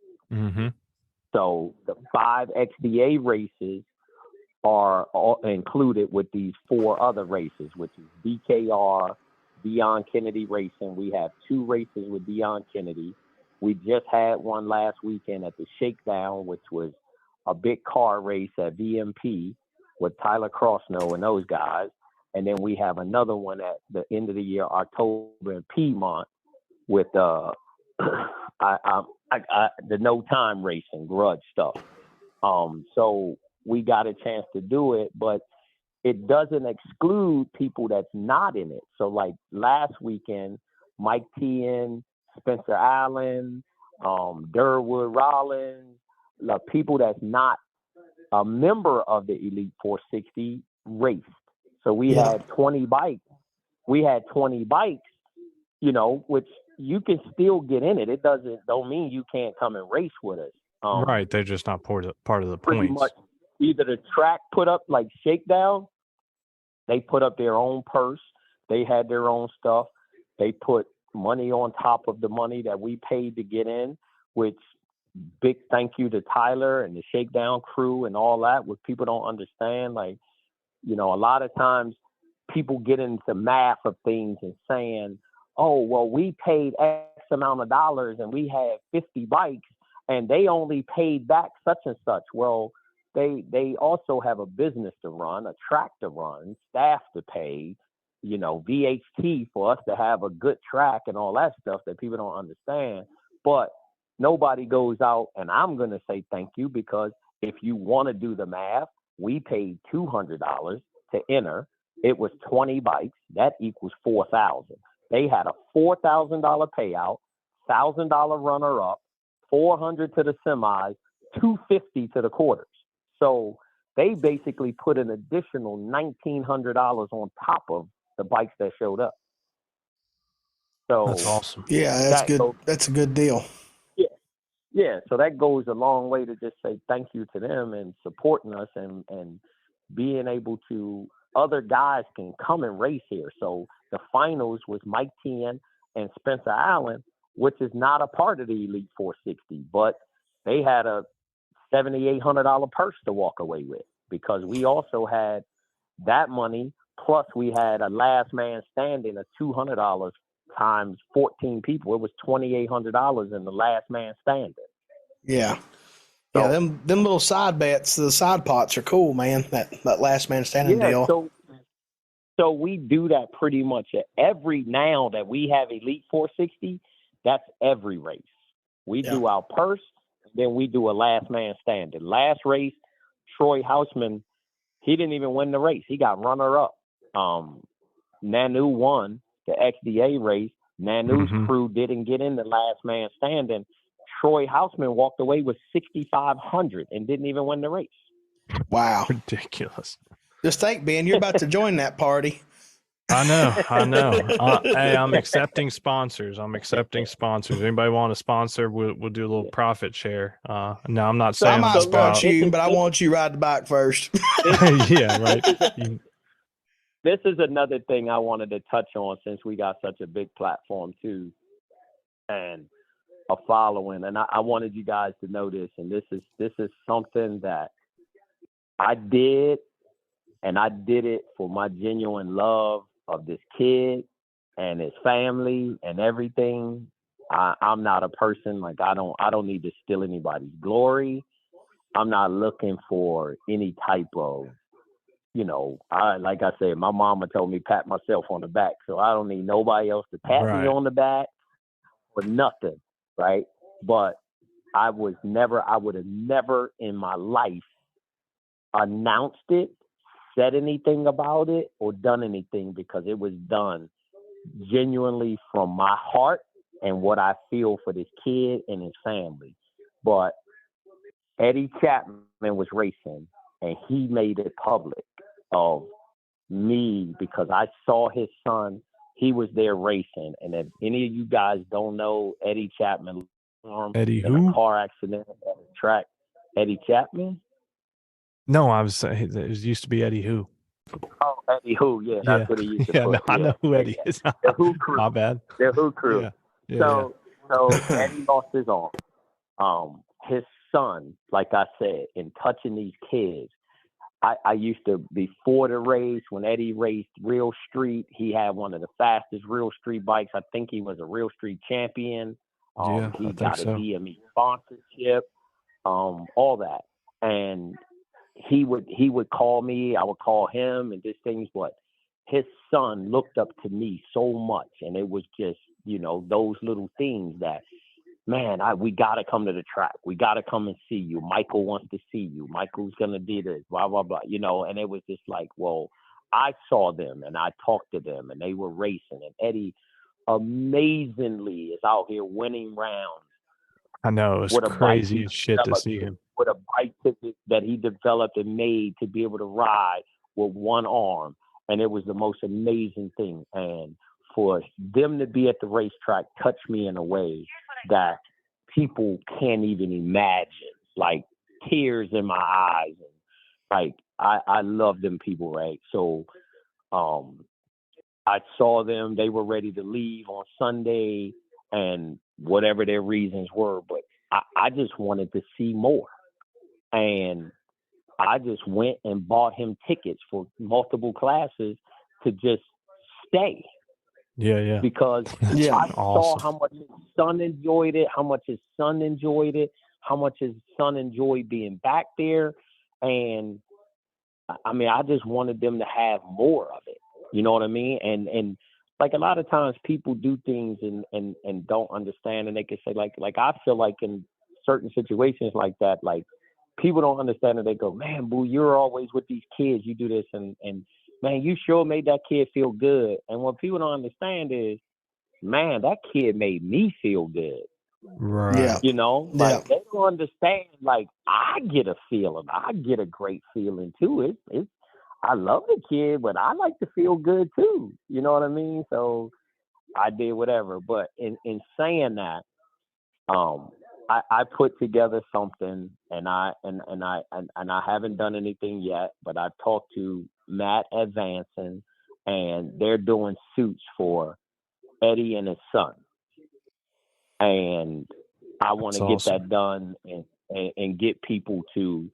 So the 5 XDA races are all included with these 4 other races, which is BKR, Dion Kennedy Racing. We have 2 races with Dion Kennedy. We just had one last weekend at the Shakedown, which was a big car race at VMP with Tyler Crossnow and those guys. And then we have another one at the end of the year, October, in Piedmont with the No Time Racing grudge stuff. So we got a chance to do it, but it doesn't exclude people that's not in it. So like last weekend, Mike Tien, Spencer Allen, Durwood Rollins, the people that's not a member of the Elite 460 raced. So we had 20 bikes. We had 20 bikes, you know, which you can still get in it. It don't mean you can't come and race with us. Right. They're just not part of the pretty points. Much either the track put up like Shakedown, they put up their own purse. They had their own stuff. They put money on top of the money that we paid to get in, which big thank you to Tyler and the Shakedown crew and all that, which people don't understand. Like, you know, a lot of times people get into math of things and saying, oh, well, we paid X amount of dollars and we had 50 bikes and they only paid back such and such. Well, they also have a business to run, a track to run, staff to pay, you know, VHT for us to have a good track and all that stuff that people don't understand. But nobody goes out, and I'm going to say thank you, because if you want to do the math, we paid $200 to enter. It was 20 bikes. That equals $4,000. They had a $4,000 payout, $1,000 runner-up, $400 to the semis, $250 to the quarters. So they basically put an additional $1,900 on top of the bikes that showed up. So that's awesome. Yeah, that's good. That's a good deal. Yeah. So that goes a long way to just say thank you to them and supporting us and being able to, other guys can come and race here. So the finals was Mike Tien and Spencer Allen, which is not a part of the Elite 460, but they had a $7,800 purse to walk away with, because we also had that money, plus we had a last man standing of $200 times 14 people. It was $2,800 in the last man standing. Yeah. So, yeah, them little side bets, the side pots are cool, man. That last man standing deal. So we do that pretty much at every, now that we have Elite 460, that's every race. We do our purse, then we do a last man standing. Last race, Troy Houseman, he didn't even win the race. He got runner up. Nanu won the XDA race. Nanu's crew didn't get in the last man standing. Troy Houseman walked away with $6,500 and didn't even win the race. Wow. Ridiculous. Just think, Ben, you're about to join that party. I know. Hey, I'm accepting sponsors. Anybody want to sponsor? We'll do a little profit share. No, I'm not saying I might sponsor you, but I want you to ride the bike first. Yeah, right. This is another thing I wanted to touch on, since we got such a big platform too, and a following. And I wanted you guys to know this. And this is something that I did, and I did it for my genuine love of this kid and his family and everything. I'm not a person, like, I don't need to steal anybody's glory. I'm not looking for any type of, you know, like I said, my mama told me pat myself on the back, so I don't need nobody else to pat me on the back or nothing, right? But I would have never in my life announced it, said anything about it, or done anything, because it was done genuinely from my heart and what I feel for this kid and his family. But Eddie Chapman was racing, and he made it public of me, because I saw his son. He was there racing. And if any of you guys don't know Eddie Chapman, Eddie in who? a car accident at a track. Eddie Chapman? No, I was saying it used to be Eddie Who. Oh, Eddie Who, yeah, that's what he used to put. No, I know who Eddie is. The Who crew. My bad. The Who crew. So Eddie lost his arm. His son, like I said, in touching these kids, I used to, before the race, when Eddie raced Real Street, he had one of the fastest Real Street bikes. I think he was a Real Street champion. He got a DME sponsorship, all that. And he would call me, I would call him, and this things, but his son looked up to me so much. And it was just, you know, those little things that, man, we got to come to the track. We got to come and see you. Michael wants to see you. Michael's going to do this, blah, blah, blah, you know. And it was just like, well, I saw them and I talked to them and they were racing. And Eddie amazingly is out here winning rounds. I know. It's crazy shit to see him. With a bike that he developed and made to be able to ride with one arm. And it was the most amazing thing. And for them to be at the racetrack touched me in a way that people can't even imagine, like tears in my eyes. And like, I love them people, right? So I saw them, they were ready to leave on Sunday and whatever their reasons were, but I just wanted to see more. And I just went and bought him tickets for multiple classes to just stay. Yeah. Because I saw how much his son enjoyed it, how much his son enjoyed it, how much his son enjoyed being back there. And I mean, I just wanted them to have more of it. You know what I mean? And like a lot of times people do things and don't understand, and they can say like I feel like in certain situations like that, like people don't understand and they go, man, boo, you're always with these kids, you do this, and man, you sure made that kid feel good. And what people don't understand is, man, that kid made me feel good. Right. Yeah. You know, like they don't understand, like I get a feeling, I get a great feeling too. It's I love the kid, but I like to feel good too. You know what I mean? So I did whatever. But in saying that, I put together something, and I haven't done anything yet, but I talked to Matt Advancing, and they're doing suits for Eddie and his son. And I want to get that done and get people to,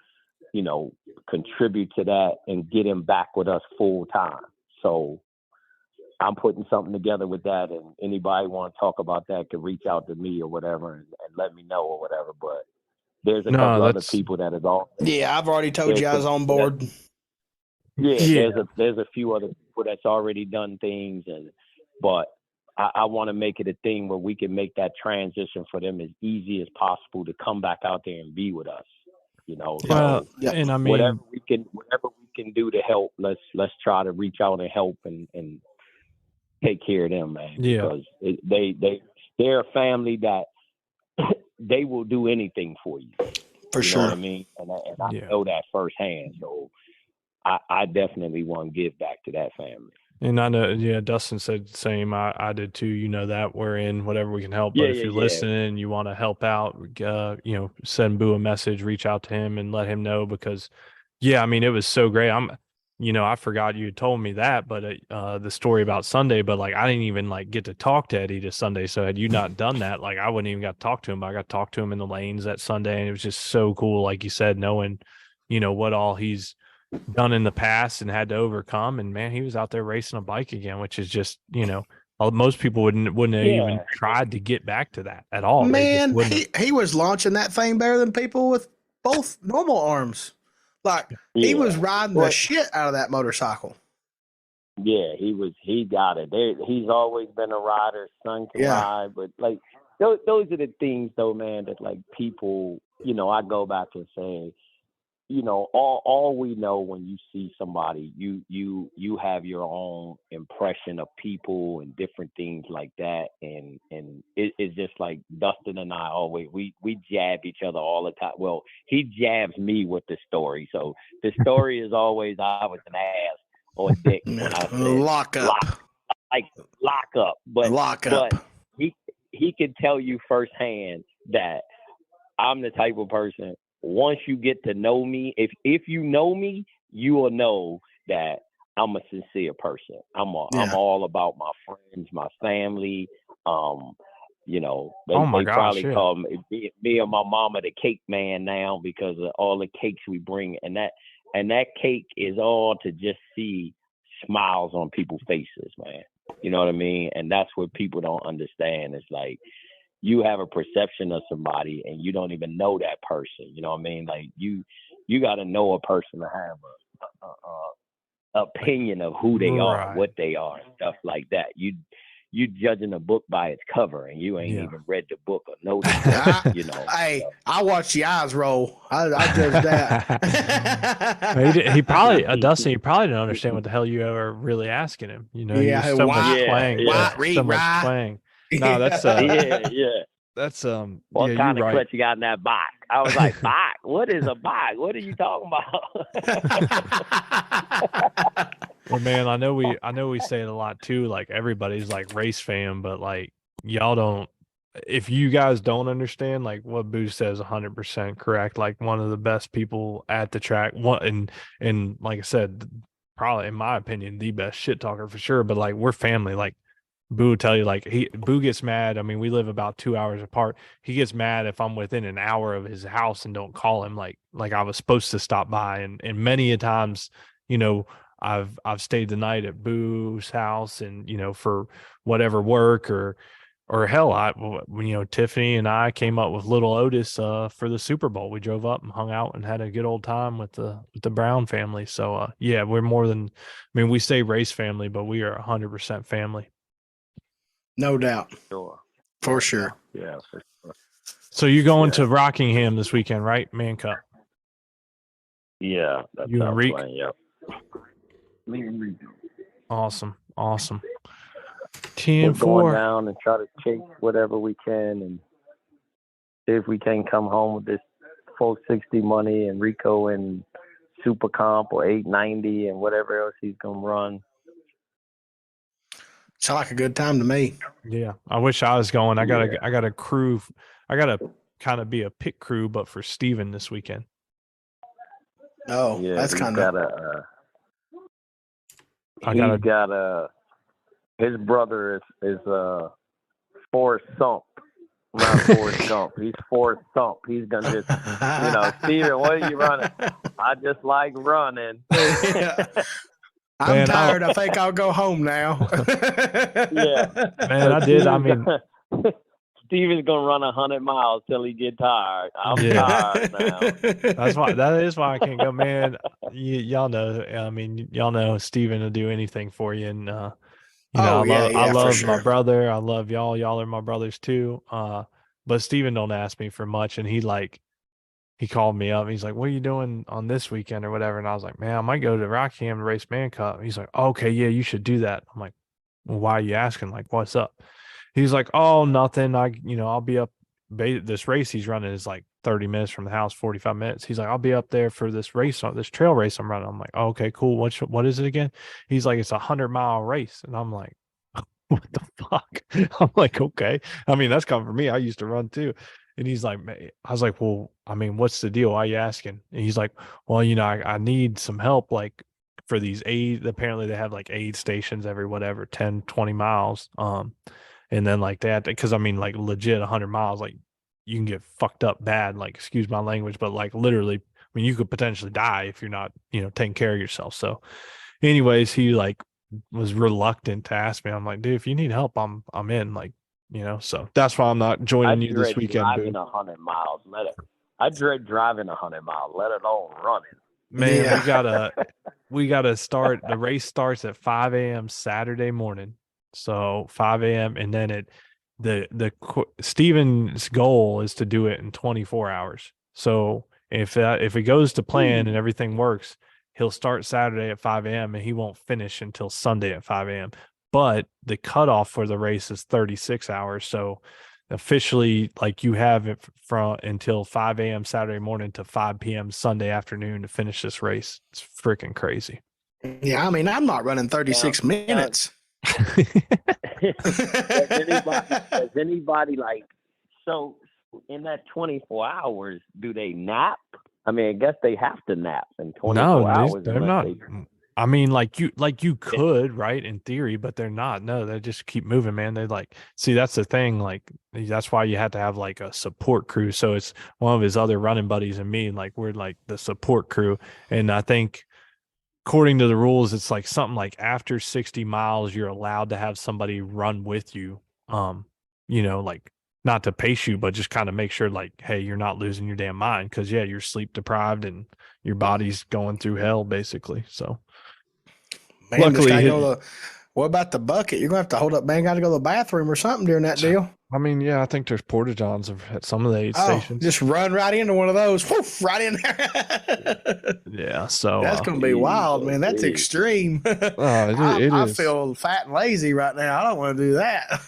you know, contribute to that and get him back with us full time. So I'm putting something together with that, and anybody want to talk about that can reach out to me or whatever and let me know or whatever. But there's a couple other people that is all. Yeah, I've already told you I was on board. There's a few other people that's already done things, but I want to make it a thing where we can make that transition for them as easy as possible to come back out there and be with us. You know, and I mean, whatever we can do to help, let's try to reach out and help and take care of them, man. Yeah. Because they're a family that they will do anything for you. For sure. Know what I mean? And I know that firsthand. So I definitely want to give back to that family. And I know, Dustin said the same. I did too. You know that we're in whatever we can help. But if you're listening and you want to help out, send Boo a message, reach out to him and let him know, because, I mean, it was so great. I forgot you had told me that, but the story about Sunday, but like I didn't even like get to talk to Eddie this Sunday. So had you not done that, like I wouldn't even got to talk to him. But I got to talk to him in the lanes that Sunday, and it was just so cool. Like you said, knowing, what all he's done in the past and had to overcome, and man, he was out there racing a bike again, which is just most people wouldn't have even tried to get back to that at all. Man, he was launching that thing better than people with both normal arms. Like he was riding the shit out of that motorcycle. Yeah, he got it. He's always been a rider. Son can ride, but like those are the things though, man, that like people, I go back and say, all we know when you see somebody, you have your own impression of people and different things like that. And it's just like Dustin and I always, we jab each other all the time. Well, he jabs me with the story. So the story is always, I was an ass or a dick when I said lock up. But he can tell you firsthand that I'm the type of person, once you get to know me, if you know me, you will know that I'm a sincere person. I'm all about my friends, my family. They probably call me and my mama the cake man now because of all the cakes we bring, and that cake is all to just see smiles on people's faces, man. You know what I mean? And that's what people don't understand. It's like, you have a perception of somebody and you don't even know that person. You know what I mean? Like you got to know a person to have a opinion of who they are, what they are, and stuff like that. You judging a book by its cover and you ain't even read the book or know the book, Hey, I watch the eyes roll. I judge that. He probably, Dustin, he probably didn't understand what the hell you ever really asking him. So much playing. So much playing. No, that's that's what kind of clutch you got in that box? I was like, box? What is a box? What are you talking about? Well, man, I know we say it a lot too. Like everybody's like race fan, but like y'all don't. If you guys don't understand, like what Boo says, 100% correct. Like one of the best people at the track. And like I said, probably in my opinion, the best shit talker for sure. But like we're family. Like Boo will tell you, like Boo gets mad. I mean, we live about 2 hours apart. He gets mad if I'm within an hour of his house and don't call him like I was supposed to stop by. And many a times, I've stayed the night at Boo's house and, for whatever work or or hell, Tiffany and I came up with little Otis for the Super Bowl. We drove up and hung out and had a good old time with the Brown family. So yeah, we're more than, we say race family, but we are 100% family. No doubt. Sure. For sure. Yeah, for sure. So you're going to Rockingham this weekend, right? Man Cup. Yeah, that's you and Reek. Yep. Me and Reek. Awesome. We're going down and try to chase whatever we can and see if we can come home with this 460 money and Rico and Super Comp or 890 and whatever else he's gonna run. Sound like a good time to me. Yeah, I wish I was going. I got a crew. I got to kind of be a pit crew, but for Steven this weekend. Oh, yeah, that's kind of. His brother is Forrest Sump. Not Forrest Gump. He's Forrest Sump. He's gonna just, Steven, what are you running? I just like running. I'm tired. I think I'll go home now. Yeah, man, I did. I mean, Steven's gonna run 100 miles till he get tired. I'm tired now. That is why I can't go, man. Y'all know. I mean, y'all know Steven will do anything for you, and I love my brother. I love y'all. Y'all are my brothers too. But Steven don't ask me for much, and he called me up. He's like, "What are you doing on this weekend or whatever?" And I was like, "Man, I might go to Rockingham to race Man Cup." He's like, "Okay, yeah, you should do that." I'm like, "Well, why are you asking? Like, what's up?" He's like, "Oh, nothing. I'll be up. This race he's running is like 30 minutes from the house, 45 minutes." He's like, "I'll be up there for this race, this trail race I'm running." I'm like, "Oh, okay, cool. What is it again?" He's like, "It's a 100-mile race," and I'm like, "What the fuck?" I'm like, "Okay." I mean, that's coming from me. I used to run too. And he's like, I was like, "Well, I mean, what's the deal? Why are you asking?" And he's like, "Well, I need some help, like for these aid. Apparently they have like aid stations every 10, 20 miles. And then like that, because I mean, like legit 100 miles, like you can get fucked up bad, like, excuse my language, but like literally, I mean, you could potentially die if you're not, taking care of yourself." So anyways, he like was reluctant to ask me. I'm like, "Dude, if you need help, I'm in," like, so that's why I'm not joining you this weekend. Driving 100 miles. I dread driving 100 miles, let alone running. Man, we gotta start. The race starts at 5 a.m. Saturday morning. So 5 a.m. and then Steven's goal is to do it in 24 hours. So if it goes to plan and everything works, he'll start Saturday at 5 a.m. and he won't finish until Sunday at 5 a.m. But the cutoff for the race is 36 hours. So officially, like, you have it from until 5 a.m. Saturday morning to 5 p.m. Sunday afternoon to finish this race. It's freaking crazy. Yeah, I mean, I'm not running 36 minutes. Does anybody like, so in that 24 hours, do they nap? I mean, I guess they have to nap in 24 hours. They're not. I mean, like you could, right, in theory, but they're not. No, they just keep moving, man. They see, that's the thing. Like, that's why you have to have like a support crew. So it's one of his other running buddies and me, like we're like the support crew. And I think according to the rules, it's like something like after 60 miles, you're allowed to have somebody run with you. Like, not to pace you, but just kind of make sure, like, hey, you're not losing your damn mind, because you're sleep deprived and your body's going through hell basically. So man, luckily, what about the bucket? You're gonna have to hold up, man. Got to go to the bathroom or something during that deal. I mean, yeah, I think there's porta johns at some of the aid stations. Just run right into one of those, whoof, right in there. Yeah, so that's gonna be wild, man. That's extreme. I feel fat and lazy right now. I don't want to do that.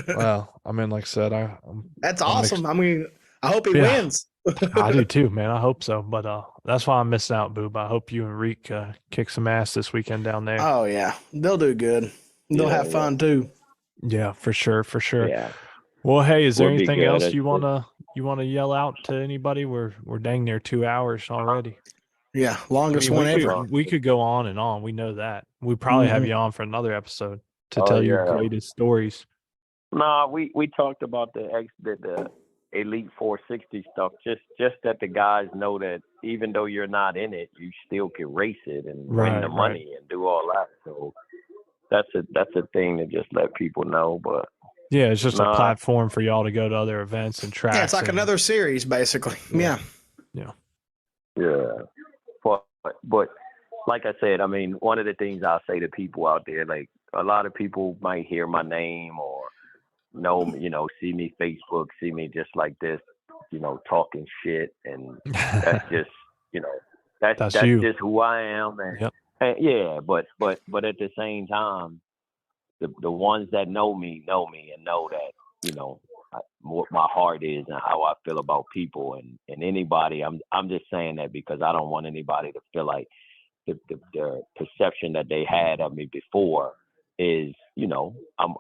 Well, I mean, like I said, that's awesome. I mean, I hope he wins. I do too, man. I hope so. But that's why I'm missing out, Boob. I hope you and Reek kick some ass this weekend down there. Oh yeah, they'll do good. They'll have fun too. Yeah, for sure. Yeah. Well, hey, is there anything else you wanna yell out to anybody? We're dang near 2 hours already. Yeah, longest one ever. We could go on and on. We know that. We probably have you on for another episode to tell your greatest stories. No, we talked about the Elite 460 stuff. Just that the guys know that even though you're not in it, you still can race it and win the money and do all that. So that's a thing to just let people know. But Yeah, it's just a platform for y'all to go to other events and tracks. Yeah, it's like another series, basically. Yeah. But like I said, I mean, one of the things I'll say to people out there, like a lot of people might hear my name or know me, see me Facebook, see me just like this, talking shit, and that's just, that's just who I am, and yeah, but at the same time, the ones that know me and know that, what my heart is and how I feel about people and anybody. I'm just saying that because I don't want anybody to feel like the perception that they had of me before is,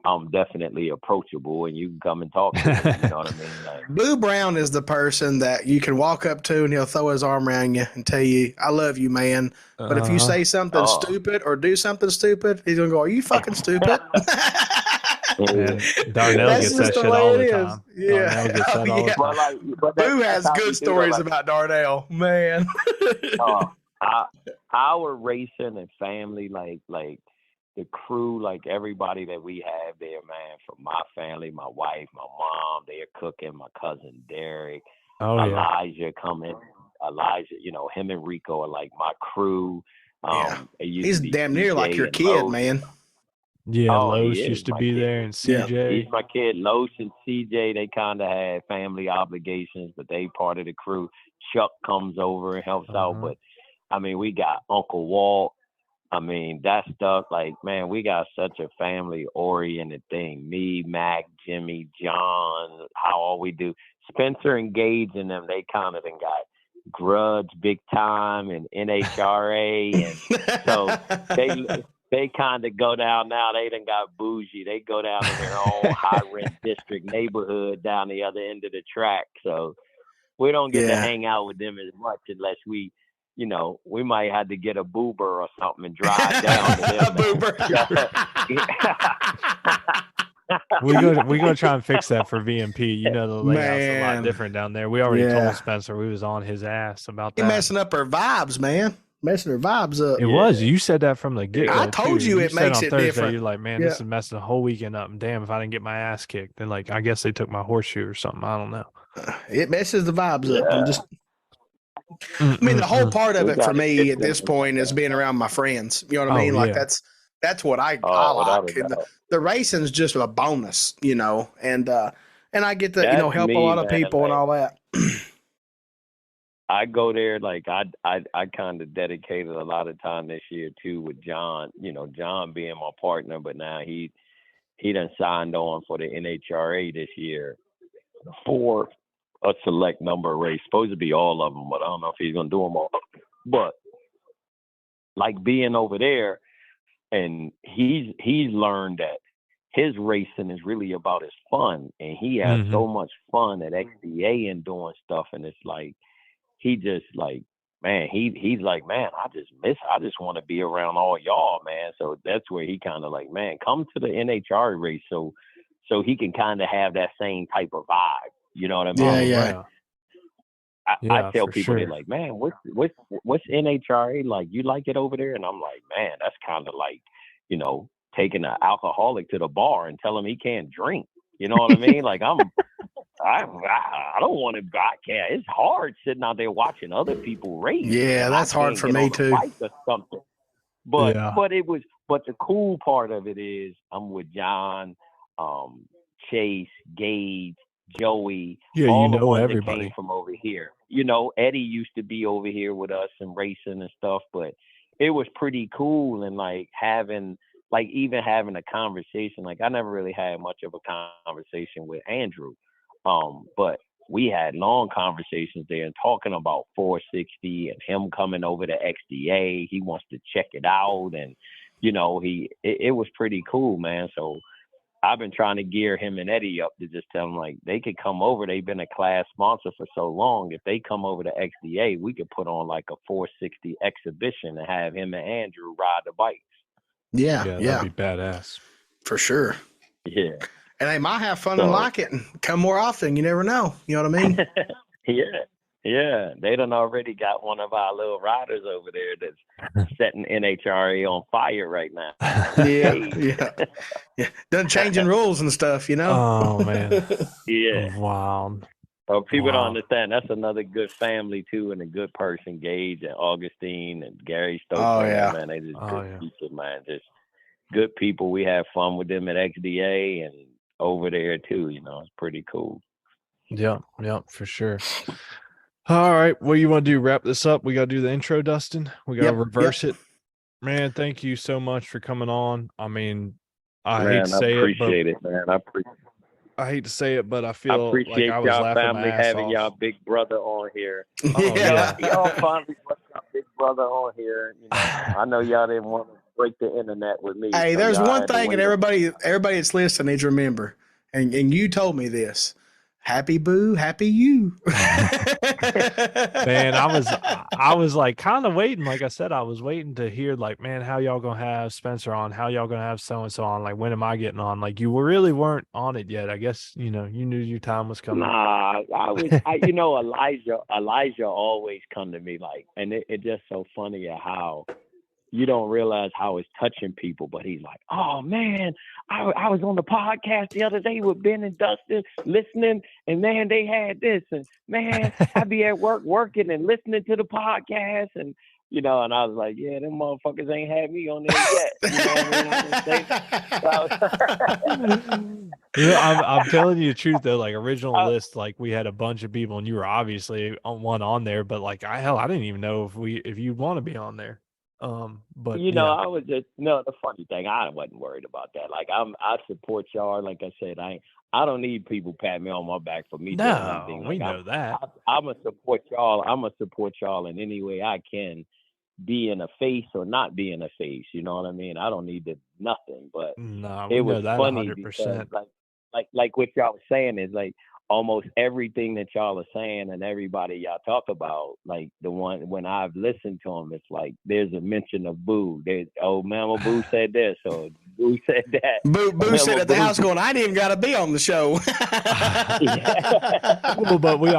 I'm definitely approachable and you can come and talk to me. You know what I mean? Like, Boo Brown is the person that you can walk up to and he'll throw his arm around you and tell you, I love you, man. But if you say something stupid or do something stupid, he's going to go, are you fucking stupid? And Darnell gets that shit all the time. Yeah. Darnell gets that all the time. But Boo has good stories about Darnell, man. Our racing and family, like the crew, like everybody that we have there, man, from my family, my wife, my mom, they're cooking, my cousin Derek, Elijah coming, him and Rico are like my crew. He's damn near like your kid, man. Yeah, Los used to be there, and CJ. Yeah, he's my kid. Los and CJ, they kind of had family obligations, but they part of the crew. Chuck comes over and helps out, but I mean, we got Uncle Walt. I mean, that stuff, like, man, we got such a family-oriented thing. Me, Mac, Jimmy, John, how all we do. Spencer and Gage and them, they kind of got grudge big time and NHRA. And so they kind of go down now. They done got bougie. They go down in their own high-rent district neighborhood down the other end of the track. So we don't get to hang out with them as much unless we – we might have to get a boober or something and drive down to them. We're gonna try and fix that for VMP. The layout's a lot different down there. We already told Spencer we was on his ass about that. You're messing up her vibes, man. Messing her vibes up. It was. You said that from the get-go. I told you it makes it Thursday, different. You're like, man, this is messing the whole weekend up. And damn, if I didn't get my ass kicked, then I guess they took my horseshoe or something. I don't know. It messes the vibes up. I'm just. I mean, the whole part of it for me at this point is being around my friends. You know what I mean? Like that's what I like. The racing's just a bonus, and I get to help a lot of people and all that. I go there like I kind of dedicated a lot of time this year too with John. John being my partner, but now he done signed on for the NHRA this year for a select number of races. Supposed to be all of them, but I don't know if he's gonna do them all. But like being over there, and he's learned that his racing is really about his fun, and he has so much fun at XDA and doing stuff, and it's like he just like, man, he's like, man, I just want to be around all y'all, man. So that's where he kind of like, man, come to the NHRA race so he can kind of have that same type of vibe. You know what I mean? Yeah. I tell people, they're like, man, what's NHRA like? You like it over there? And I'm like, man, that's kind of like, taking an alcoholic to the bar and tell him he can't drink. You know what I mean? Like I don't want to. I can't. It's hard sitting out there watching other people race. Yeah, that's hard for me too. Or something. But the cool part of it is I'm with John, Chase, Gage, Joey, all the ones everybody that came from over here. Eddie used to be over here with us and racing and stuff, but it was pretty cool. And even having a conversation, like I never really had much of a conversation with Andrew, but we had long conversations there and talking about 460 and him coming over to XDA. He wants to check it out, and it was pretty cool, man. So I've been trying to gear him and Eddie up to just tell them, like, they could come over. They've been a class sponsor for so long. If they come over to XDA, we could put on like a 460 exhibition and have him and Andrew ride the bikes. Yeah. That'd be badass. For sure. Yeah. And they might have fun and like it and come more often. You never know. You know what I mean? Yeah. Yeah, they done already got one of our little riders over there that's setting NHRA on fire right now. Yeah. Done changing rules and stuff, you know? Oh, man. Yeah. Wow. So people don't understand. That's another good family, too, and a good person, Gage and Augustine and Gary Stokes. Oh, yeah. Man, they just good people, man. Just good people. We have fun with them at XDA and over there, too. You know, it's pretty cool. Yep, for sure. All right, what do you want to do? Wrap this up? We got to do the intro, Dustin. We got to reverse it. Man, thank you so much for coming on. I mean, I hate to say it, but I hate to say it, but I feel like I was laughing family my ass having off. y'all big brother on here. Y'all finally put y'all big brother on here. You know, I know y'all didn't want to break the internet with me. Hey, there's one thing, and everybody that's listening needs to remember, and you told me this. Happy Boo, happy you. Man, I was like kind of waiting. Like I said, I was waiting to hear like, man, how y'all gonna have Spencer on? How y'all gonna have so and so on? Like, when am I getting on? Like, you really weren't on it yet. I guess you knew your time was coming. Nah, Elijah always come to me like, and it just so funny how you don't realize how it's touching people, but he's like, oh man, I was on the podcast the other day with Ben and Dustin listening, and man, they had this, and man, I be at work working and listening to the podcast, and and I was like, yeah, them motherfuckers ain't had me on there yet. I'm telling you the truth though. Like, original list, like we had a bunch of people, and you were obviously one on there, but like I didn't even know if you'd want to be on there. But I was just the funny thing, I wasn't worried about that. Like I support y'all. Like I said, I don't need people pat me on my back for me doing anything. Like, we know that. I'm gonna support y'all. I'm gonna support y'all in any way I can, be in a face or not be in a face. You know what I mean? I don't need nothing. But it was that funny 100%. Because like what y'all was saying is like almost everything that y'all are saying and everybody y'all talk about, like the one when I've listened to them, it's like there's a mention of Boo. There's Mama Boo said this, or Boo said that. Boo said at the house going, I didn't even got to be on the show. Well, but we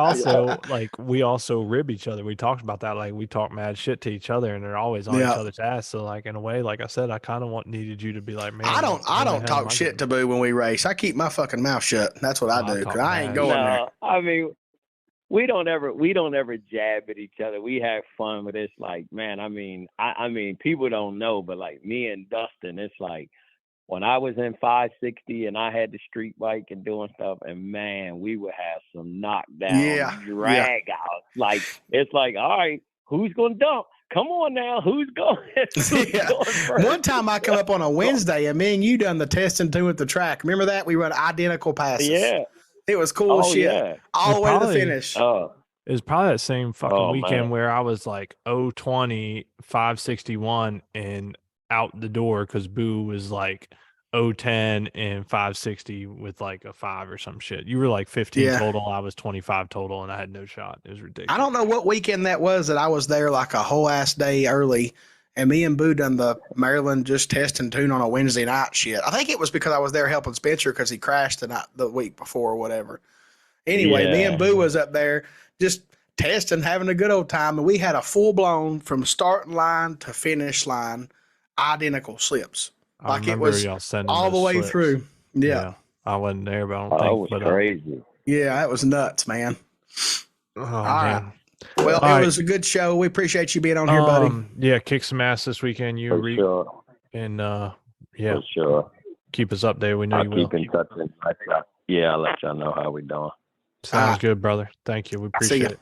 also rib each other. We talked about that. Like, we talk mad shit to each other, and they're always on each other's ass. So like, in a way, like I said, I kind of needed you to be like, man, I don't talk shit to Boo when we race. I keep my fucking mouth shut. That's what I do, because I ain't going there. I mean, we don't ever jab at each other. We have fun with this. Like, man, I mean, people don't know, but like me and Dustin, it's like when I was in 560 and I had the street bike and doing stuff, and man, we would have some knockdown, drag out. Like, it's like, all right, who's gonna dump? Come on now, who's going? Going first? One time I come up on a Wednesday and me and you done the testing too at the track. Remember that? We run identical passes. Yeah. It was cool shit. Yeah. All the way to the finish. It was probably that same fucking weekend where I was like 020, 561 and out the door because Boo was like 010 and 560 with like a 5 or some shit. You were like 15 total. I was 25 total, and I had no shot. It was ridiculous. I don't know what weekend that was that I was there like a whole ass day early. And me and Boo done the Maryland just test and tune on a Wednesday night shit. I think it was because I was there helping Spencer because he crashed the week before or whatever. Anyway, me and Boo was up there just testing, having a good old time. And we had a full-blown from starting line to finish line identical slips. Like it was all the way through. Yeah. I wasn't there, but I don't think. That was crazy. Yeah, that was nuts, man. Oh, all man. Right. Well, it was a good show. We appreciate you being on here, buddy. Yeah, kick some ass this weekend. You For sure. And for sure. Keep us updated. We know you will. I'll keep in touch. I'll let y'all know how we doing. Sounds good, brother. Thank you. We appreciate it.